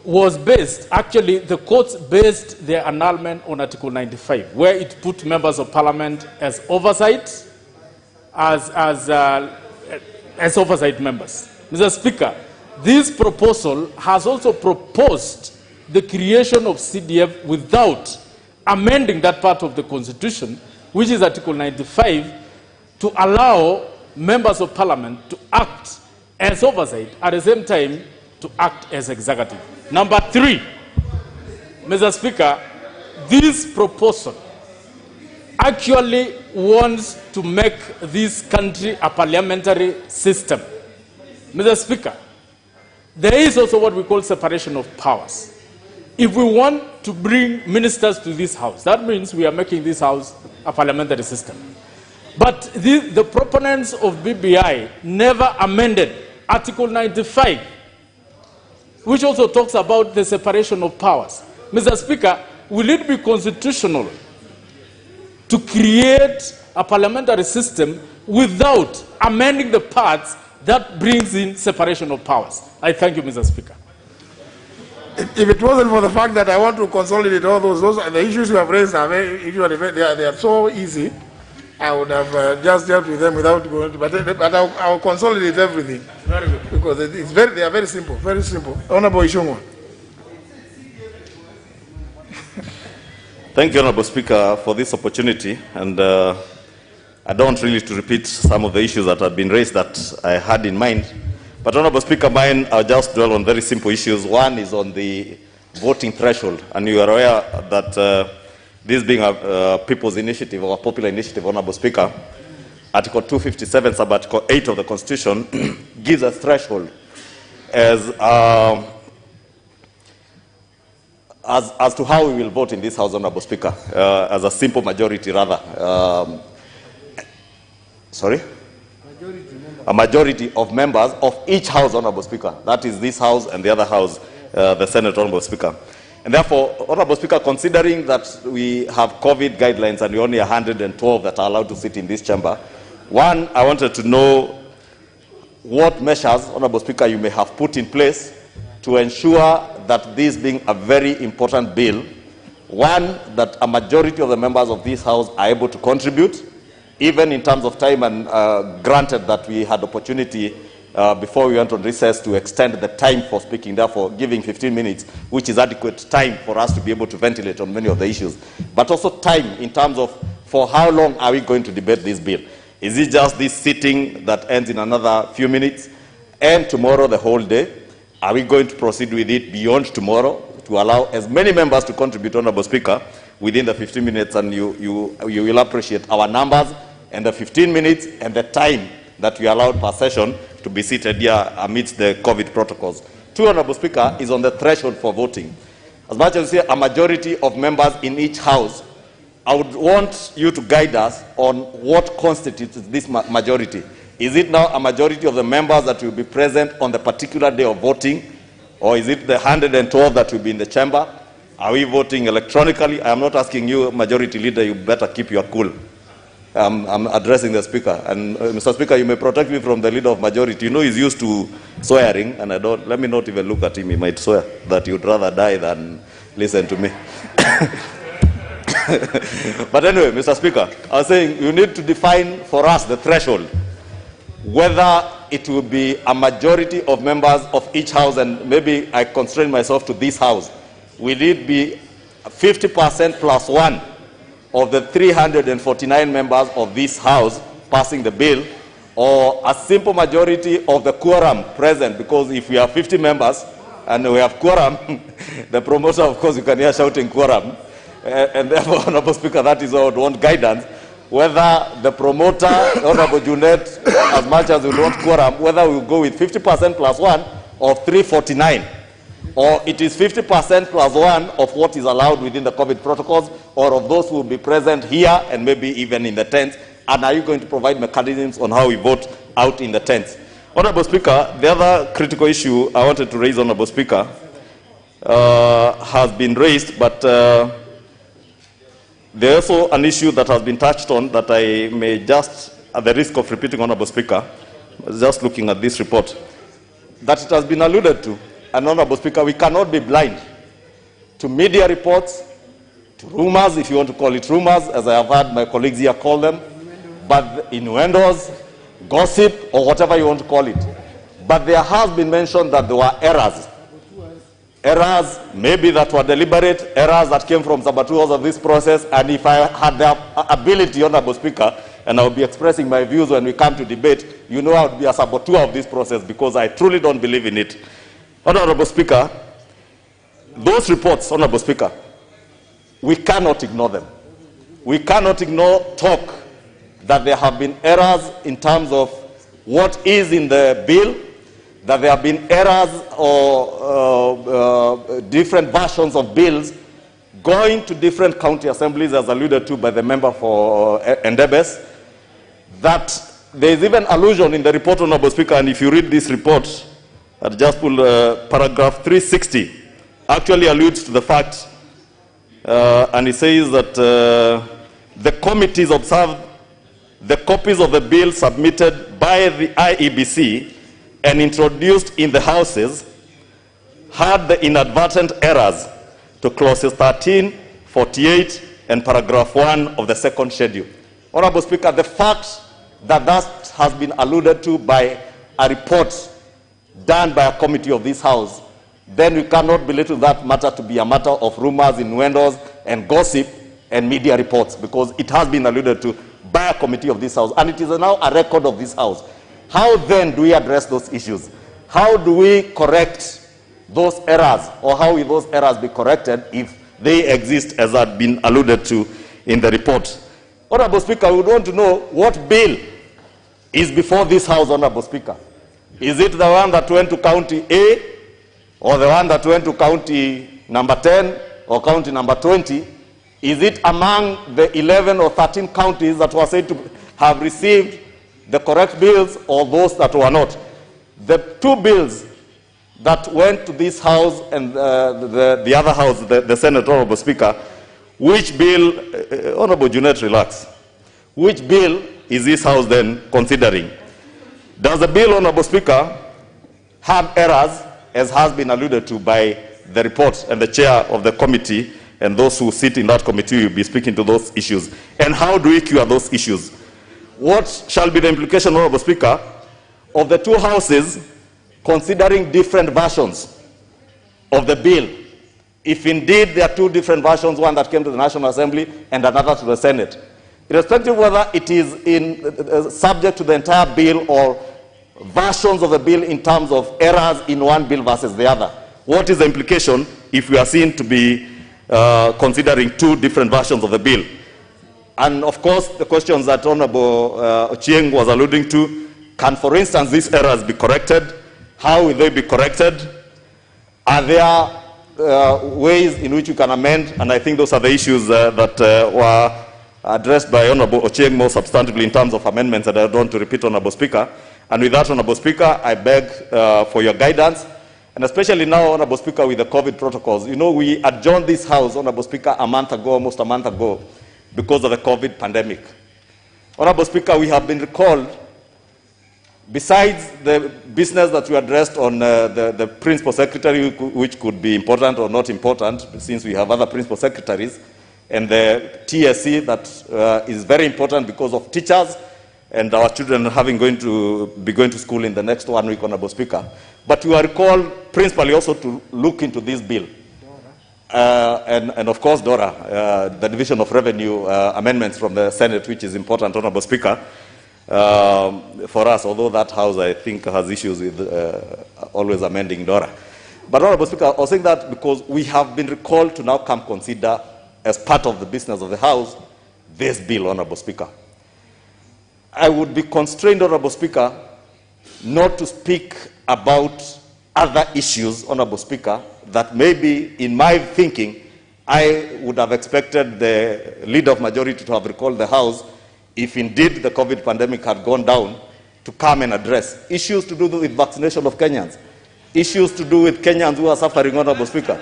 C: was based, actually the courts based their annulment on Article 95, where it put members of parliament as oversight, as oversight members. Mr. Speaker, this proposal has also proposed the creation of CDF without amending that part of the Constitution, which is Article 95, to allow members of parliament to act as oversight, at the same time to act as executive. Number 3, Mr. Speaker, this proposal actually wants to make this country a parliamentary system. Mr. Speaker, there is also what we call separation of powers. If we want to bring ministers to this house, that means we are making this house a parliamentary system. But the proponents of BBI never amended Article 95, which also talks about the separation of powers. Mr. Speaker, will it be constitutional to create a parliamentary system without amending the parts that brings in separation of powers? I thank you, Mr. Speaker.
A: If it wasn't for the fact that I want to consolidate all those are the issues you have raised are they are so easy, I would have just dealt with them without going to, but I'll consolidate everything.
C: Very good.
A: Because they are very simple, very simple. Honorable Ishungwa.
M: Thank you, Honorable Speaker, for this opportunity. And I don't really to repeat some of the issues that have been raised that I had in mind. But Honorable Speaker, mine, I'll just dwell on very simple issues. One is on the voting threshold. And you are aware that this being a people's initiative or a popular initiative, Honorable Speaker, Article 257, sub-Article 8 of the Constitution gives a threshold as to how we will vote in this House, Honorable Speaker, as a simple majority rather. A majority of members of each House, Honorable Speaker. That is this House and the other House, the Senate, Honorable Speaker. And therefore, Honorable Speaker, considering that we have COVID guidelines and we only 112 that are allowed to sit in this chamber, one, I wanted to know what measures, Honorable Speaker, you may have put in place to ensure that this being a very important bill, one, that a majority of the members of this House are able to contribute, even in terms of time, and granted that we had opportunity before we went on recess to extend the time for speaking, therefore giving 15 minutes, which is adequate time for us to be able to ventilate on many of the issues. But also time in terms of for how long are we going to debate this bill? Is it just this sitting that ends in another few minutes and tomorrow the whole day? Are we going to proceed with it beyond tomorrow to allow as many members to contribute, Honorable Speaker, within the 15 minutes? And you will appreciate our numbers and the 15 minutes and the time that we allowed per session to be seated here amidst the COVID protocols. Two, Honorable Speaker, is on the threshold for voting. As much as you say a majority of members in each House, I would want you to guide us on what constitutes this majority. Is it now a majority of the members that will be present on the particular day of voting? Or is it the 112 that will be in the chamber? Are we voting electronically? I am not asking you, Majority Leader, you better keep your cool. I'm addressing the Speaker. And Mr. Speaker, you may protect me from the Leader of Majority. You know he's used to swearing, and let me not even look at him. He might swear that you'd rather die than listen to me. But anyway, Mr. Speaker, I was saying you need to define for us the threshold, whether it will be a majority of members of each House, and maybe I constrain myself to this House. Will it be 50% plus one of the 349 members of this House passing the bill, or a simple majority of the quorum present? Because if we have 50 members and we have quorum, the promoter, of course, you can hear shouting quorum. And therefore, Honorable Speaker, that is why I would want guidance. whether the promoter, Honorable Junet, as much as we don't quorum, whether we go with 50% plus 1 or 349, or it is 50% plus 1 of what is allowed within the COVID protocols, or of those who will be present here and maybe even in the tents, and are you going to provide mechanisms on how we vote out in the tents? Honorable Speaker, the other critical issue I wanted to raise, Honorable Speaker, has been raised, but there's also an issue that has been touched on that I may just, at the risk of repeating, Honorable Speaker, just looking at this report, that it has been alluded to. And Honorable Speaker, we cannot be blind to media reports, to rumors, if you want to call it rumors, as I have heard my colleagues here call them, but innuendos, gossip, or whatever you want to call it. But there has been mentioned that there were errors. Errors, maybe that were deliberate, errors that came from saboteurs of this process, and if I had the ability, Honorable Speaker, and I will be expressing my views when we come to debate, you know I would be a saboteur of this process because I truly don't believe in it. Honorable Speaker, those reports, Honorable Speaker, we cannot ignore them. We cannot ignore talk that there have been errors in terms of what is in the bill, that there have been errors or different versions of bills going to different county assemblies, as alluded to by the member for Endebes, that there is even allusion in the report, Honorable Speaker, and if you read this report, I'll just pull paragraph 360, actually alludes to the fact, and it says that the committees observed the copies of the bill submitted by the IEBC and introduced in the houses had the inadvertent errors to clauses 13, 48, and paragraph 1 of the second schedule. Honorable Speaker, the fact that that has been alluded to by a report done by a committee of this House, then we cannot belittle that matter to be a matter of rumors, innuendos, and gossip and media reports, because it has been alluded to by a committee of this House, and it is now a record of this House. How then do we address those issues? How do we correct those errors, or how will those errors be corrected if they exist as had been alluded to in the report? Honorable Speaker, we want to know what bill is before this House, Honorable Speaker. Is it the one that went to county A, or the one that went to county number 10, or county number 20? Is it among the 11 or 13 counties that were said to have received the correct bills, or those that were not? The two bills that went to this House and the other House, the Senate, Honorable Speaker, which bill, Honorable Junet, relax, which bill is this House then considering? Does the bill, Honorable Speaker, have errors, as has been alluded to by the report and the chair of the committee, and those who sit in that committee will be speaking to those issues? And how do we cure those issues? What shall be the implication, Honorable Speaker, of the two houses considering different versions of the bill, if indeed there are two different versions, one that came to the National Assembly and another to the Senate, irrespective of whether it is subject to the entire bill or versions of the bill in terms of errors in one bill versus the other? What is the implication if we are seen to be considering two different versions of the bill? And of course, the questions that Honorable Ochieng was alluding to, can, for instance, these errors be corrected? How will they be corrected? Are there ways in which you can amend? And I think those are the issues that were addressed by Honorable Ochieng more substantively in terms of amendments that I don't want to repeat, Honorable Speaker. And with that, Honorable Speaker, I beg for your guidance, and especially now, Honorable Speaker, with the COVID protocols. You know, we adjourned this House, Honorable Speaker, a month ago, almost a month ago, because of the COVID pandemic. Honorable Speaker, we have been recalled, besides the business that we addressed on the Principal Secretary, which could be important or not important, since we have other Principal Secretaries, and the TSC that is very important because of teachers and our children having be going to school in the next 1 week, Honorable Speaker. But we are recalled principally also to look into this bill. And of course, DORA, the Division of Revenue amendments from the Senate, which is important, Honorable Speaker, for us, although that House, I think, has issues with always amending DORA. But Honorable Speaker, I was saying that because we have been recalled to now come consider, as part of the business of the House, this bill, Honorable Speaker. I would be constrained, Honorable Speaker, not to speak about other issues, Honorable Speaker, that maybe in my thinking, I would have expected the Leader of Majority to have recalled the House if indeed the COVID pandemic had gone down, to come and address issues to do with vaccination of Kenyans, issues to do with Kenyans who are suffering, Honorable Speaker.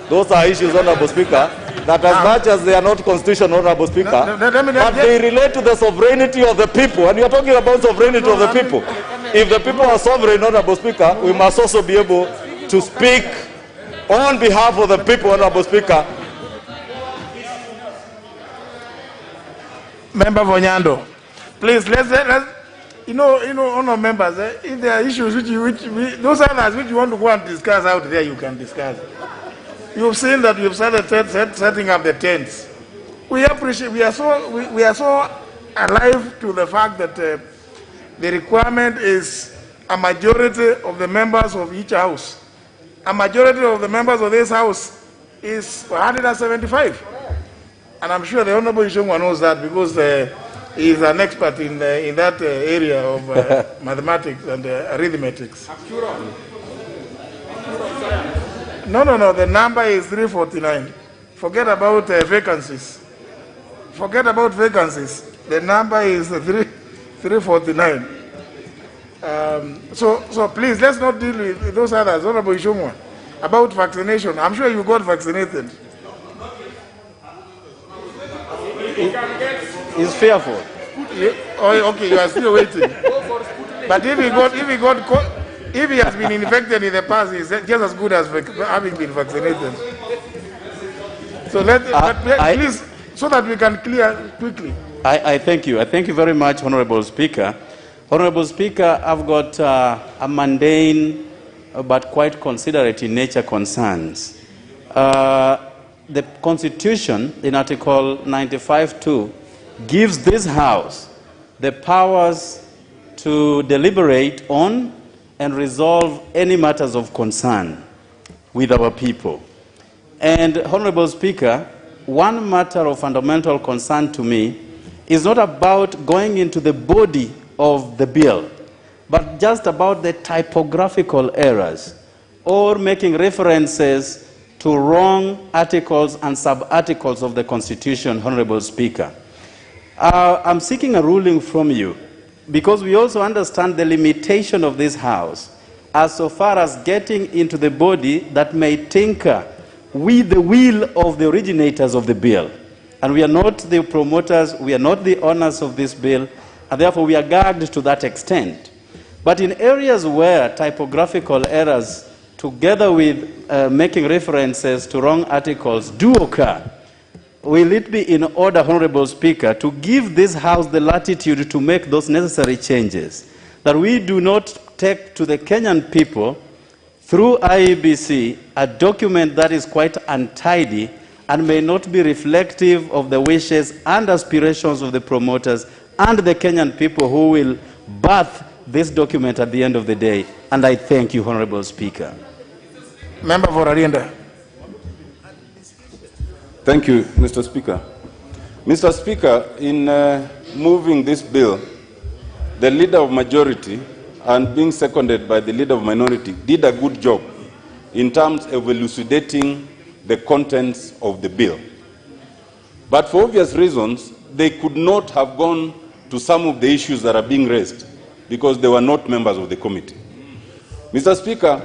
M: Those are issues, Honorable Speaker, that as much as they are not constitutional, Honorable Speaker, but they relate to the sovereignty of the people. And you are talking about sovereignty of the people. If the people are sovereign, Honorable Speaker, we must also be able to speak on behalf of the people, Honorable Speaker.
A: Member Vonyando, please, let's honour members, if there are issues those others which you want to go and discuss out there, you can discuss. You've seen that we've started setting up the tents. We appreciate, we are so alive to the fact that the requirement is a majority of the members of each house. A majority of the members of this house is 175. And I'm sure the Honorable Ishongwa knows that, because he is an expert in that area of mathematics and arithmetics. No, the number is 349. Forget about vacancies. Forget about vacancies. The number is 349. So please, let's not deal with those others. Honorable Ishongwa, about vaccination. I'm sure you got vaccinated.
N: It's fearful.
A: Okay, you are still waiting. But if he has been infected in the past, he's just as good as having been vaccinated. So please, so that we can clear quickly.
N: I thank you. I thank you very much, Honorable Speaker. Honorable Speaker, I've got a mundane but quite considerate in nature concerns. The Constitution in Article 95(2) gives this House the powers to deliberate on and resolve any matters of concern with our people. And, Honorable Speaker, one matter of fundamental concern to me is not about going into the body of the bill, but just about the typographical errors or making references to wrong articles and sub-articles of the Constitution, Honorable Speaker. I'm seeking a ruling from you, because we also understand the limitation of this House as so far as getting into the body that may tinker with the will of the originators of the bill. And we are not the promoters, we are not the owners of this bill, and therefore we are gagged to that extent. But in areas where typographical errors, together with making references to wrong articles, do occur, will it be in order, Honorable Speaker, to give this House the latitude to make those necessary changes, that we do not take to the Kenyan people, through IEBC, a document that is quite untidy and may not be reflective of the wishes and aspirations of the promoters and the Kenyan people who will birth this document at the end of the day. And I thank you, Honorable Speaker.
A: Member for Arienda.
O: Thank you, Mr. Speaker. Mr. Speaker, in moving this bill, the Leader of Majority and being seconded by the Leader of Minority did a good job in terms of elucidating the contents of the bill. But for obvious reasons, they could not have gone to some of the issues that are being raised because they were not members of the committee. Mr. Speaker,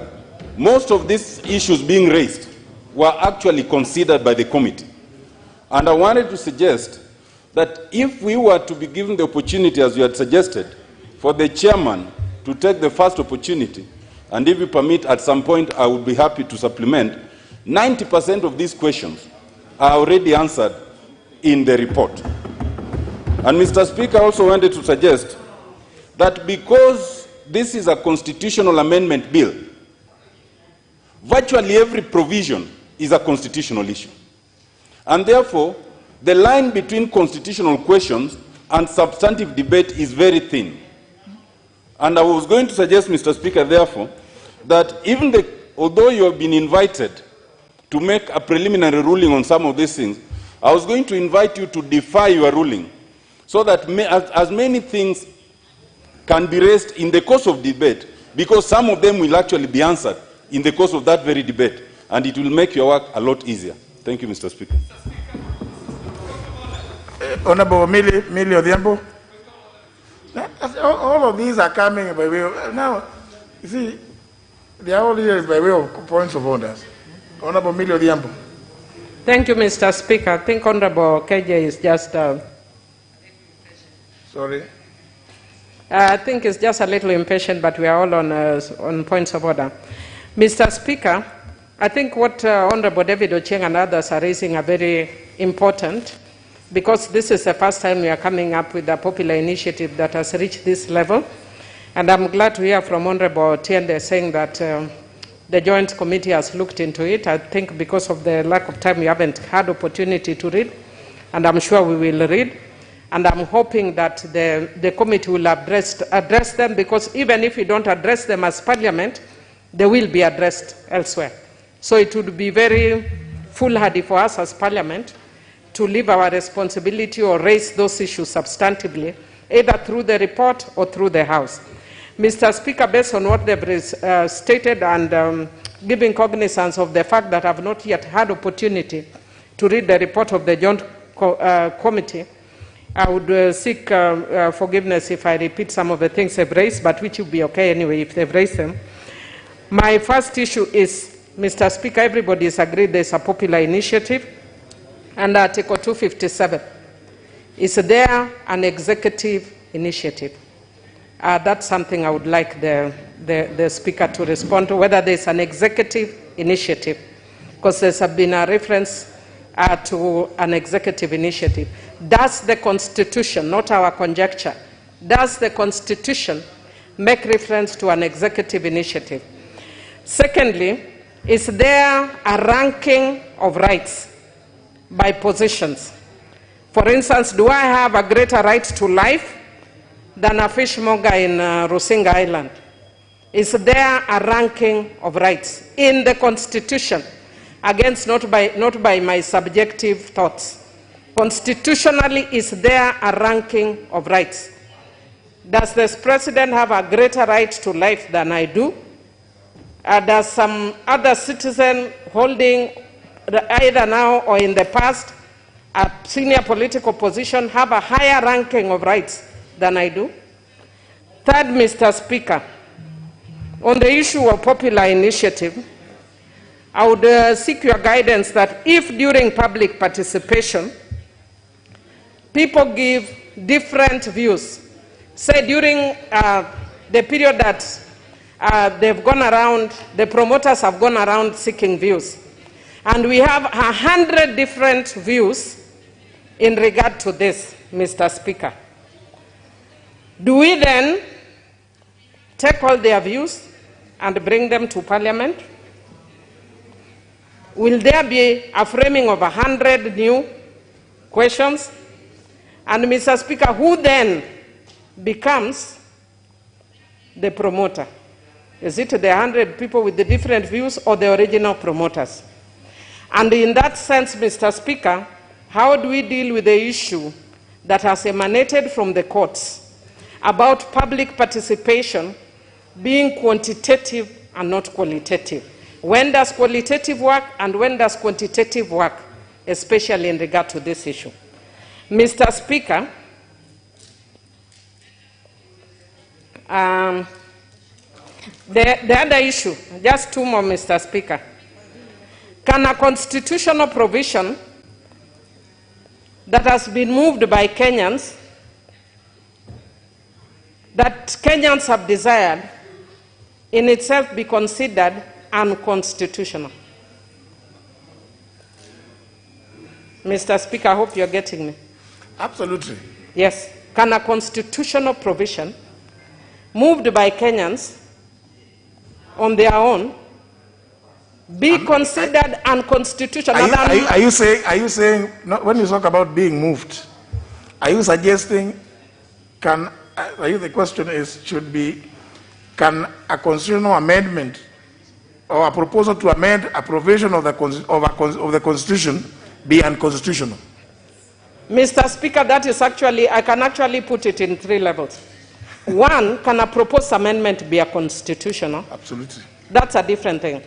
O: most of these issues being raised were actually considered by the committee. And I wanted to suggest that if we were to be given the opportunity, as you had suggested, for the chairman to take the first opportunity, and if you permit, at some point I would be happy to supplement, 90% of these questions are already answered in the report. And Mr. Speaker, I also wanted to suggest that because this is a constitutional amendment bill, virtually every provision is a constitutional issue. And therefore, the line between constitutional questions and substantive debate is very thin. And I was going to suggest, Mr. Speaker, therefore, that even although you have been invited to make a preliminary ruling on some of these things, I was going to invite you to defer your ruling so that as many things can be raised in the course of debate, because some of them will actually be answered in the course of that very debate, and it will make your work a lot easier. Thank you, Mr. Speaker.
A: Honorable Millie Odhiambo. All of these are coming by way of, now, you see, they are all here by way of points of orders. Honorable Millie Odhiambo.
P: Thank you, Mr. Speaker. I think Honorable KJ is just...
A: Sorry?
P: I think it's just a little impatient, but we are all on points of order. Mr. Speaker, I think what Honorable David Ochieng and others are raising are very important, because this is the first time we are coming up with a popular initiative that has reached this level. And I'm glad to hear from Honorable Tiende saying that the Joint Committee has looked into it. I think because of the lack of time, we haven't had opportunity to read, and I'm sure we will read. And I'm hoping that the committee will address them, because even if we don't address them as Parliament, they will be addressed elsewhere. So it would be very foolhardy for us as Parliament to leave our responsibility or raise those issues substantively, either through the report or through the House. Mr. Speaker, based on what they've stated and giving cognizance of the fact that I've not yet had opportunity to read the report of the Joint Committee, I would seek forgiveness if I repeat some of the things they've raised, but which will be okay anyway if they've raised them. My first issue is, Mr. Speaker, everybody has agreed there's a popular initiative, and Article 257. Is there an executive initiative? That's something I would like the Speaker to respond to, whether there's an executive initiative, because there's been a reference to an executive initiative. Does the Constitution, not our conjecture, does the Constitution make reference to an executive initiative? Secondly, is there a ranking of rights by positions? For instance, do I have a greater right to life than a fishmonger in Rusinga Island? Is there a ranking of rights in the Constitution? Against not by my subjective thoughts. Constitutionally, is there a ranking of rights? Does the President have a greater right to life than I do? Does some other citizen holding, either now or in the past, a senior political position have a higher ranking of rights than I do? Third, Mr. Speaker, on the issue of popular initiative, I would seek your guidance that if during public participation, people give different views, say during the period that they've gone around, the promoters have gone around seeking views, and we have 100 different views in regard to this, Mr. Speaker. Do we then take all their views and bring them to Parliament? Will there be a framing of 100 new questions? And Mr. Speaker, who then becomes the promoter? Is it the 100 people with the different views or the original promoters? And in that sense, Mr. Speaker, how do we deal with the issue that has emanated from the courts about public participation being quantitative and not qualitative? When does qualitative work and when does quantitative work, especially in regard to this issue? Mr. Speaker, the other issue, just two more, Mr. Speaker. Can a constitutional provision that has been moved by Kenyans, that Kenyans have desired, in itself be considered unconstitutional? Mr. Speaker, I hope you're getting me.
A: Absolutely.
P: Yes. Can a constitutional provision moved by Kenyans on their own be considered unconstitutional?
A: Are you saying, when you talk about being moved, are you suggesting, the question is, can a constitutional amendment or a proposal to amend a provision of the Constitution be unconstitutional?
P: Mr. Speaker, that is actually, I can actually put it in 3 levels. One, can a proposed amendment be a constitutional?
A: Absolutely.
P: That's a different thing.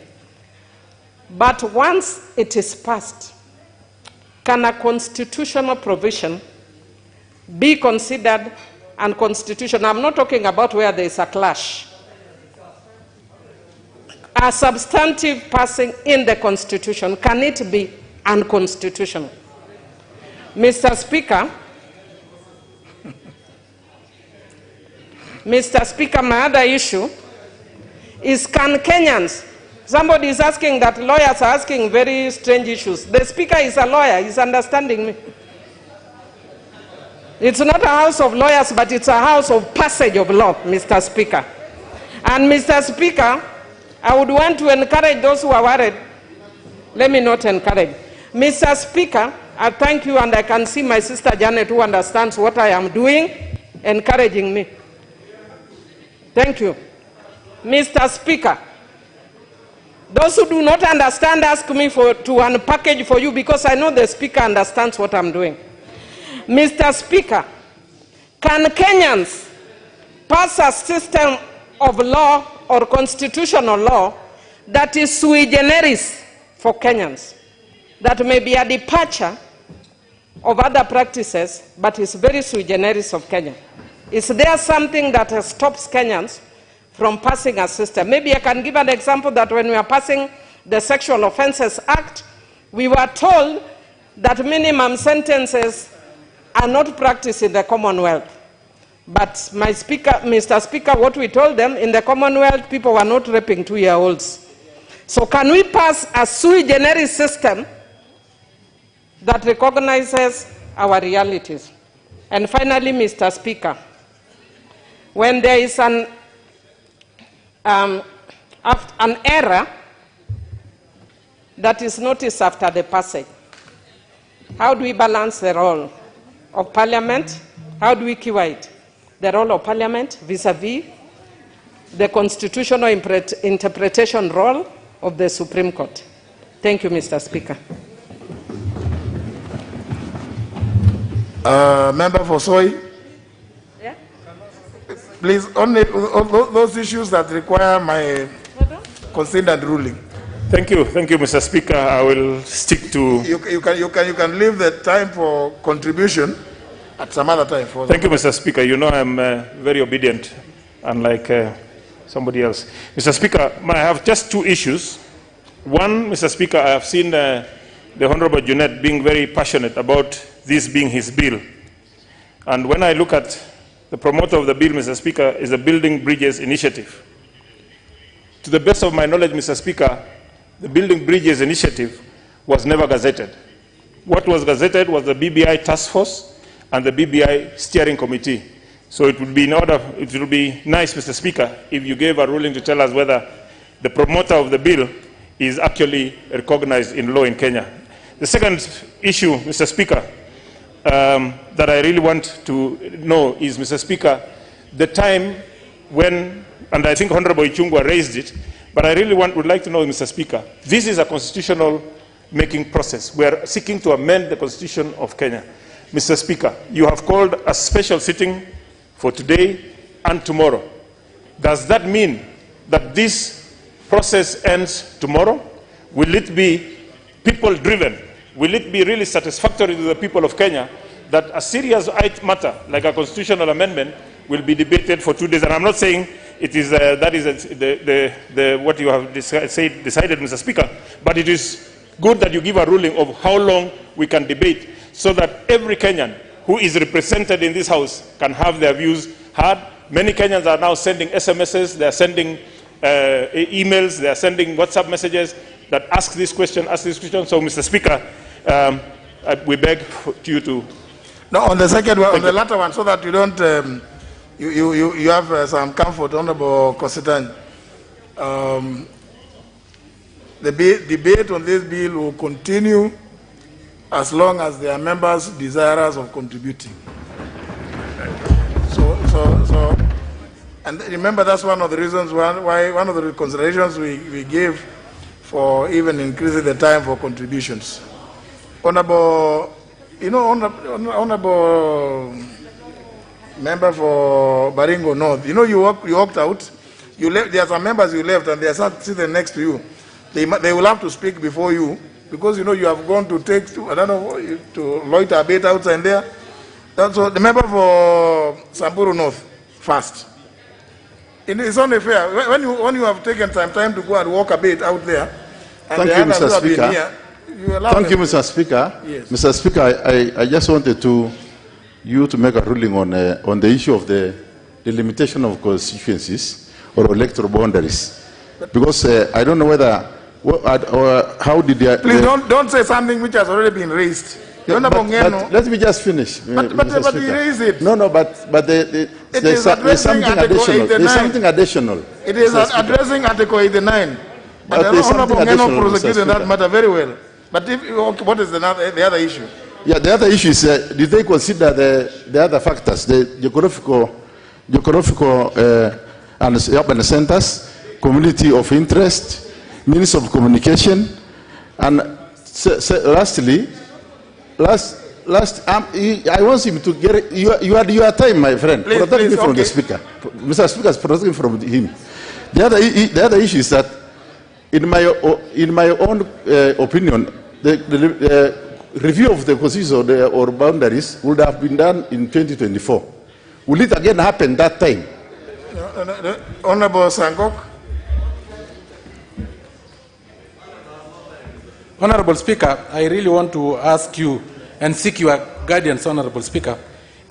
P: But once it is passed, can a constitutional provision be considered unconstitutional? I'm not talking about where there is a clash. A substantive passing in the Constitution, can it be unconstitutional? Mr. Speaker, my other issue is, can Kenyans, somebody is asking that lawyers are asking very strange issues. The Speaker is a lawyer, he's understanding me. It's not a house of lawyers, but it's a house of passage of law, Mr. Speaker. And Mr. Speaker, I would want to encourage those who are worried. Let me not encourage. Mr. Speaker, I thank you, and I can see my sister Janet, who understands what I am doing, encouraging me. Thank you. Mr. Speaker, those who do not understand, ask me to unpackage for you, because I know the Speaker understands what I'm doing. Mr. Speaker, can Kenyans pass a system of law or constitutional law that is sui generis for Kenyans, that may be a departure of other practices, but is very sui generis of Kenya? Is there something that stops Kenyans from passing a system? Maybe I can give an example that when we are passing the Sexual Offences Act, we were told that minimum sentences are not practiced in the Commonwealth. But Mr. Speaker, what we told them, in the Commonwealth, people were not raping 2-year-olds. So can we pass a sui generis system that recognizes our realities? And finally, Mr. Speaker, when there is an error that is noticed after the passage, how do we balance the role of Parliament? How do we cure it? The role of Parliament vis-a-vis the constitutional interpretation role of the Supreme Court. Thank you, Mr. Speaker.
A: Member for Soy.
P: Yeah?
A: Please, only those issues that require my considered ruling.
J: Thank you, Mr. Speaker. I will stick to.
A: You can leave the time for contribution at some other time.
J: Thank you, Mr. Speaker. You know I'm very obedient, unlike somebody else. Mr. Speaker, I have just 2 issues. One, Mr. Speaker, I have seen the Honorable Junet being very passionate about this being his bill. And when I look at the promoter of the bill, Mr. Speaker, is the Building Bridges Initiative. To the best of my knowledge, Mr. Speaker, the Building Bridges Initiative was never gazetted. What was gazetted was the BBI task force and the BBI steering committee. So it would be nice, Mr. Speaker, if you gave a ruling to tell us whether the promoter of the bill is actually recognized in law in Kenya. The second issue, Mr. Speaker, that I really want to know is, Mr. Speaker, the time when, and I think Honorable Ichungwa raised it, but I really would like to know, Mr. Speaker, this is a constitutional making process. We are seeking to amend the Constitution of Kenya. Mr. Speaker, you have called a special sitting for today and tomorrow. Does that mean that this process ends tomorrow? Will it be people-driven? Will it be really satisfactory to the people of Kenya that a serious matter like a constitutional amendment will be debated for 2 days? And I'm not saying it is that is what you have decided, Mr. Speaker, but it is good that you give a ruling of how long we can debate, so that every Kenyan who is represented in this House can have their views heard. Many Kenyans are now sending SMSs, they are sending emails, they are sending WhatsApp messages that ask this question, ask this question. So, Mr. Speaker, we beg you to...
A: No, on the second one, on the latter one, so that you don't, you have some comfort, Honorable Kositan. The debate on this bill will continue as long as there are members desirous of contributing. And remember, that's one of the reasons why one of the considerations we gave for even increasing the time for contributions. Honorable You know, Honorable Member for Baringo North, you know, you walked out. You left. There are some members you left, and they are sitting next to you. They will have to speak before you, because you know you have gone to take, I don't know, to loiter a bit outside there. So the member for Samburu North first. It's only fair when you have taken some time to go and walk a bit out there. And
Q: Thank you, Mr. Speaker.
A: Here,
Q: Thank you, Mr. Speaker.
A: Yes.
Q: Mr. Speaker, I just wanted you to make a ruling on the issue of the limitation of constituencies or electoral boundaries, because I don't know whether how did they...
A: Please don't say something which has already been raised.
Q: But let me just finish.
A: But he raised it.
Q: No, but there's something additional. There's something additional.
A: It is addressing Article 89. And the Honorable Ngeno prosecuted that matter very well. But what is the other issue?
Q: Yeah, the other issue is, did they consider the other factors, the geographical and urban centers, community of interest, means of communication, and lastly, I want him to get you had your time, my friend. Protect me from the speaker. Mr. Speaker is protecting from him. The other issue is that, in my own opinion, the review of the constitution or boundaries would have been done in 2024. Will it again happen that time?
A: Honorable Sangok.
B: Honorable Speaker, I really want to ask you and seek your guidance, Honorable Speaker,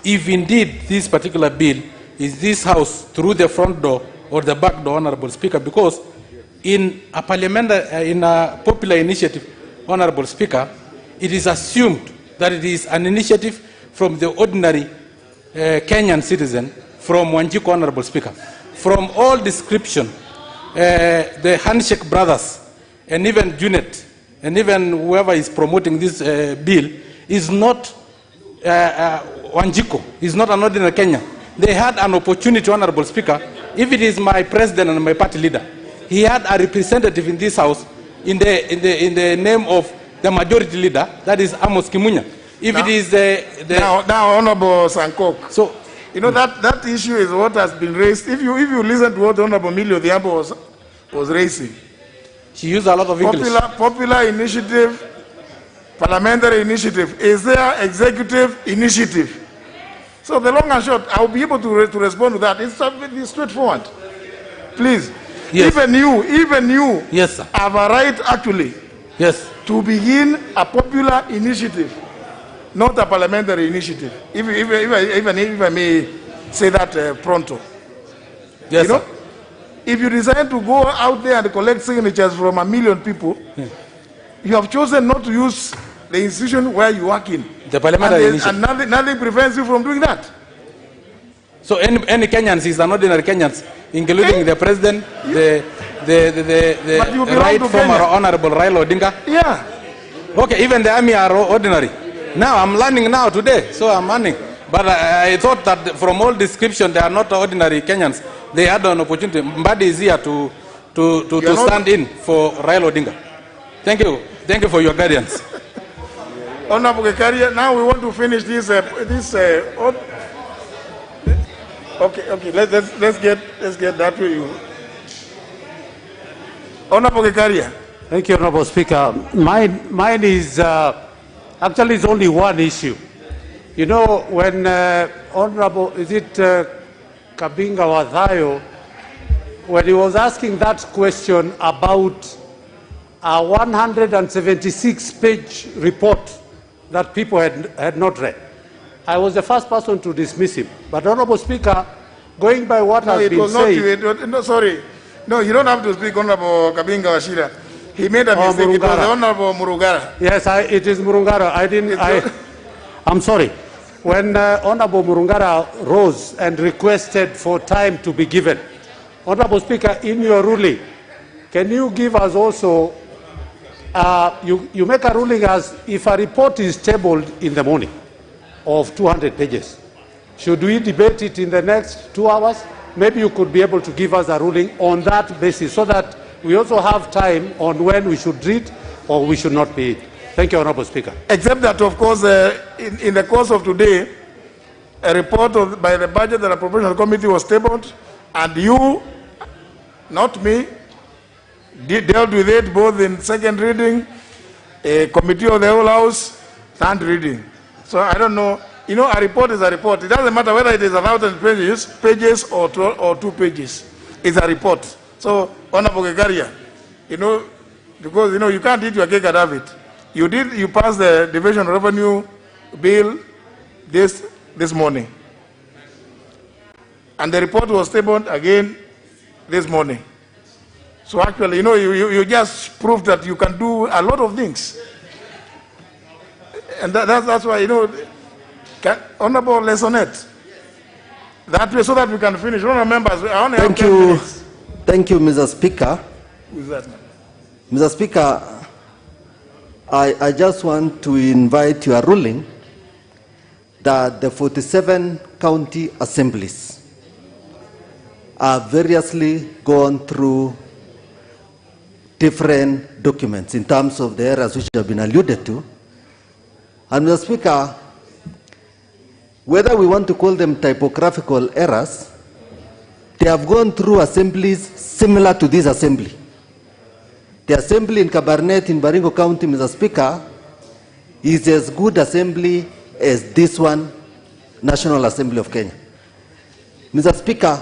B: if indeed this particular bill is this House through the front door or the back door, Honorable Speaker, because in a popular initiative, Honorable Speaker, it is assumed that it is an initiative from the ordinary Kenyan citizen, from Wanjiku, Honorable Speaker. From all description, the Handshake Brothers and even Junet and even whoever is promoting this bill is not Wanjiku, is not an ordinary Kenyan. They had an opportunity, Honorable Speaker. If it is my president and my party leader, he had a representative in this House in the name of the majority leader, that is Amos Kimunya. If it is
A: now Honorable Sankok. So you know that issue is what has been raised. If you listen to what Honorable Milio Diambo was raising,
B: she used a lot of English.
A: Popular initiative, parliamentary initiative. Is there executive initiative? So the long and short, I'll be able to respond to that. It's straightforward. Please.
B: Yes.
A: Even you
B: yes, sir,
A: have a right actually to begin a popular initiative, not a parliamentary initiative. If I may say that pronto.
B: Yes,
A: you know, if you decide to go out there and collect signatures from 1 million people, you have chosen not to use the institution where you work in.
B: The parliamentary initiative.
A: And nothing prevents you from doing that.
B: So any Kenyans is an ordinary Kenyans, including the president, the right former Honorable Raila Odinga?
A: Yeah.
B: Okay, even the army are ordinary. Now I'm learning now today, so I'm learning. But I thought that from all description, they are not ordinary Kenyans. They had an opportunity. Mbadi is here to stand in for Raila Odinga. Thank you. Thank you for your guidance.
A: Honorable Gekaria, now we want to finish this. Okay. Let's get that to you. Honorable Gekaria.
R: Thank you, Honorable Speaker. Mine is actually it's only one issue. You know, when Honorable, Kabinga Wadhayo, when he was asking that question about a 176-page report that people had not read, I was the first person to dismiss him. But, Honorable Speaker, going by what has been said...
A: No, sorry. No, you don't have to speak, Honorable Kabinga Washira. He made a mistake. It was Honorable Murugara.
R: Yes, it is Murugara. I'm sorry. When Honorable Murugara rose and requested for time to be given, Honorable Speaker, in your ruling, can you give us also, you make a ruling as if a report is tabled in the morning of 200 pages. Should we debate it in the next 2 hours? Maybe you could be able to give us a ruling on that basis so that we also have time on when we should read or we should not read. Thank you, Honorable Speaker.
A: Except that, of course, in the course of today, a report by the Budget and Appropriations Committee was tabled, and you, not me, dealt with it both in second reading, a committee of the whole House, third reading. So I don't know. You know, a report is a report. It doesn't matter whether it is 1,000 pages or 2 pages. It's a report. So, Honorable Gegaria, you know, because, you know, you can't eat your cake and have it. You passed the Division of Revenue bill this morning. And the report was tabled again this morning. So actually, you know, you just proved that you can do a lot of things. And that's why, you know, Honorable Lessonet, that way so that we can finish. Honorable members, I only have 10 minutes.
S: Thank you, Mr. Speaker.
A: Who's that?
S: Mr. Speaker, I just want to invite your ruling that the 47 county assemblies are variously gone through different documents in terms of the errors which have been alluded to. And Mr. Speaker, whether we want to call them typographical errors, they have gone through assemblies similar to this assembly. The assembly in Kabarnet in Baringo County, Mr. Speaker, is as good assembly as this one, National Assembly of Kenya. Mr. Speaker,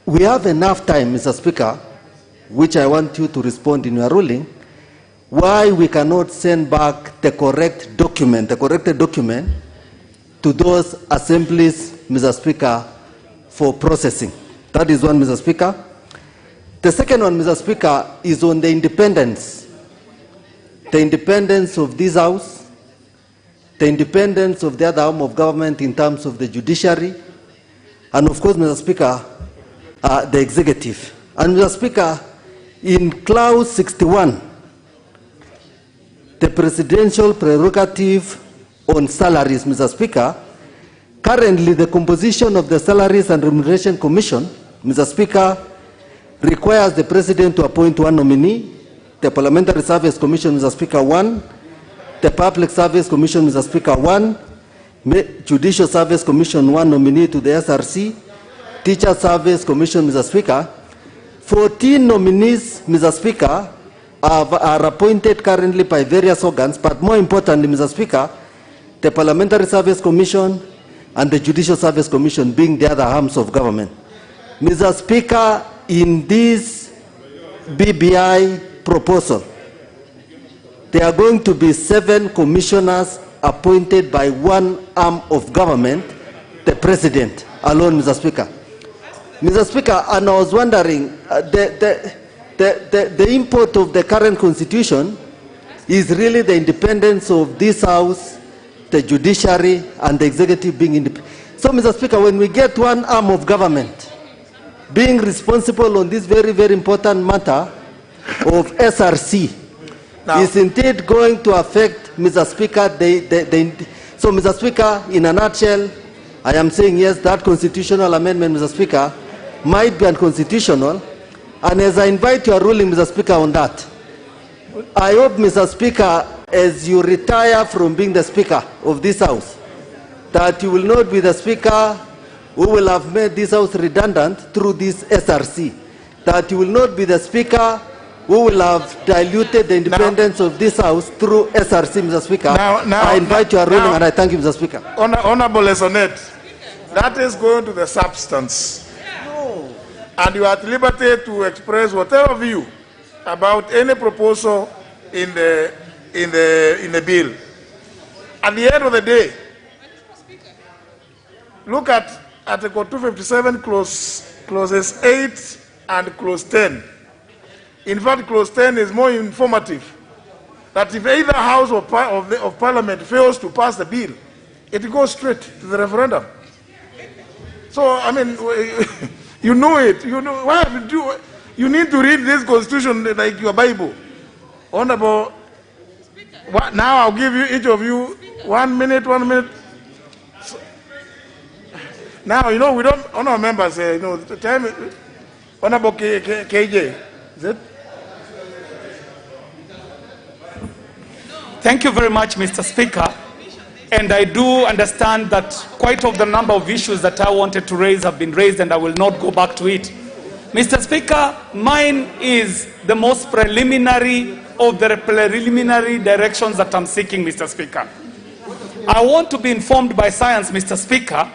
S: we have enough time, Mr. Speaker, which I want you to respond in your ruling, why we cannot send back the corrected document to those assemblies, Mr. Speaker, for processing. That is one, Mr. Speaker. The second one, Mr. Speaker, is on the independence. The independence of this House, the independence of the other arm of government in terms of the judiciary, and of course, Mr. Speaker, the executive. And Mr. Speaker, in clause 61, the presidential prerogative on salaries, Mr. Speaker, currently the composition of the Salaries and Remuneration Commission, Mr. Speaker, requires the President to appoint one nominee, the Parliamentary Service Commission, Mr. Speaker, one, the Public Service Commission, Mr. Speaker, one, Judicial Service Commission, one nominee to the SRC, Teacher Service Commission, Mr. Speaker. 14 nominees, Mr. Speaker, are appointed currently by various organs, but more importantly, Mr. Speaker, the Parliamentary Service Commission and the Judicial Service Commission being the other arms of government. Mr. Speaker, in this BBI proposal, there are going to be 7 commissioners appointed by one arm of government, the President alone, Mr. Speaker. Mr. Speaker, and I was wondering, the import of the current constitution is really the independence of this House, the judiciary, and the executive being independent. So, Mr. Speaker, when we get one arm of government being responsible on this very, very important matter of SRC, is indeed going to affect, Mr. Speaker, so, Mr. Speaker, in a nutshell, I am saying yes, that constitutional amendment, Mr. Speaker, might be unconstitutional, and as I invite your ruling, Mr. Speaker, on that, I hope, Mr. Speaker, as you retire from being the Speaker of this House, that you will not be the Speaker who will have made this House redundant through this SRC, that you will not be the Speaker who will have diluted the independence of this House through SRC, Mr. Speaker. I invite your ruling, and I thank you, Mr. Speaker.
A: Honorable Lessonet, that is going to the substance. And you are at liberty to express whatever view about any proposal in the bill. At the end of the day, look at Article 257, clauses 8 and clause 10. In fact, clause 10 is more informative. That if either House of Parliament fails to pass the bill, it goes straight to the referendum. So, I mean, you know it. You know why you need to read this constitution like your Bible. Honorable, now I'll give you each of you 1 minute, 1 minute. So, now, you know, we don't, honorable members, you know, the time, Honorable KJ, is it?
T: Thank you very much, Mr. Speaker. And I do understand that quite of the number of issues that I wanted to raise have been raised, and I will not go back to it. Mr. Speaker, mine is the most preliminary of the preliminary directions that I'm seeking, Mr. Speaker. I want to be informed by science, Mr. Speaker,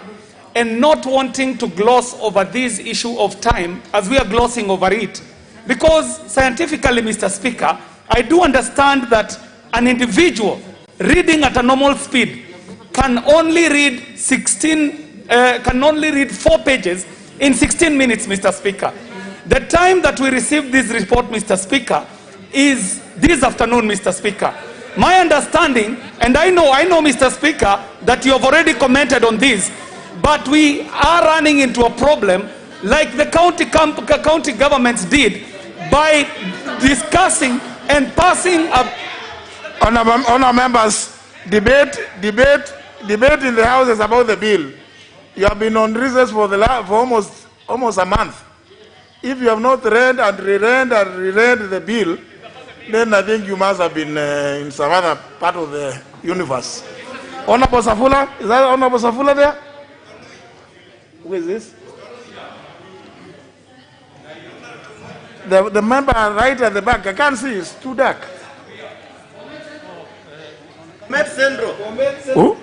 T: and not wanting to gloss over this issue of time as we are glossing over it. Because scientifically, Mr. Speaker, I do understand that an individual reading at a normal speed can only read 4 pages in 16 minutes, Mr. Speaker. The time that we received this report, Mr. Speaker, is this afternoon, Mr. Speaker. My understanding, and I know, Mr. Speaker, that you have already commented on this, but we are running into a problem like the county governments did by discussing and passing a...
A: Honourable members, debate in the House is about the bill. You have been on recess for almost a month. If you have not read and reread the bill, then I think you must have been in some other part of the universe. Honourable Safula, is that Honourable Safula there? Who is this? The member right at the back, I can't see, it's too dark. Who?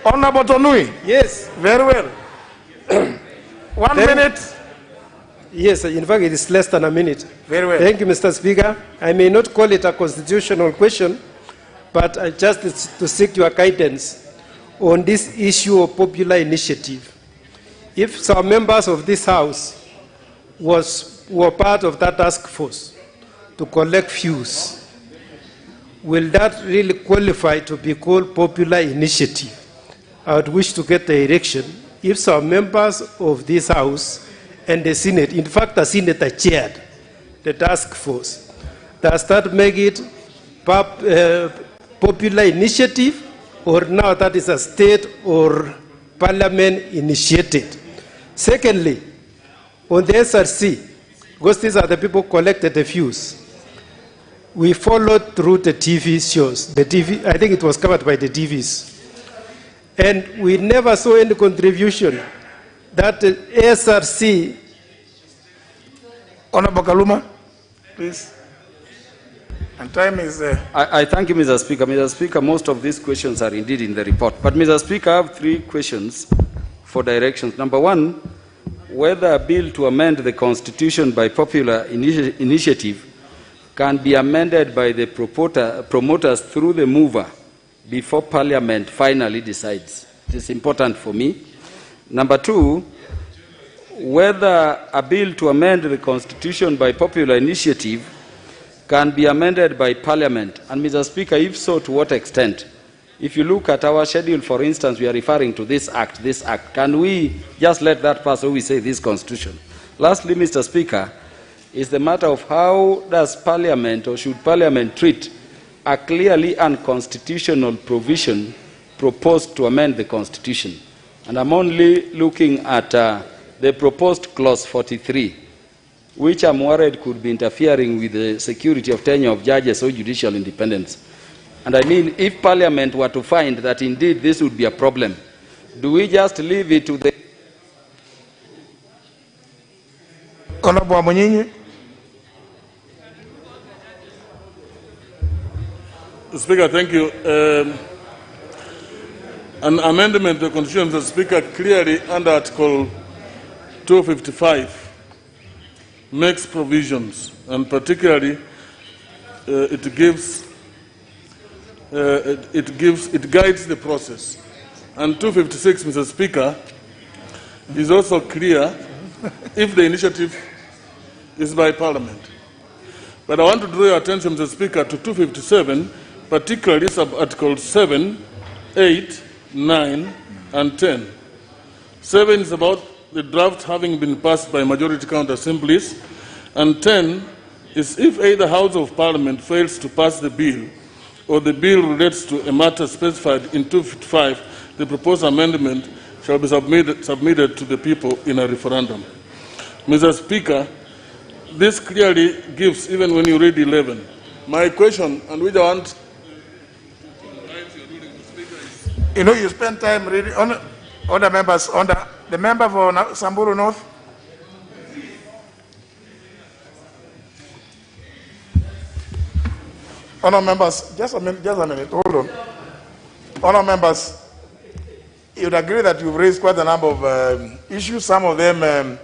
A: Honourable Tonui?
U: Yes.
A: Very well. 1 minute.
U: Yes, in fact, it is less than a minute.
A: Very well.
U: Thank you, Mr. Speaker. I may not call it a constitutional question, but just to seek your guidance on this issue of popular initiative. If some members of this House were part of that task force to collect views, will that really qualify to be called popular initiative? I would wish to get the direction. If some members of this House and the Senate, in fact the Senator chaired the task force, does that make it popular initiative, or now that is a state or parliament initiated? Secondly, on the SRC, because these are the people who collected the views, we followed through the TV shows. I think it was covered by the TVs. And we never saw any contribution that the SRC...
A: Honourable Kaluma, please. And time is...
V: I thank you, Mr. Speaker. Mr. Speaker, most of these questions are indeed in the report. But, Mr. Speaker, I have 3 questions for directions. Number 1, whether a bill to amend the Constitution by popular initiative can be amended by the promoters through the mover before Parliament finally decides. It is important for me. Number 2, whether a bill to amend the Constitution by popular initiative can be amended by Parliament. And, Mr. Speaker, if so, to what extent? If you look at our schedule, for instance, we are referring to this act. Can we just let that pass, or we say this Constitution? Lastly, Mr. Speaker, is the matter of how does Parliament, or should Parliament, treat a clearly unconstitutional provision proposed to amend the Constitution. And I'm only looking at the proposed clause 43, which I'm worried could be interfering with the security of tenure of judges or judicial independence. And I mean, if Parliament were to find that indeed this would be a problem, do we just leave it to the...
A: Honourable Amunyinyi.
W: Speaker, thank you. An amendment to the Constitution, Mr. Speaker, clearly under Article 255 makes provisions, and particularly it guides the process. And 256, Mr. Speaker, is also clear if the initiative is by Parliament. But I want to draw your attention, Mr. Speaker, to 257, particularly sub-articles 7, 8, 9, and 10. 7 is about the draft having been passed by majority count assemblies, and 10 is if either House of Parliament fails to pass the bill, or the bill relates to a matter specified in 255, the proposed amendment shall be submitted to the people in a referendum. Mr. Speaker, this clearly gives, even when you read 11, my question, and which I want
A: You know, you spend time reading on the members, on the member for Samburu North. Honour members, just a minute, hold on. Honour members, you would agree that you've raised quite a number of issues, some of them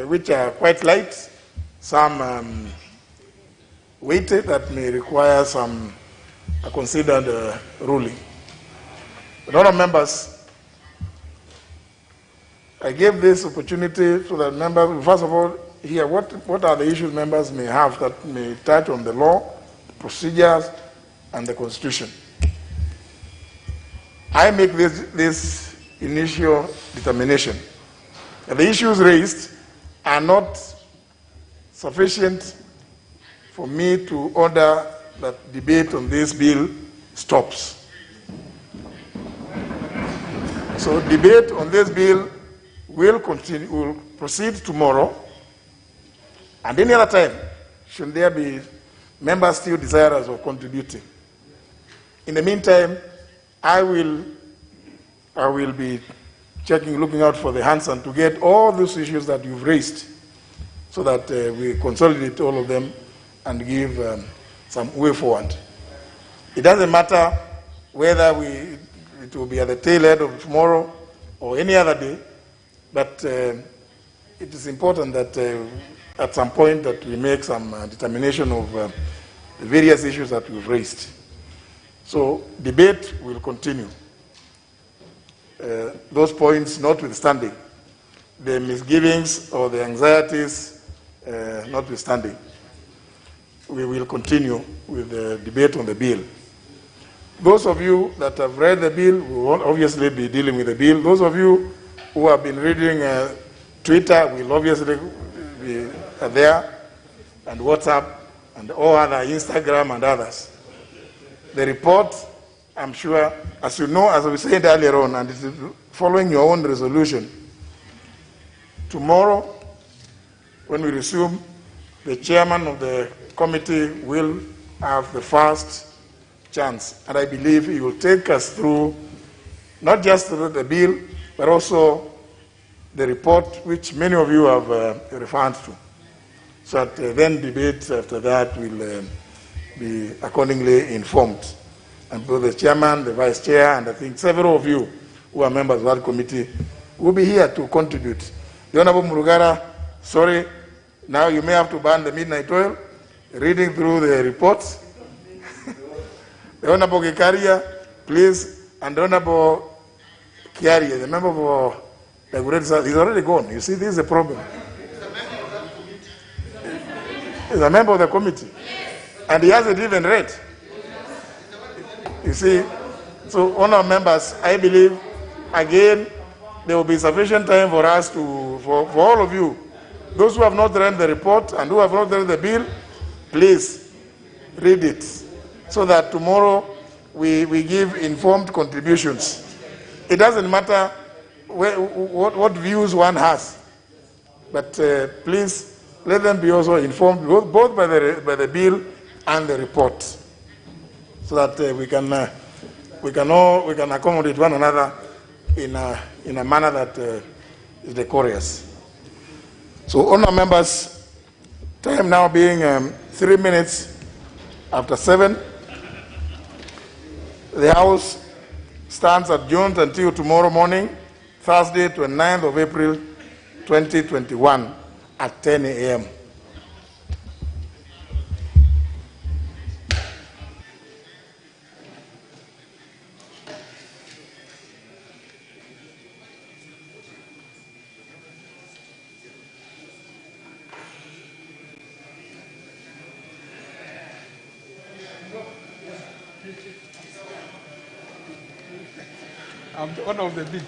A: which are quite light, some weighted that may require some considered ruling. But honour members, I gave this opportunity so that members, first of all, hear what are the issues members may have that may touch on the law, procedures, and the Constitution. I make this initial determination that the issues raised are not sufficient for me to order that debate on this bill stops. So debate on this bill will continue, will proceed tomorrow, and any other time, should there be members still desirous of contributing. In the meantime, I will be looking out for the Hanson to get all those issues that you've raised so that we consolidate all of them and give some way forward. It doesn't matter whether it will be at the tail end of tomorrow or any other day, but it is important that at some point that we make some determination of the various issues that we've raised. So debate will continue. Those points notwithstanding, the misgivings or the anxieties notwithstanding, we will continue with the debate on the bill. Those of you that have read the bill will obviously be dealing with the bill. Those of you who have been reading Twitter will obviously be there, and WhatsApp, and all other, Instagram and others. The report, I'm sure, as you know, as we said earlier on, and it is following your own resolution, tomorrow, when we resume, the chairman of the committee will have the first chance, and I believe he will take us through not just the bill, but also the report which many of you have referred to. So that then debate after that will be accordingly informed. And both the chairman, the vice chair, and I think several of you who are members of that committee will be here to contribute. The Honorable Murugara, sorry, now you may have to burn the midnight oil, reading through the reports. The Honorable Gikaria, please, and the Honorable Kiaria, the member for the Great South, he's already gone. You see, this is a problem. He's a member of the committee, and he hasn't even read. You see, so honour members, I believe, again, there will be sufficient time for us to, for all of you, those who have not read the report and who have not read the bill, please read it, so that tomorrow we give informed contributions. It doesn't matter what views one has, but please let them be also informed both by the bill and the report, so that we can accommodate one another in a manner that is decorous. So, honour members, time now being 3 minutes after 7, the House stands adjourned until tomorrow morning, Thursday, 29th of April, 2021, at 10 a.m. I'm one of the big.